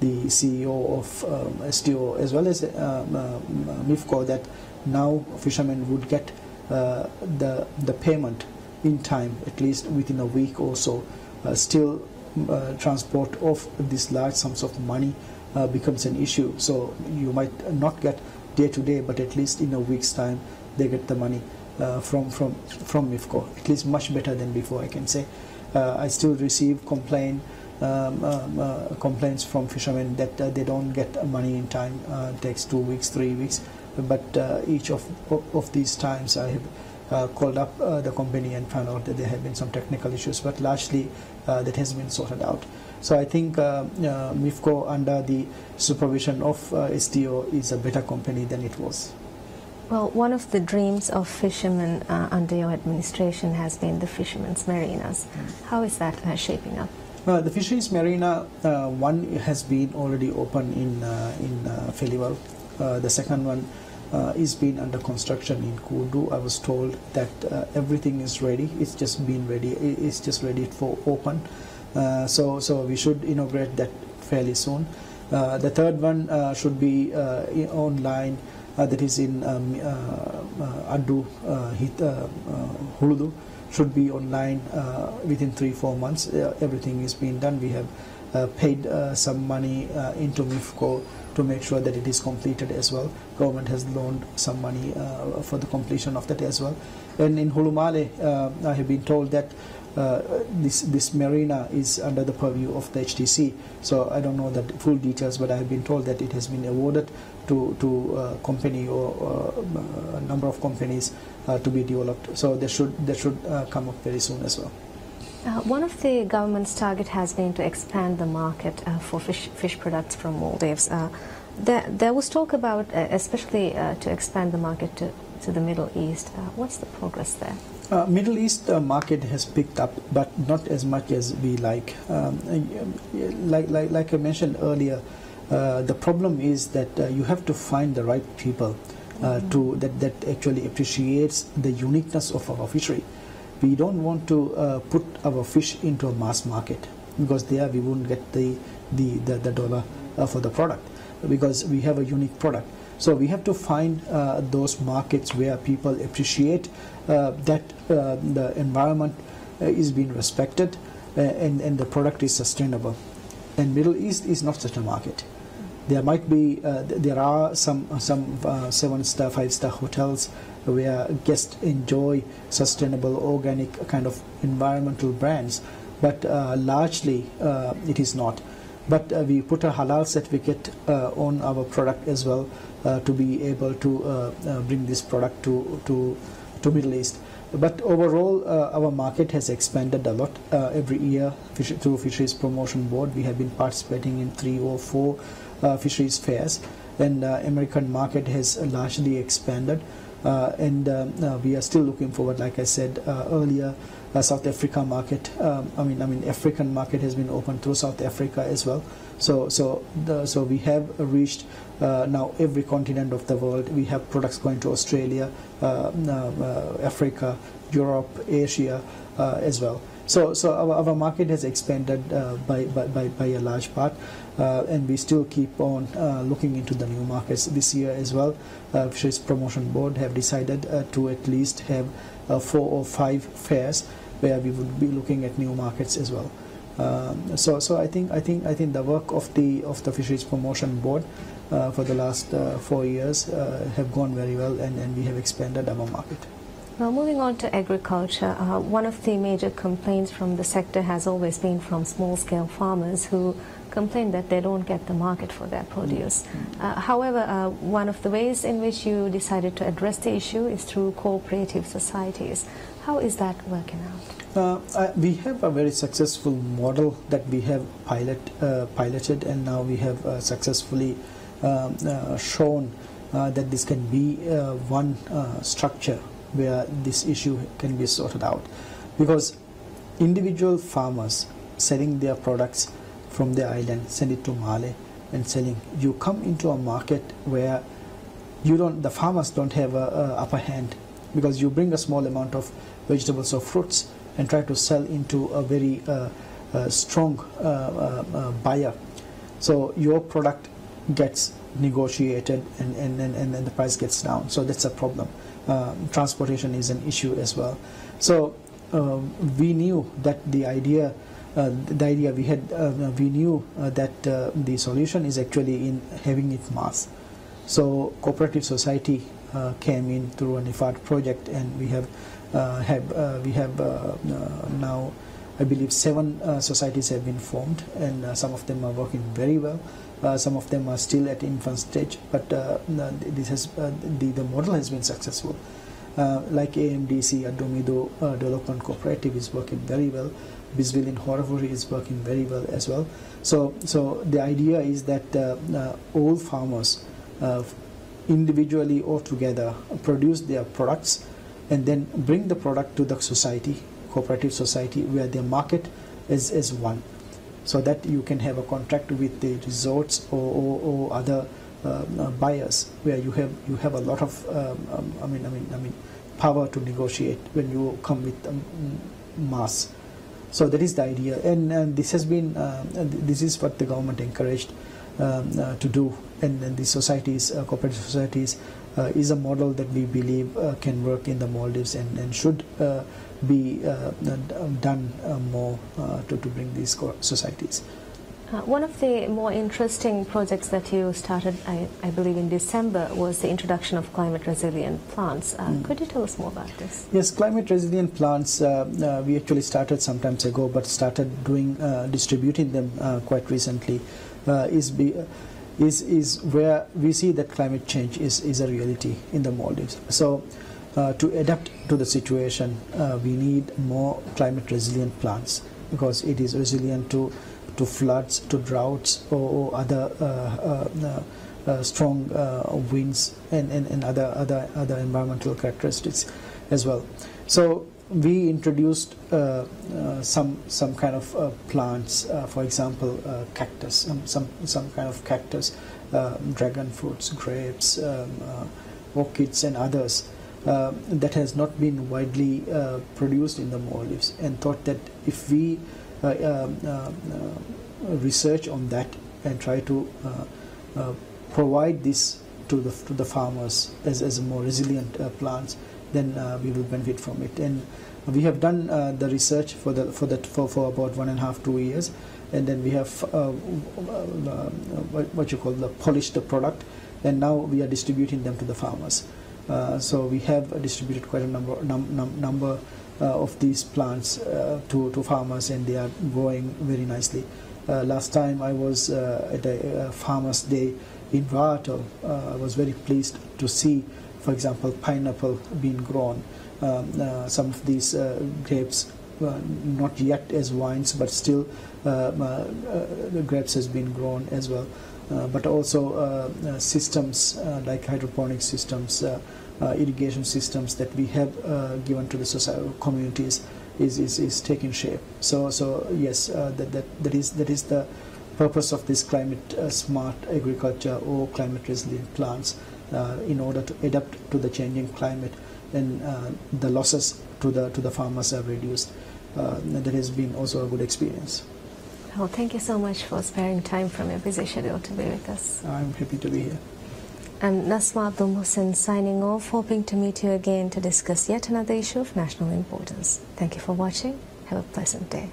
CEO of STO as well as MIFCO that now fishermen would get the payment in time, at least within a week or so. Still, transport of these large sums of money becomes an issue. So you might not get day to day, but at least in a week's time they get the money from MIFCO. At least much better than before, I can say. I still receive complaints from fishermen that they don't get money in time. It takes 2 weeks, 3 weeks. But each of these times I have called up the company and found out that there have been some technical issues, but largely that has been sorted out. So I think MIFCO under the supervision of STO is a better company than it was. Well, one of the dreams of fishermen under your administration has been the fishermen's marinas. How is that shaping up? The fisheries marina, one has been already open in Felivor. The second one is being under construction in Kudu. I was told that everything is ready. It's just been ready. It's just ready for open. So we should inaugurate that fairly soon. The third one should be online. That is in Adu, Huludu, should be online within 3-4 months. Everything is being done. We have paid some money into MIFCO to make sure that it is completed as well. Government has loaned some money for the completion of that as well. And in Hulumale, I have been told that this marina is under the purview of the HTC. So I don't know the full details, but I have been told that it has been awarded to a company or a number of companies to be developed. So that should come up very soon as well. One of the government's target has been to expand the market for fish products from Maldives. There was talk about, especially to expand the market to the Middle East. What's the progress there? Middle East market has picked up, but not as much as we like. Like I mentioned earlier, the problem is that you have to find the right people that actually appreciates the uniqueness of our fishery. We don't want to put our fish into a mass market, because there we won't get the dollar for the product, because we have a unique product. So we have to find those markets where people appreciate that the environment is being respected and the product is sustainable. And Middle East is not such a market. There might be there are some 7-star, 5-star hotels where guests enjoy sustainable, organic kind of environmental brands, but largely it is not. But we put a halal certificate on our product as well to be able to bring this product to Middle East. But overall, our market has expanded a lot. Every year, through Fisheries Promotion Board, we have been participating in 3 or 4 fisheries fairs, and American market has largely expanded. And we are still looking forward, like I said earlier, South Africa market. African market has been opened through South Africa as well. So we have reached now every continent of the world. We have products going to Australia, Africa, Europe, Asia as well. So our market has expanded by a large part, and we still keep on looking into the new markets this year as well. Fisheries Promotion Board have decided to at least have 4 or 5 fairs where we would be looking at new markets as well. So I think the work of the Fisheries Promotion Board for the last 4 years have gone very well, and we have expanded our market. Now, moving on to agriculture, one of the major complaints from the sector has always been from small-scale farmers who complain that they don't get the market for their produce. However, one of the ways in which you decided to address the issue is through cooperative societies. How is that working out? We have a very successful model that we have piloted, and now we have successfully shown that this can be one structure where this issue can be sorted out. Because individual farmers selling their products from the island, send it to Male and selling, you come into a market where the farmers don't have a upper hand, because you bring a small amount of vegetables or fruits and try to sell into a very strong buyer. So your product gets negotiated and the price gets down. So that's a problem. Transportation is an issue as well. So we knew that we knew that the solution is actually in having it mass. So cooperative society came in through an IFAD project, and we have now, I believe, 7 societies have been formed, and some of them are working very well. Some of them are still at infant stage, but the model has been successful. Like AMDC, Adomido Development Cooperative is working very well. Biswil in Horavuri is working very well as well. So the idea is that all farmers individually or together produce their products and then bring the product to the society, cooperative society, where their market is one. So that you can have a contract with the resorts or other buyers, where you have a lot of power to negotiate when you come with mass. So that is the idea, and this has been this is what the government encouraged to do, and the societies, cooperative societies, is a model that we believe can work in the Maldives and should be done more to bring these societies. One of the more interesting projects that you started, I believe in December, was the introduction of climate resilient plants. Could you tell us more about this? Yes, climate resilient plants, we actually started some time ago, but started doing distributing them quite recently. Is where we see that climate change is a reality in the Maldives. So to adapt to the situation, we need more climate resilient plants, because it is resilient to floods, to droughts, or other strong winds and other environmental characteristics as well. So we introduced some kind of plants, for example, cactus, some kind of cactus, dragon fruits, grapes, orchids, and others that has not been widely produced in the Maldives, and thought that if we research on that and try to provide this to the farmers as more resilient plants, then we will benefit from it. And we have done the research for about 1.5-2 years, and then we have polished the product, and now we are distributing them to the farmers. So we have distributed quite a number of these plants to farmers, and they are growing very nicely. Last time I was at a farmers' day in Vato, I was very pleased to see, for example, pineapple being grown. Some of these grapes, not yet as wines, but still the grapes has been grown as well. But also systems like hydroponic systems, irrigation systems that we have given to the society communities is taking shape. So yes, that is the purpose of this climate smart agriculture or climate resilient plants, in order to adapt to the changing climate, and the losses to the farmers are reduced. That has been also a good experience. Well, thank you so much for sparing time from your busy schedule to be with us. I'm happy to be here. I'm Nasma Abdul Hussain signing off, hoping to meet you again to discuss yet another issue of national importance. Thank you for watching. Have a pleasant day.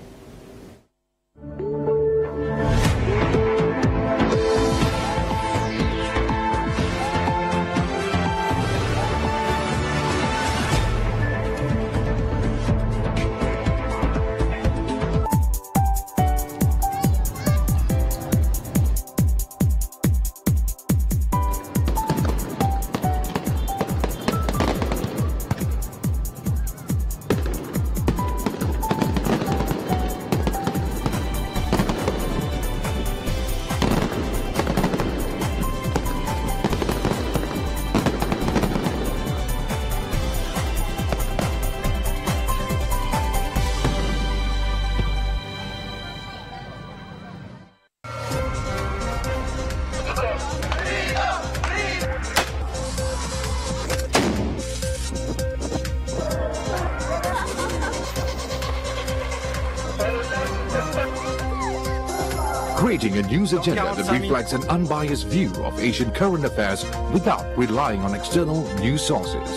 Creating a news agenda that reflects an unbiased view of Asian current affairs without relying on external news sources.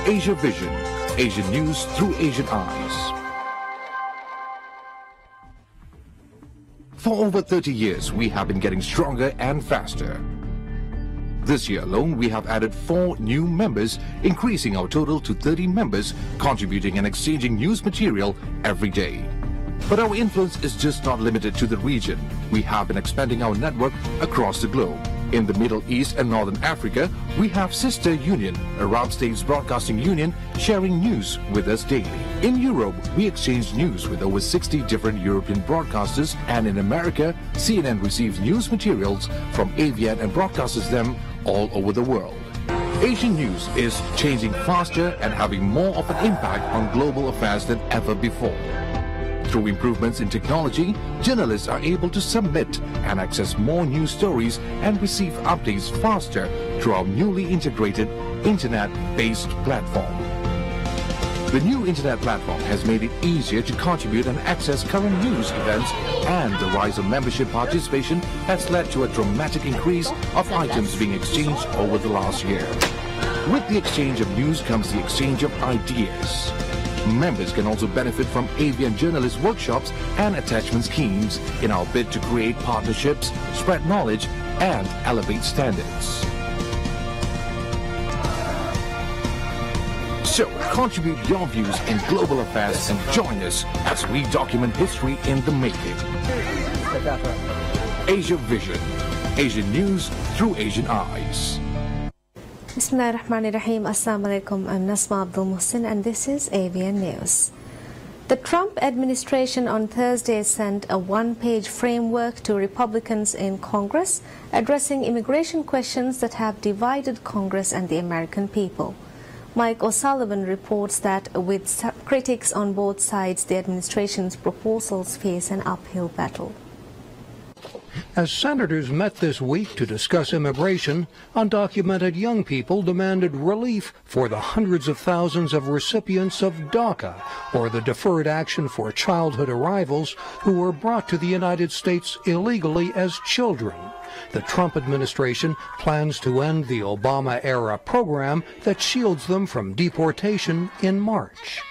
Asia Vision, Asian news through Asian eyes. For over 30 years, we have been getting stronger and faster. This year alone, we have added 4 new members, increasing our total to 30 members, contributing and exchanging news material every day. But our influence is just not limited to the region. We have been expanding our network across the globe. In the Middle East and Northern Africa, we have Sister Union, Arab States Broadcasting Union, sharing news with us daily. In Europe, we exchange news with over 60 different European broadcasters, and in America, CNN receives news materials from AVN and broadcasts them all over the world. Asian news is changing faster and having more of an impact on global affairs than ever before. Through improvements in technology, journalists are able to submit and access more news stories and receive updates faster through our newly integrated internet-based platform. The new internet platform has made it easier to contribute and access current news events, and the rise of membership participation has led to a dramatic increase of items being exchanged over the last year. With the exchange of news comes the exchange of ideas. Members can also benefit from avian journalist workshops and attachment schemes in our bid to create partnerships, spread knowledge, and elevate standards. So, contribute your views in global affairs and join us as we document history in the making. Asia Vision. Asian news through Asian eyes. Bismillahirrahmanirrahim. Assalamu alaikum. I'm Nasma Abdul Muhsin and this is AVN News. The Trump administration on Thursday sent a one-page framework to Republicans in Congress addressing immigration questions that have divided Congress and the American people. Mike O'Sullivan reports that with critics on both sides, the administration's proposals face an uphill battle. As senators met this week to discuss immigration, undocumented young people demanded relief for the hundreds of thousands of recipients of DACA, or the Deferred Action for Childhood Arrivals, who were brought to the United States illegally as children. The Trump administration plans to end the Obama-era program that shields them from deportation in March.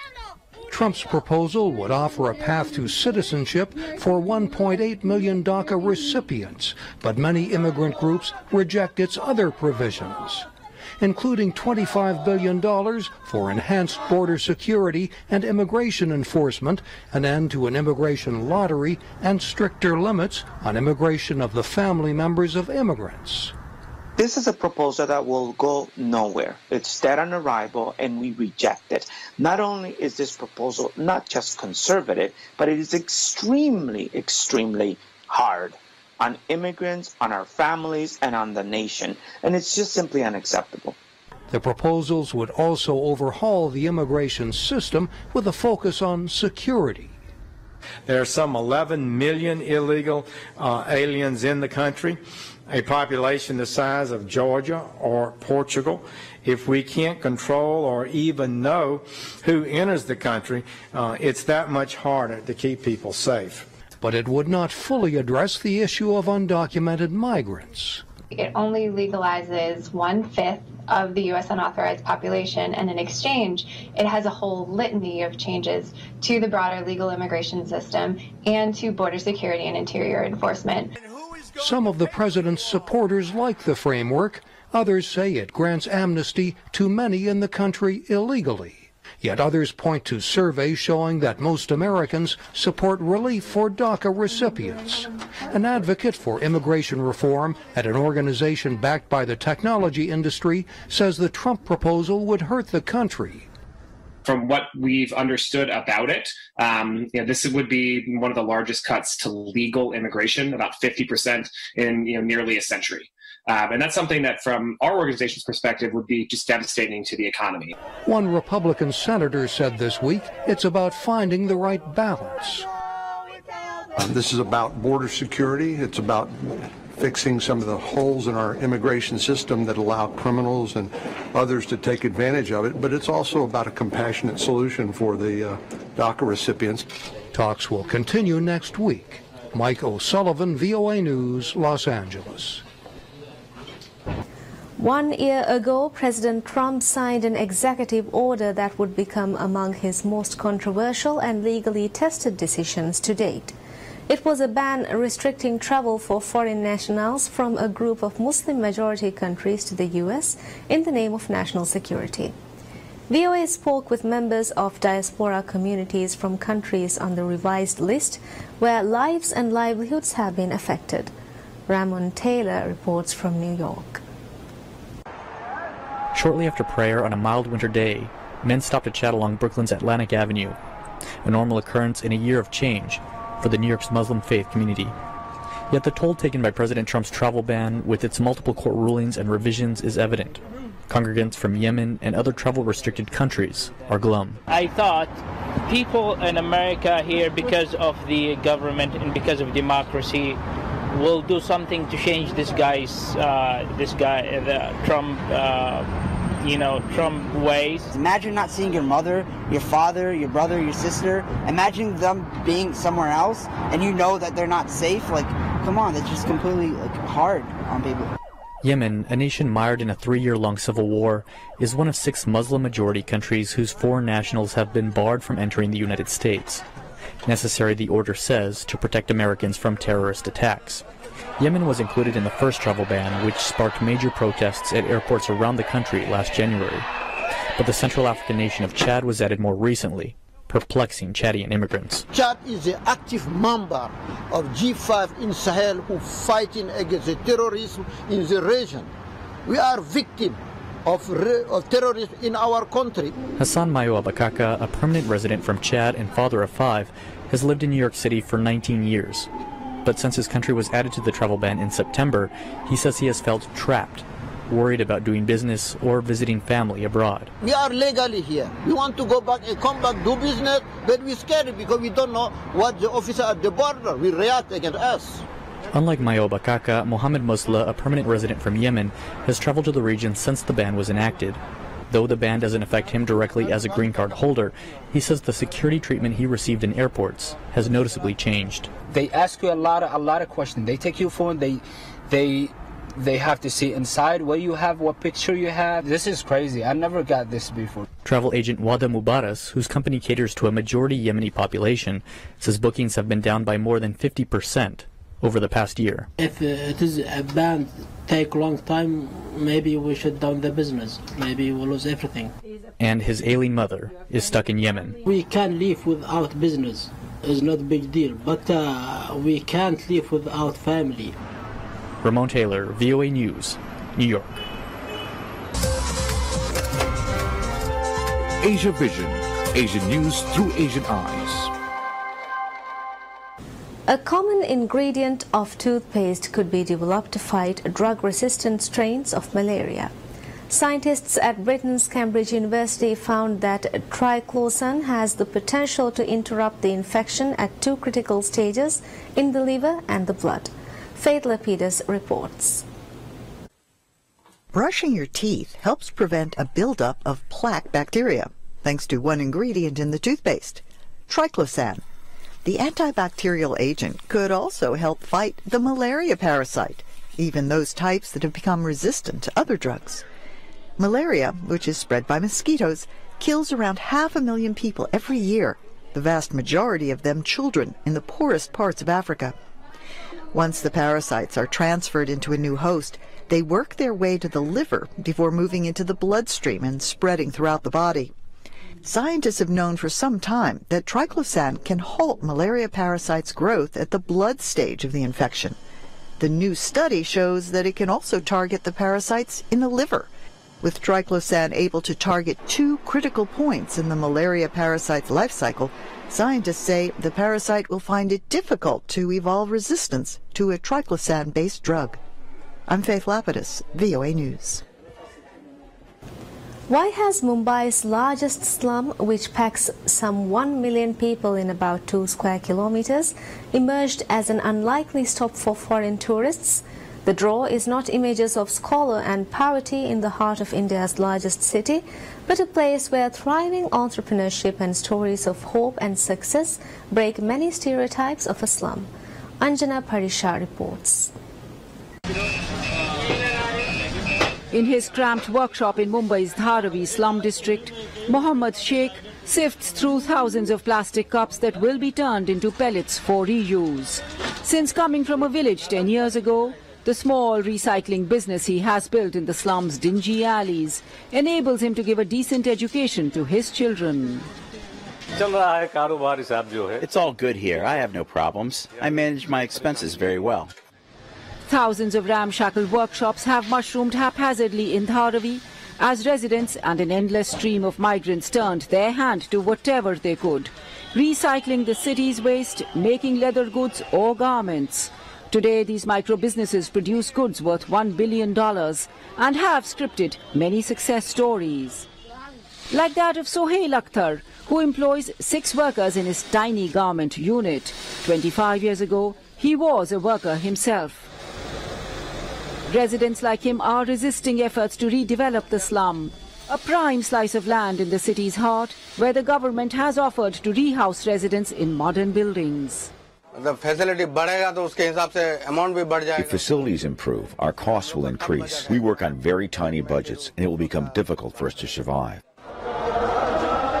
Trump's proposal would offer a path to citizenship for 1.8 million DACA recipients, but many immigrant groups reject its other provisions, including $25 billion for enhanced border security and immigration enforcement, an end to an immigration lottery, and stricter limits on immigration of the family members of immigrants. This is a proposal that will go nowhere. It's dead on arrival, and we reject it. Not only is this proposal not just conservative, but it is extremely, extremely hard on immigrants, on our families, and on the nation. And it's just simply unacceptable. The proposals would also overhaul the immigration system with a focus on security. There are some 11 million illegal aliens in the country, a population the size of Georgia or Portugal. If we can't control or even know who enters the country, it's that much harder to keep people safe. But it would not fully address the issue of undocumented migrants. It only legalizes 1/5 of the U.S. unauthorized population, and in exchange, it has a whole litany of changes to the broader legal immigration system and to border security and interior enforcement. Some of the president's supporters like the framework. Others say it grants amnesty to many in the country illegally. Yet others point to surveys showing that most Americans support relief for DACA recipients. An advocate for immigration reform at an organization backed by the technology industry says the Trump proposal would hurt the country. From what we've understood about it, this would be one of the largest cuts to legal immigration, about 50% in nearly a century. And that's something that, from our organization's perspective, would be just devastating to the economy. One Republican senator said this week it's about finding the right balance. This is about border security. It's about fixing some of the holes in our immigration system that allow criminals and others to take advantage of it. But it's also about a compassionate solution for the DACA recipients. Talks will continue next week. Mike O'Sullivan, VOA News, Los Angeles. 1 year ago, President Trump signed an executive order that would become among his most controversial and legally tested decisions to date. It was a ban restricting travel for foreign nationals from a group of Muslim-majority countries to the U.S. in the name of national security. VOA spoke with members of diaspora communities from countries on the revised list where lives and livelihoods have been affected. Ramon Taylor reports from New York. Shortly after prayer on a mild winter day, men stopped to chat along Brooklyn's Atlantic Avenue, a normal occurrence in a year of change for the New York's Muslim faith community. Yet the toll taken by President Trump's travel ban with its multiple court rulings and revisions is evident. Congregants from Yemen and other travel-restricted countries are glum. I thought people in America here, because of the government and because of democracy, will do something to change the Trump, Trump ways. Imagine not seeing your mother, your father, your brother, your sister. Imagine them being somewhere else, and you know that they're not safe. Like, come on, that's just completely hard on people. Yemen, a nation mired in a 3-year-long civil war, is one of 6 Muslim-majority countries whose foreign nationals have been barred from entering the United States. Necessary, the order says, to protect Americans from terrorist attacks. Yemen was included in the first travel ban, which sparked major protests at airports around the country last January. But the Central African nation of Chad was added more recently, perplexing Chadian immigrants. Chad is an active member of G5 in Sahel who fighting against the terrorism in the region. We are victims of terrorism in our country. Hassan Mayo Abakaka, a permanent resident from Chad and father of 5, has lived in New York City for 19 years. But since his country was added to the travel ban in September, he says he has felt trapped, worried about doing business or visiting family abroad. We are legally here. We want to go back and come back, do business, but we're scared because we don't know what the officer at the border will react against us. Unlike Mayo Bakaka, Mohammed Musla, a permanent resident from Yemen, has traveled to the region since the ban was enacted. Though the ban doesn't affect him directly as a green card holder, he says the security treatment he received in airports has noticeably changed. They ask you a lot of questions. They take your phone, they have to see inside what you have, what picture you have. This is crazy. I never got this before. Travel agent Wada Mubaras, whose company caters to a majority Yemeni population, says bookings have been down by more than 50% over the past year. If it is a ban take long time, maybe we shut down the business. Maybe we'll lose everything. And his ailing mother is stuck in Yemen. We can't live without business. It's not a big deal, but we can't live without family. Ramon Taylor, VOA News, New York. Asia Vision, Asian news through Asian eyes. A common ingredient of toothpaste could be developed to fight drug-resistant strains of malaria. Scientists at Britain's Cambridge University found that triclosan has the potential to interrupt the infection at 2 critical stages in the liver and the blood. Faith Lapidus reports. Brushing your teeth helps prevent a buildup of plaque bacteria, thanks to one ingredient in the toothpaste, triclosan. The antibacterial agent could also help fight the malaria parasite, even those types that have become resistant to other drugs. Malaria, which is spread by mosquitoes, kills around 500,000 people every year, the vast majority of them children in the poorest parts of Africa. Once the parasites are transferred into a new host, they work their way to the liver before moving into the bloodstream and spreading throughout the body. Scientists have known for some time that triclosan can halt malaria parasites' growth at the blood stage of the infection. The new study shows that it can also target the parasites in the liver, with triclosan able to target 2 critical points in the malaria parasite's life cycle. Scientists say the parasite will find it difficult to evolve resistance to a triclosan-based drug. I'm Faith Lapidus, VOA News. Why has Mumbai's largest slum, which packs some 1 million people in about 2 square kilometers, emerged as an unlikely stop for foreign tourists? The draw is not images of squalor and poverty in the heart of India's largest city, but a place where thriving entrepreneurship and stories of hope and success break many stereotypes of a slum. Anjana Parisha reports. In his cramped workshop in Mumbai's Dharavi slum district, Mohammad Sheikh sifts through thousands of plastic cups that will be turned into pellets for reuse. Since coming from a village 10 years ago, the small recycling business he has built in the slum's dingy alleys enables him to give a decent education to his children. It's all good here. I have no problems. I manage my expenses very well. Thousands of ramshackle workshops have mushroomed haphazardly in Dharavi as residents and an endless stream of migrants turned their hand to whatever they could, recycling the city's waste, making leather goods or garments. Today, these micro-businesses produce goods worth $1 billion and have scripted many success stories. Like that of Sohail Akhtar, who employs 6 workers in his tiny garment unit. 25 years ago, he was a worker himself. Residents like him are resisting efforts to redevelop the slum, a prime slice of land in the city's heart, where the government has offered to rehouse residents in modern buildings. The facility बढ़ेगा तो उसके हिसाब से amount भी बढ़ जाएगा. If facilities improve, our costs will increase. We work on very tiny budgets, and it will become difficult for us to survive.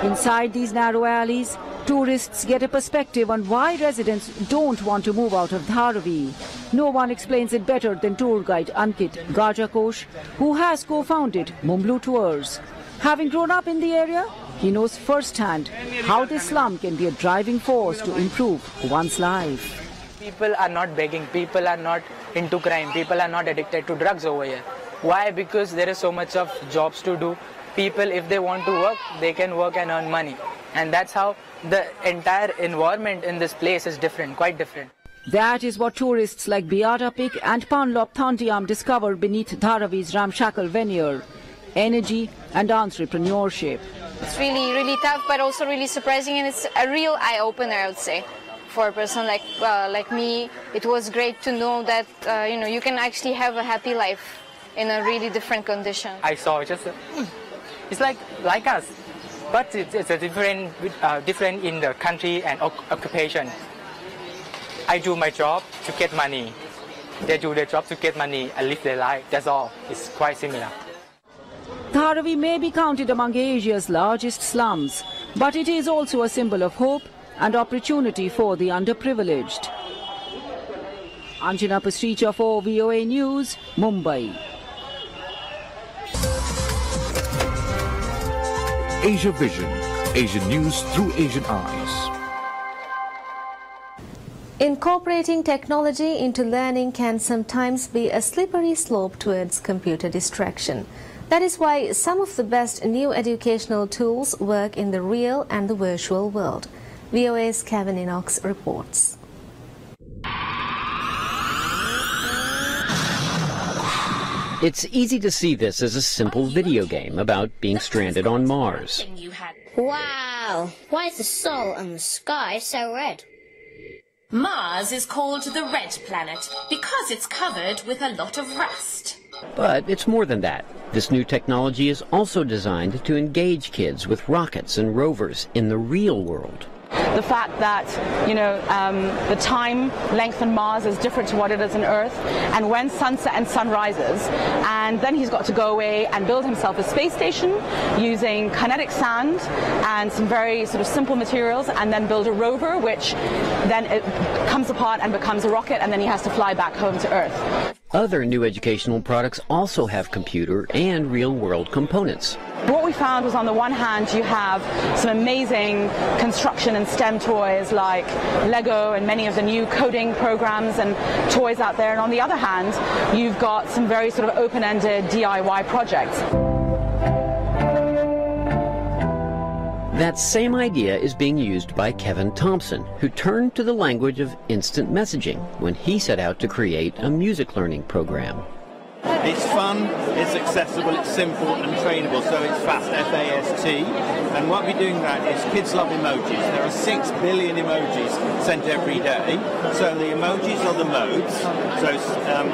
Inside these narrow alleys, tourists get a perspective on why residents don't want to move out of Dharavi. No one explains it better than tour guide Ankit Gajakosh, who has co-founded Mumblu Tours. Having grown up in the area, he knows firsthand how this slum can be a driving force to improve one's life. People are not begging, people are not into crime, people are not addicted to drugs over here. Why? Because there is so much of jobs to do. People, if they want to work, they can work and earn money. And that's how the entire environment in this place is different, quite different. That is what tourists like Beata Pik and Panlop Thandiam discover beneath Dharavi's ramshackle veneer. Energy and entrepreneurship. It's really, really tough, but also really surprising, and it's a real eye-opener, I would say. For a person like me, it was great to know that you can actually have a happy life in a really different condition. I saw it's like us, but it's a different in the country and occupation. I do my job to get money. They do their job to get money and live their life. That's all. It's quite similar. Dharavi may be counted among Asia's largest slums, but it is also a symbol of hope and opportunity for the underprivileged. Anjana Pastricha for VOA News, Mumbai. Asia Vision, Asian news through Asian eyes. Incorporating technology into learning can sometimes be a slippery slope towards computer distraction. That is why some of the best new educational tools work in the real and the virtual world. VOA's Kevin Enox reports. It's easy to see this as a simple video game about being stranded on Mars. Wow! Why is the soul and the sky so red? Mars is called the Red Planet because it's covered with a lot of rust. But it's more than that. This new technology is also designed to engage kids with rockets and rovers in the real world. The fact that, the time length on Mars is different to what it is on Earth, and when sunset and sun rises, and then he's got to go away and build himself a space station using kinetic sand and some very sort of simple materials, and then build a rover, which then it comes apart and becomes a rocket, and then he has to fly back home to Earth. Other new educational products also have computer and real-world components. What we found was, on the one hand, you have some amazing construction and STEM toys like Lego and many of the new coding programs and toys out there, and on the other hand, you've got some very sort of open-ended DIY projects. That same idea is being used by Kevin Thompson, who turned to the language of instant messaging when he set out to create a music learning program. It's fun, it's accessible, it's simple and trainable, so it's FAST, F-A-S-T. And what we're doing that is kids love emojis. There are 6 billion emojis sent every day. So the emojis are the modes. So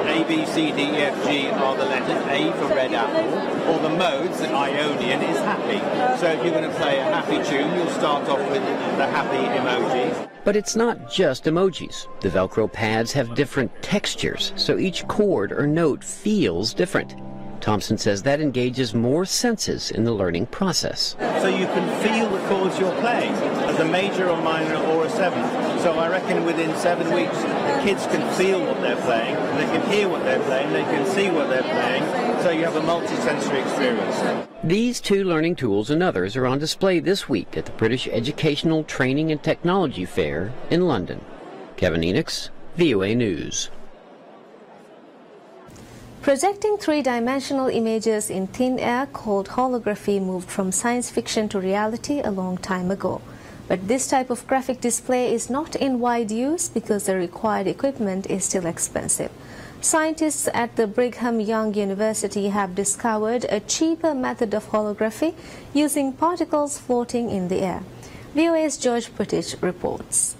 A, B, C, D, E, F, G are the letters. A for red apple. Or the modes, the Ionian, is happy. So if you're going to play a happy tune, you'll start off with the happy emojis. But it's not just emojis. The Velcro pads have different textures, so each chord or note feels different. Thompson says that engages more senses in the learning process. So you can feel the chords you're playing as a major or minor or a seventh. So I reckon within 7 weeks, the kids can feel what they're playing, they can hear what they're playing, they can see what they're playing, so you have a multi-sensory experience. These 2 learning tools and others are on display this week at the British Educational Training and Technology Fair in London. Kevin Enox, VOA News. Projecting three-dimensional images in thin air called holography moved from science fiction to reality a long time ago. But this type of graphic display is not in wide use because the required equipment is still expensive. Scientists at the Brigham Young University have discovered a cheaper method of holography using particles floating in the air. VOA's George Puttich reports.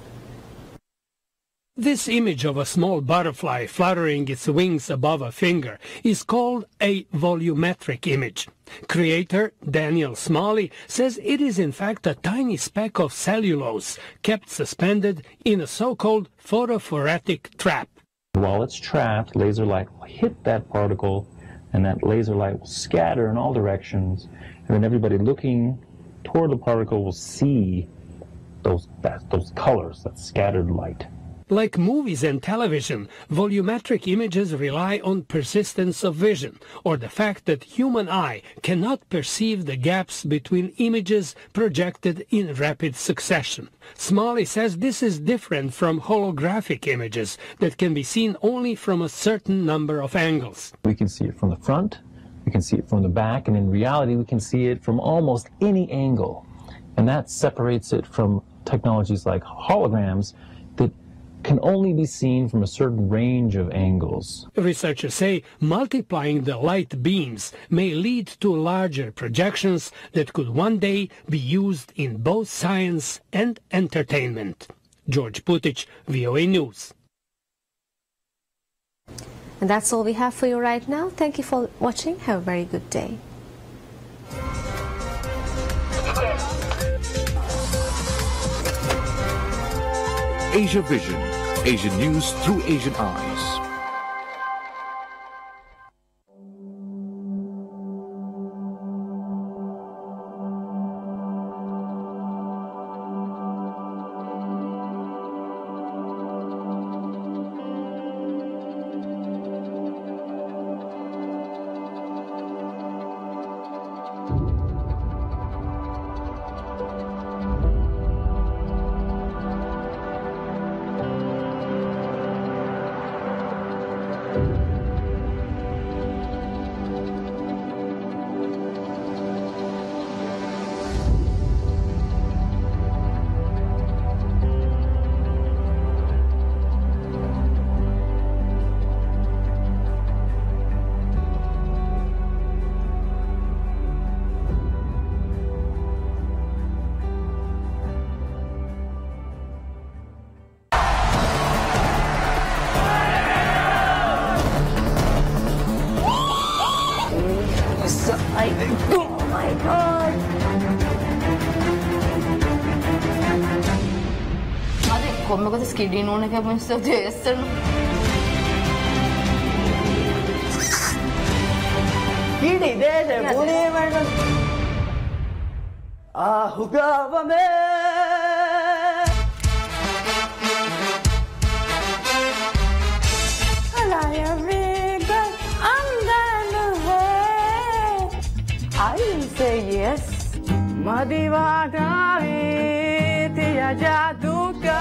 This image of a small butterfly fluttering its wings above a finger is called a volumetric image. Creator Daniel Smalley says it is in fact a tiny speck of cellulose kept suspended in a so-called photophoretic trap. While it's trapped, laser light will hit that particle, and that laser light will scatter in all directions, and then everybody looking toward the particle will see those colors, that scattered light. Like movies and television, volumetric images rely on persistence of vision, or the fact that human eye cannot perceive the gaps between images projected in rapid succession. Smalley says this is different from holographic images that can be seen only from a certain number of angles. We can see it from the front, we can see it from the back, and in reality we can see it from almost any angle. And that separates it from technologies like holograms that can only be seen from a certain range of angles. Researchers say multiplying the light beams may lead to larger projections that could one day be used in both science and entertainment. George Putic, VOA News. And that's all we have for you right now. Thank you for watching. Have a very good day. Asia Vision, Asian news through Asian eyes. Oh my God! Guarda come questo schidinone che ha messo a destra. Kidi dede bune man. Ahugava me. I will say yes. Madivagari tiya jaduka.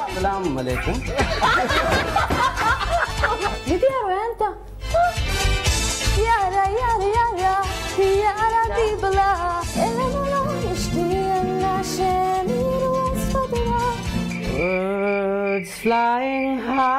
Assalamu alaikum. Didi arwenta. Yara yara yara yara dibla. Elamala ishtiya sheni wasfadra. Birds flying high.